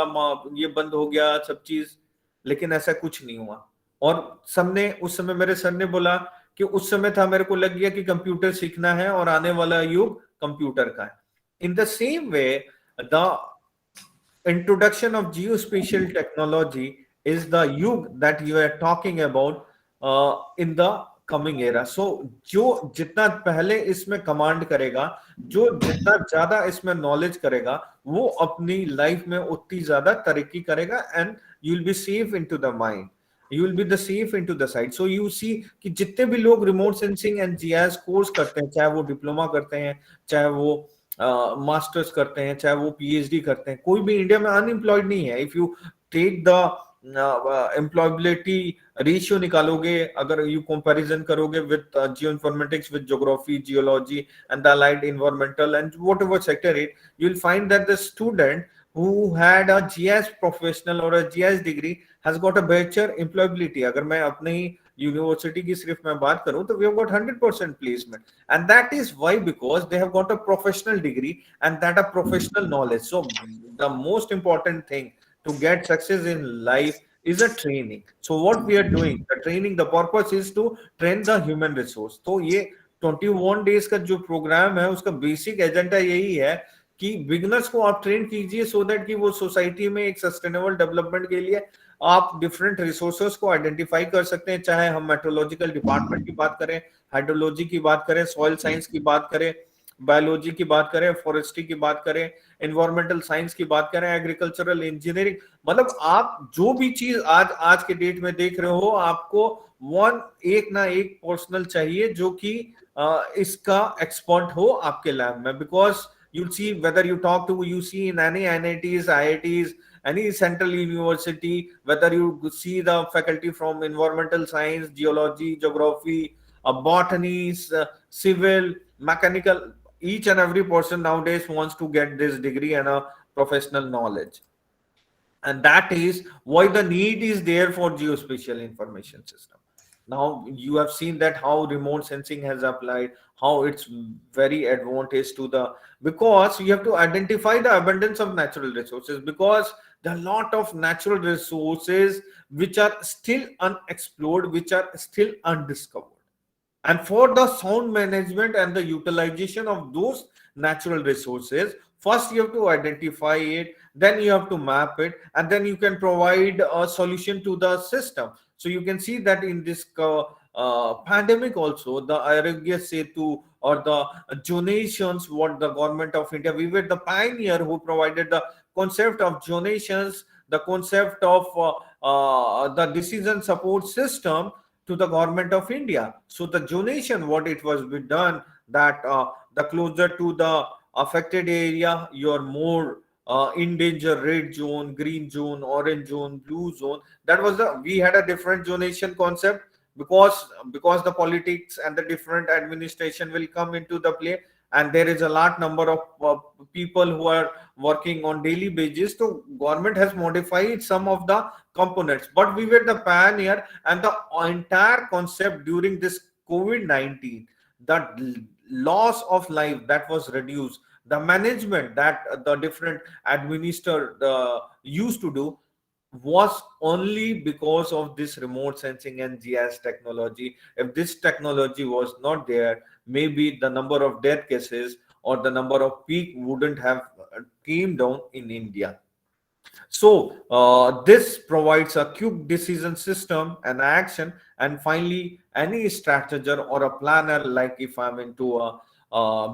ये बंद हो गया सब चीज, लेकिन ऐसा कुछ नहीं हुआ। और सबने उस समय, मेरे सर ने बोला कि उस समय था, मेरे को लग गया कि कंप्यूटर सीखना है और आने वाला युग कंप्यूटर का है। In the same way, the introduction of geospatial technology is the yug that you are talking about in the coming era. So जो जितना पहले इसमें कमांड करेगा, जो जितना ज्यादा इसमें नॉलेज करेगा, वो अपनी लाइफ में उतनी ज्यादा तरक्की करेगा, and you will be safe into the mind. You will be the safe into the side. So you see कि जितने भी लोग remote sensing and GIS course करते हैं, चाहे वो डिप्लोमा करते हैं, चाहे वो मास्टर्स करते हैं, चाहे वो पीएचडी करते हैं, कोई भी इंडिया में अनएम्प्लॉयड नहीं है। If you take the employability ratio निकालोगे, अगर यू कंपैरिजन करोगे with geoinformatics, with geography, geology and the allied environmental and whatever sector it, you will find that the student who had a GIS professional or a GIS degree has got a better employability. अगर मैं अपने ही university की सिर्फ मैं बात करूं, तो we have got 100% placement, and that is why, because they have got a professional degree and that a professional knowledge. So the most important thing to get success in life is a training. So what we are doing, the training, the purpose is to train the human resource. तो ये 21 days का जो programme है, उसका basic agenda यही है कि beginners को आप ट्रेन कीजिए, सो दैट कि वो सोसाइटी में एक सस्टेनेबल डेवलपमेंट के लिए आप डिफरेंट रिसोर्सेज को आइडेंटिफाई कर सकते हैं। चाहे हम मेट्रोलॉजिकल डिपार्टमेंट की बात करें, हाइड्रोलॉजी की बात करें, सॉइल साइंस की बात करें, बायोलॉजी की बात करें, फॉरेस्ट्री की बात करें, एनवायरमेंटल साइंस की बात करें, एग्रीकल्चरल इंजीनियरिंग, मतलब आप जो भी चीज आज के डेट में देख रहे हो, आपको एक ना एक पर्सनल चाहिए जो कि इसका एक्सपर्ट हो आपके लैब में। Because you'll see, whether you talk to, you see in any NITs, IITs, any central university, whether you see the faculty from environmental science, geology, geography, botany, civil, mechanical, each and every person nowadays wants to get this degree and a professional knowledge. And that is why the need is there for geospatial information system. Now you have seen that how remote sensing has applied, how it's very advantage to the, because you have to identify the abundance of natural resources, because there are a lot of natural resources which are still unexplored, which are still undiscovered. And for the sound management and the utilization of those natural resources, first you have to identify it, then you have to map it, and then you can provide a solution to the system. So you can see that in this pandemic also, the Arogya Setu or the donations, what the government of India, we were the pioneer who provided the concept of donations, the concept of the decision support system to the government of India. So the donation, what it was be done, that the closer to the affected area, you're more in danger, red zone, green zone, orange zone, blue zone. That was we had a different donation concept, because the politics and the different administration will come into the play, and there is a large number of people who are working on daily basis. So government has modified some of the components, but we were the pioneer, and the entire concept during this COVID-19, that loss of life that was reduced, the management that the different administrator used to do, was only because of this remote sensing and GIS technology. If this technology was not there, maybe the number of death cases or the number of peak wouldn't have came down in India. So this provides a quick decision system and action, and finally any strateger or a planner, like if I'm into a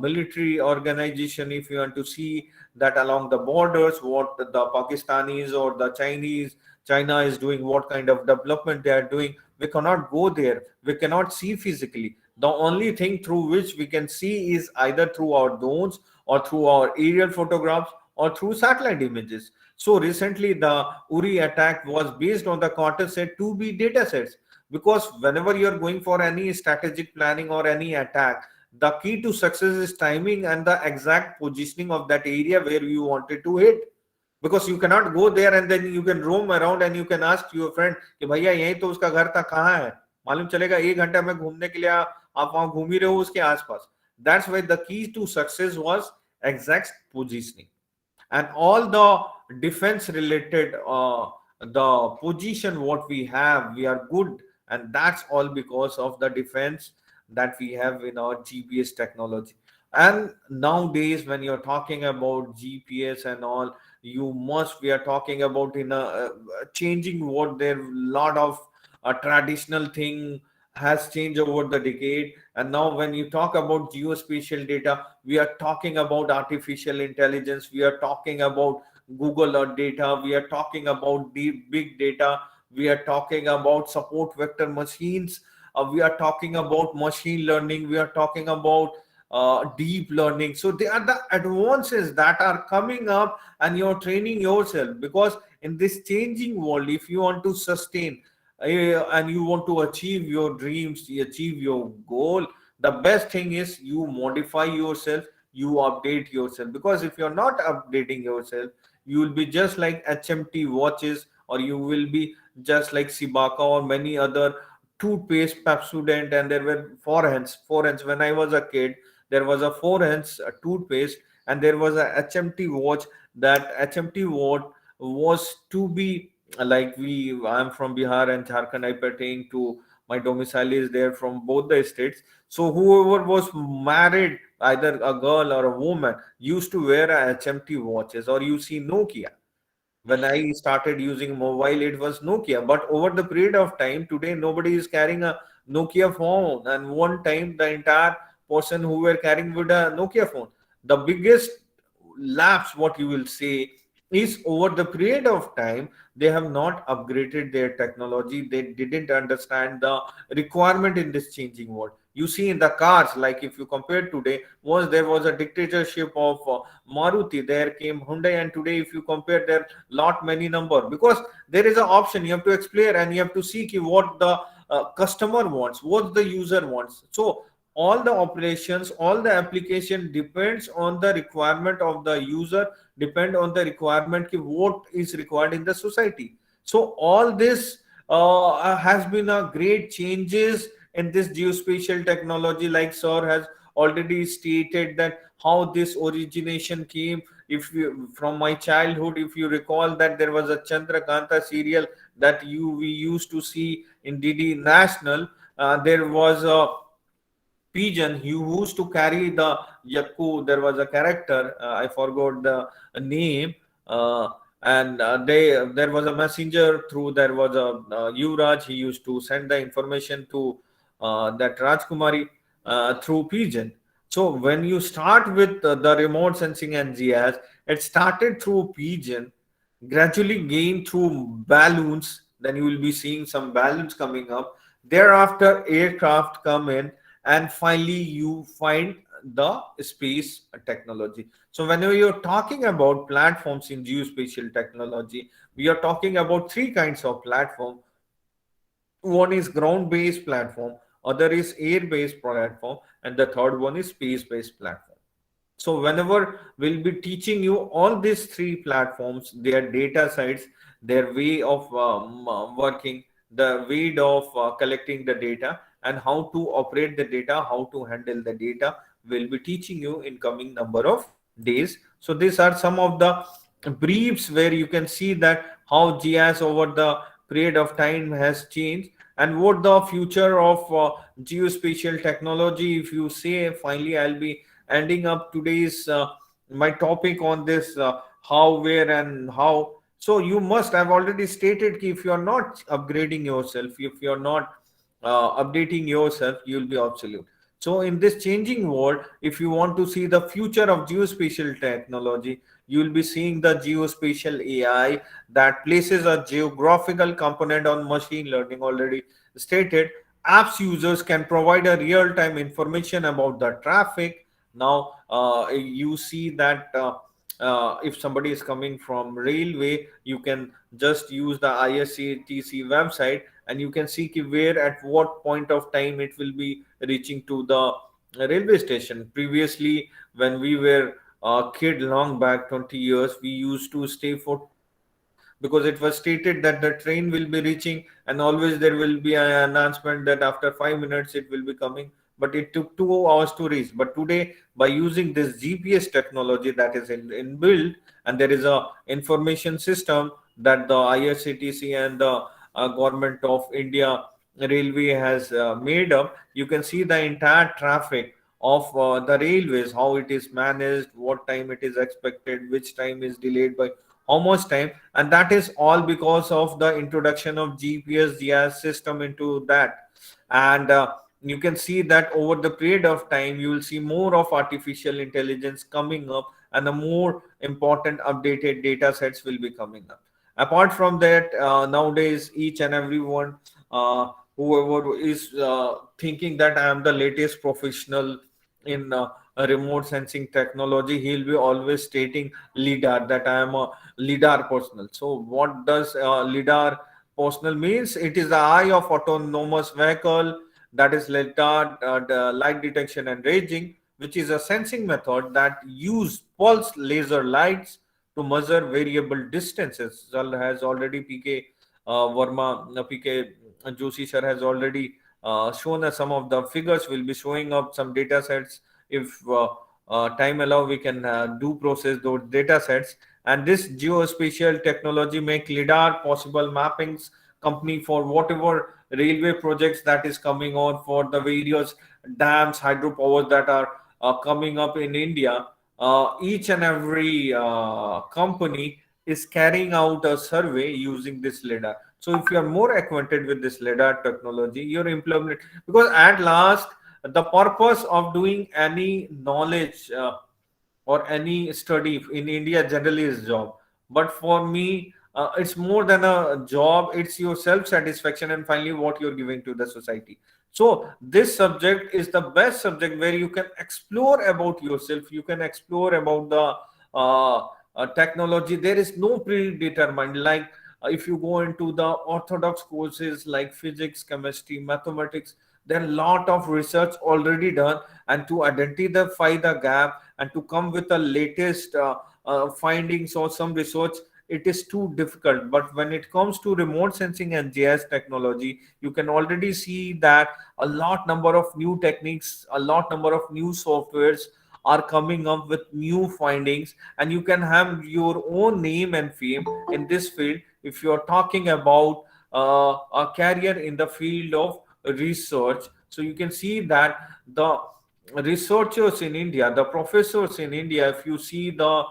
military organization, if you want to see that along the borders what the Pakistanis or the China is doing, what kind of development they are doing, we cannot go there, we cannot see physically. The only thing through which we can see is either through our drones or through our aerial photographs or through satellite images. So recently the Uri attack was based on the Dataset 2B datasets, because whenever you are going for any strategic planning or any attack, the key to success is timing and the exact positioning of that area where you wanted to hit. Because you cannot go there and then you can roam around and you can ask your friend कि भैया यही तो उसका घर था, कहाँ है, मालूम चलेगा 1 घंटा में घूमने के लिए आप वहां घूम ही रहे हो उसके आसपास. That's why the key to success was exact positioning. And all the defense related the position what we are good, and that's all because of the defense that we have in our GPS technology. And nowadays when you're talking about GPS and all, we are talking about in a changing what there lot of traditional thing has changed over the decade. And now when you talk about geospatial data, we are talking about artificial intelligence, we are talking about Google Earth data, we are talking about deep big data, we are talking about support vector machines, we are talking about machine learning, we are talking about deep learning. So they are the advances that are coming up, and you're training yourself, because in this changing world, if you want to sustain and you want to achieve your dreams, achieve your goal, the best thing is you modify yourself, you update yourself. Because if you're not updating yourself, you will be just like HMT watches, or you will be just like Sibaka or many other toothpaste, Pepsodent. And there were four hands when I was a kid. There was a four hands toothpaste, and there was a HMT watch. That HMT watch was to be like, I'm from Bihar and Jharkhand, I pertain to, my domicile is there from both the states. So whoever was married, either a girl or a woman, used to wear a HMT watches. Or you see Nokia. When I started using mobile, it was Nokia. But over the period of time, today nobody is carrying a Nokia phone. And one time, the entire person who were carrying with a Nokia phone. The biggest lapse, what you will say, is over the period of time, they have not upgraded their technology. They didn't understand the requirement in this changing world. You see in the cars, like if you compare today, once there was a dictatorship of Maruti, there came Hyundai, and today if you compare, there lot many number, because there is an option. You have to explain and you have to see what the customer wants, what the user wants. So all the operations, all the application depends on the requirement of the user, depend on the requirement what is required in the society. So all this has been a great changes in this geospatial technology. Like sir has already stated that how this origination came. If you, from my childhood, if you recall that there was a Chandrakanta serial that we used to see in DD National, there was a pigeon who used to carry the yakku. There was a character, I forgot the name, and there was a messenger through, there was a Yuvraj. He used to send the information to that Rajkumari through pigeon. So when you start with the remote sensing and GIS, it started through pigeon, gradually gained through balloons. Then you will be seeing some balloons coming up. Thereafter, aircraft come in, and finally you find the space technology. So whenever you're talking about platforms in geospatial technology, we are talking about three kinds of platform. One is ground based platform, other is air based platform, and the third one is space based platform. So whenever we'll be teaching you all these three platforms, their data sites, their way of working, the way of collecting the data, and how to operate the data, how to handle the data, we'll be teaching you in coming number of days. So these are some of the briefs where you can see that how GIS over the period of time has changed, and what the future of geospatial technology. If you say, finally I'll be ending up today's my topic on this how, where, and how. So you must have already stated if you are not upgrading yourself, if you are not updating yourself, you will be obsolete. So in this changing world, if you want to see the future of geospatial technology, you will be seeing the geospatial AI that places a geographical component on machine learning. Already stated, apps users can provide a real-time information about the traffic. Now you see that if somebody is coming from railway, you can just use the ISCTC website, and you can see where at what point of time it will be reaching to the railway station. Previously, when we were a kid long back 20 years, we used to stay for because it was stated that the train will be reaching, and always there will be an announcement that after 5 minutes it will be coming. but it took 2 hours to reach. But today, by using this GPS technology that is inbuilt, and there is a information system that the IRCTC and the government of India railway has made up, you can see the entire traffic of the railways, how it is managed, what time it is expected, which time is delayed by how much time, and that is all because of the introduction of GPS GIS system into that. And you can see that over the period of time you will see more of artificial intelligence coming up, and the more important updated data sets will be coming up. Apart from that, nowadays each and everyone, whoever is thinking that I am the latest professional in a remote sensing technology, he'll be always stating lidar, that I am a lidar personal. So what does lidar personal means? It is the eye of autonomous vehicle, that is lidar, the light detection and ranging, which is a sensing method that use pulse laser lights to measure variable distances. Has already PK Verma, PK Joshi sir has already shown us some of the figures. Will be showing up some data sets. If time allow, we can do process those data sets. And this geospatial technology make lidar possible mappings company for whatever railway projects that is coming on, for the various dams, hydropowers that are coming up in India. Each and every company is carrying out a survey using this lidar. So if you are more acquainted with this lidar technology, you're implement, because at last the purpose of doing any knowledge or any study in India generally is job. But for me, it's more than a job. It's your self satisfaction and finally what you're giving to the society. So this subject is the best subject where you can explore about yourself. You can explore about the technology. There is no predetermined, like if you go into the orthodox courses like physics, chemistry, mathematics, there are a lot of research already done, and to identify the gap and to come with the latest findings or some research, it is too difficult. But when it comes to remote sensing and GIS technology, you can already see that a lot number of new techniques, a lot number of new softwares are coming up with new findings, and you can have your own name and fame in this field if you are talking about a career in the field of research. So you can see that the researchers in India, the professors in India, if you see the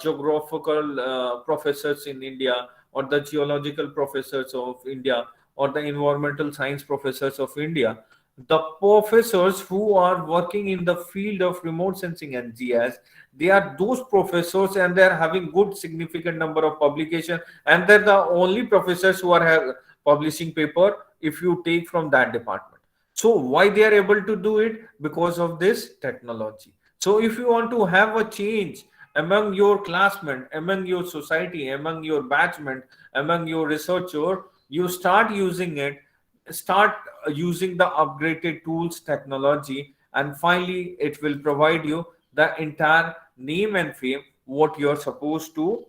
geographical professors in India, or the geological professors of India, or the environmental science professors of India, the professors who are working in the field of remote sensing and GIS, they are those professors, and they are having good significant number of publication, and they're the only professors who are publishing paper if you take from that department. So why they are able to do it? Because of this technology. So if you want to have a change among your classmates, among your society, among your batchment, among your researcher, you start using it, start using the upgraded tools technology, and finally it will provide you the entire name and fame what you're supposed to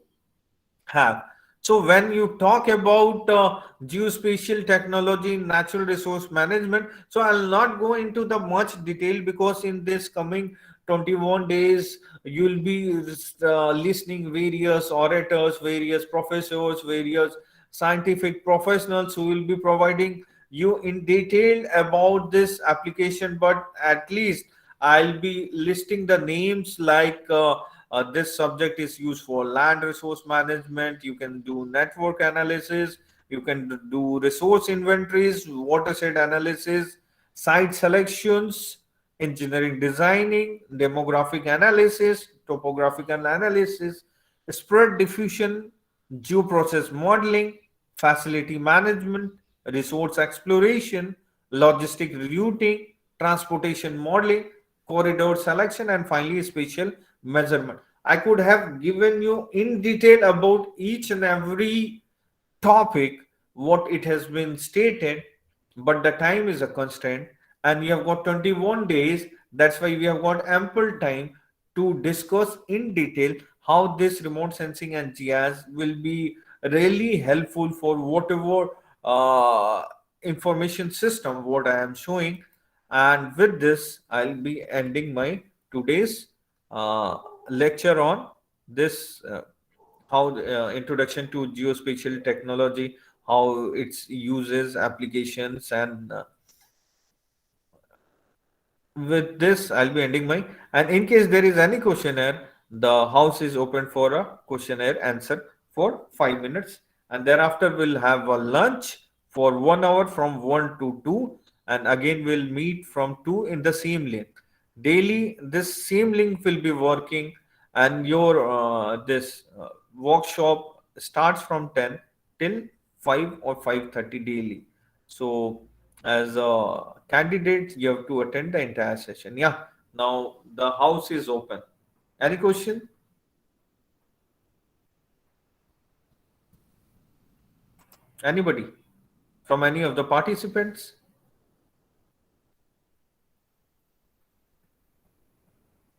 have. So when you talk about geospatial technology, natural resource management, so I'll not go into the much detail, because in this coming 21 days you'll be listening various orators, various professors, various scientific professionals who will be providing you in detail about this application. But at least I'll be listing the names, like this subject is used for land resource management. You can do network analysis, you can do resource inventories, watershed analysis, site selections, engineering designing, demographic analysis, topographical analysis, spread diffusion, geoprocess modeling, facility management, resource exploration, logistic routing, transportation modeling, corridor selection, and finally spatial measurement. I could have given you in detail about each and every topic what it has been stated, but the time is a constraint, and we have got 21 days. That's why we have got ample time to discuss in detail how this remote sensing and GIS will be really helpful for whatever information system what I am showing. And with this, I'll be ending my today's lecture on this how introduction to geospatial technology, how its uses, applications, and with this, I'll be ending my. And in case there is any questionnaire, the house is open for a questionnaire answer for 5 minutes, and thereafter we'll have a lunch for 1 hour from 1 to 2, and again we'll meet from 2 in the same link. Daily, this same link will be working, and your this workshop starts from 10 till 5 or 5:30 daily. So as a candidate, you have to attend the entire session. Yeah, now the house is open. Any question? Anybody from any of the participants?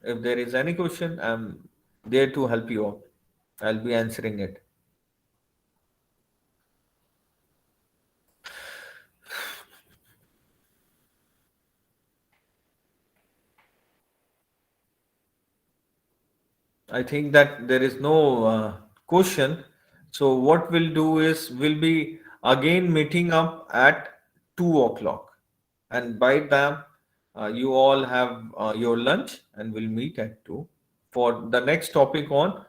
If there is any question, I'm there to help you out. I'll be answering it. I think that there is no question. So what we'll do is we'll be again meeting up at 2 o'clock. And by then, you all have your lunch, and we'll meet at 2 for the next topic on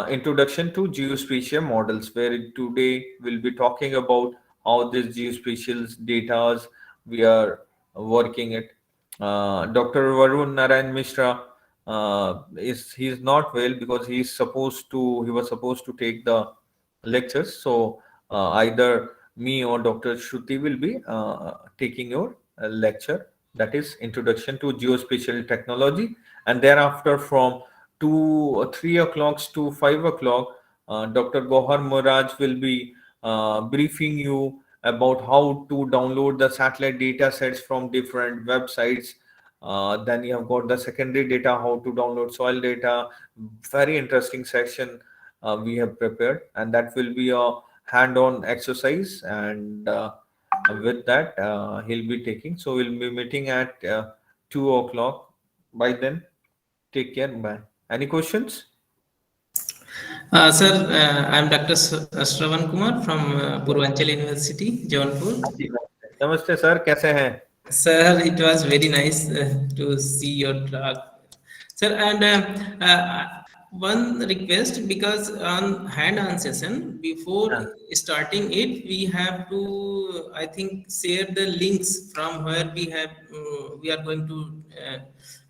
introduction to geospatial models, where today we'll be talking about how this geospatial data we are working it. Dr. Varun Narayan Mishra he's not well because he was supposed to take the lectures. So either me or Dr. Shruti will be taking your lecture, that is introduction to geospatial technology, and thereafter from 2 or 3 o'clock to 5 o'clock, Dr. Gohar Muraj will be briefing you about how to download the satellite data sets from different websites. Then you have got the secondary data, how to download soil data. Very interesting section we have prepared, and that will be a hand-on exercise. And with that, he'll be taking. So we'll be meeting at 2 o'clock. By then, take care. Bye. Any questions? Sir, I'm Dr. Shravan Kumar from Purvanchal University, Jaunpur. Namaste, sir. कैसे हैं? Sir, it was very nice to see your talk. Sir, and one request, because on hand-on session, before starting it, we have to, I think, share the links from where we are going to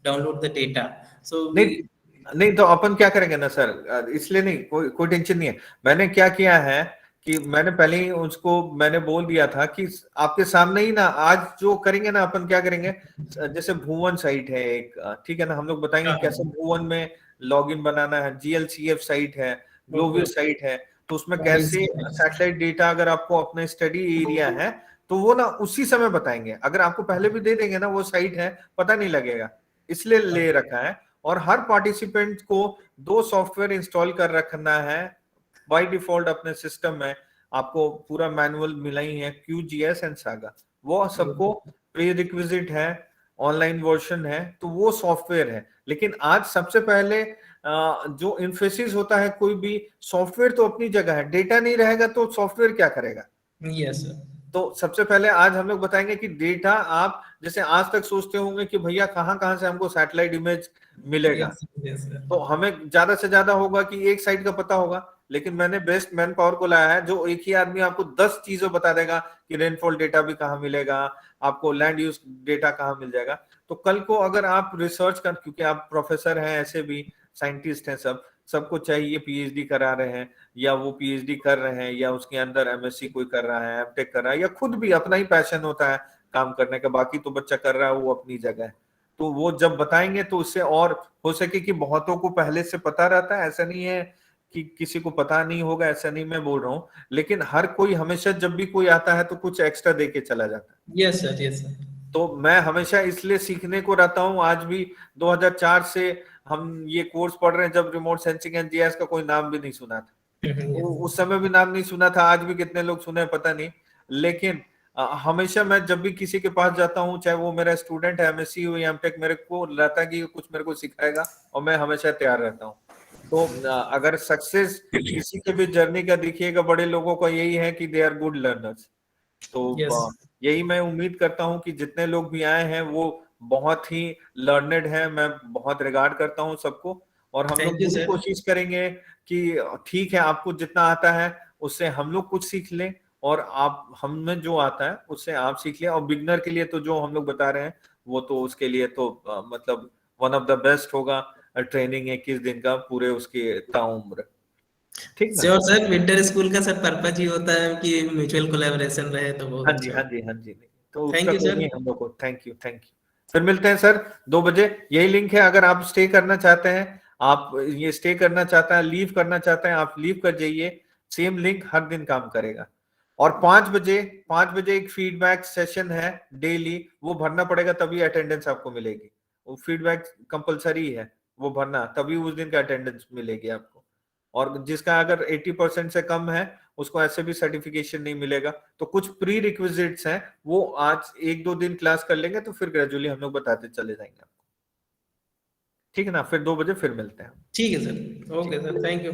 download the data. So नहीं तो अपन क्या करेंगे ना sir, इसलिए नहीं, कोई tension नहीं है. मैंने क्या किया है कि मैंने पहले ही उसको मैंने बोल दिया था कि आपके सामने ही ना आज जो करेंगे ना, अपन क्या करेंगे, जैसे भुवन साइट है एक, ठीक है ना, हम लोग बताएंगे कैसे भुवन में लॉगिन बनाना है. GLCF साइट है, ग्लोवियर साइट है, तो उसमें कैसे सैटेलाइट डेटा अगर आपको अपने स्टडी एरिया है तो वो ना उसी समय बताएंगे. अगर आपको पहले भी दे देंगे ना वो साइट है, पता नहीं लगेगा, इसलिए ले रखा है. और हर पार्टिसिपेंट को 2 सॉफ्टवेयर इंस्टॉल कर रखना है बाय डिफॉल्ट अपने सिस्टम में. आपको पूरा मैनुअल मिला ही है, QGIS एंड सागा, वो सबको प्री रिक्विजिट है, ऑनलाइन वर्जन है, तो वो सॉफ्टवेयर है. लेकिन आज सबसे पहले जो इन्फोसिस होता है, कोई भी सॉफ्टवेयर तो अपनी जगह है, डेटा नहीं रहेगा तो सॉफ्टवेयर क्या करेगा. Yes sir. तो सबसे पहले आज हम लोग बताएंगे कि डेटा, आप जैसे आज तक सोचते होंगे कि भैया कहां से हमको सैटेलाइट इमेज मिलेगा. तो हमें ज्यादा से ज्यादा होगा कि एक साइट का पता होगा, लेकिन मैंने बेस्ट मैन पावर को लाया है जो एक ही आदमी आपको 10 चीजें बता देगा कि रेनफॉल डेटा भी कहाँ मिलेगा, आपको लैंड यूज डेटा कहाँ मिल जाएगा. तो कल को अगर आप रिसर्च कर, क्योंकि आप प्रोफेसर हैं, ऐसे भी साइंटिस्ट हैं, सबको चाहिए PhD करा रहे हैं, या वो PhD कर रहे हैं, या उसके अंदर MSc कोई कर रहा है, MTech कर रहा है, या खुद भी अपना ही पैशन होता है काम करने का, बाकी तो बच्चा कर रहा है वो अपनी जगह है. तो वो जब बताएंगे तो उससे और हो सके कि बहुतों को पहले से पता रहता है. ऐसा नहीं है कि किसी को पता नहीं होगा, ऐसा नहीं मैं बोल रहा हूँ, लेकिन हर कोई हमेशा जब भी कोई आता है तो कुछ एक्स्ट्रा दे के चला जाता है. Yes sir, yes sir. तो मैं हमेशा इसलिए सीखने को रहता हूँ. आज भी 2004 से हम ये कोर्स पढ़ रहे हैं, जब रिमोट सेंसिंग एंड GIS का कोई नाम भी नहीं सुना था. उस समय भी नाम नहीं सुना था, आज भी कितने लोग सुने पता नहीं, लेकिन हमेशा मैं जब भी किसी के पास जाता हूँ, चाहे वो मेरा स्टूडेंट है एमएससी हो या एमटेक, मेरे को रहता है कि कुछ मेरे को सिखाएगा और मैं हमेशा तैयार रहता हूँ। तो अगर सक्सेस किसी के भी जर्नी का देखिएगा, बड़े लोगों का यही है कि दे आर गुड लर्नर्स। तो यही मैं उम्मीद करता हूँ कि जितने लोग भी आए हैं वो बहुत ही लर्नेड हैं। मैं बहुत रिगार्ड करता हूँ सबको, और हम लोग पूरी कोशिश करेंगे कि ठीक है, आपको जितना आता है उससे हम लोग कुछ सीख लें, और आप हमें जो आता है उससे आप सीख लें। और बिगनर के लिए तो जो हम लोग बता रहे हैं वो तो उसके लिए तो मतलब वन ऑफ द बेस्ट होगा, ट्रेनिंग 21 दिन का पूरे उसकी ताउम्र। ठीक ना? श्योर सर, विंटर स्कूल का सर पर्पज ही होता है कि म्यूचुअल कोलैबोरेशन रहे, तो बहुत हाँ जी, अच्छा। हाँ जी, हाँ जी। तो थैंक उसका यू कोई सर। नहीं हम लोग को। Thank you, thank you. फिर मिलते हैं सर 2 बजे। यही लिंक है, अगर आप स्टे करना चाहते हैं, आप ये स्टे करना चाहते हैं, लीव करना चाहते हैं, आप लीव कर जाइए। सेम लिंक हर दिन काम करेगा। और 5 बजे एक फीडबैक सेशन है डेली, वो भरना पड़ेगा तभी अटेंडेंस आपको मिलेगी। वो फीडबैक कंपलसरी है, वो भरना, तभी उस दिन का अटेंडेंस मिलेगी आपको। और जिसका अगर 80% से कम है उसको ऐसे भी सर्टिफिकेशन नहीं मिलेगा। तो कुछ प्री रिक्विजिट्स हैं, वो आज 1-2 दिन क्लास कर लेंगे तो फिर ग्रेजुअली हम लोग बताते चले जाएंगे आपको। ठीक है ना? फिर 2 बजे फिर मिलते हैं। ठीक है sir, okay sir, thank you.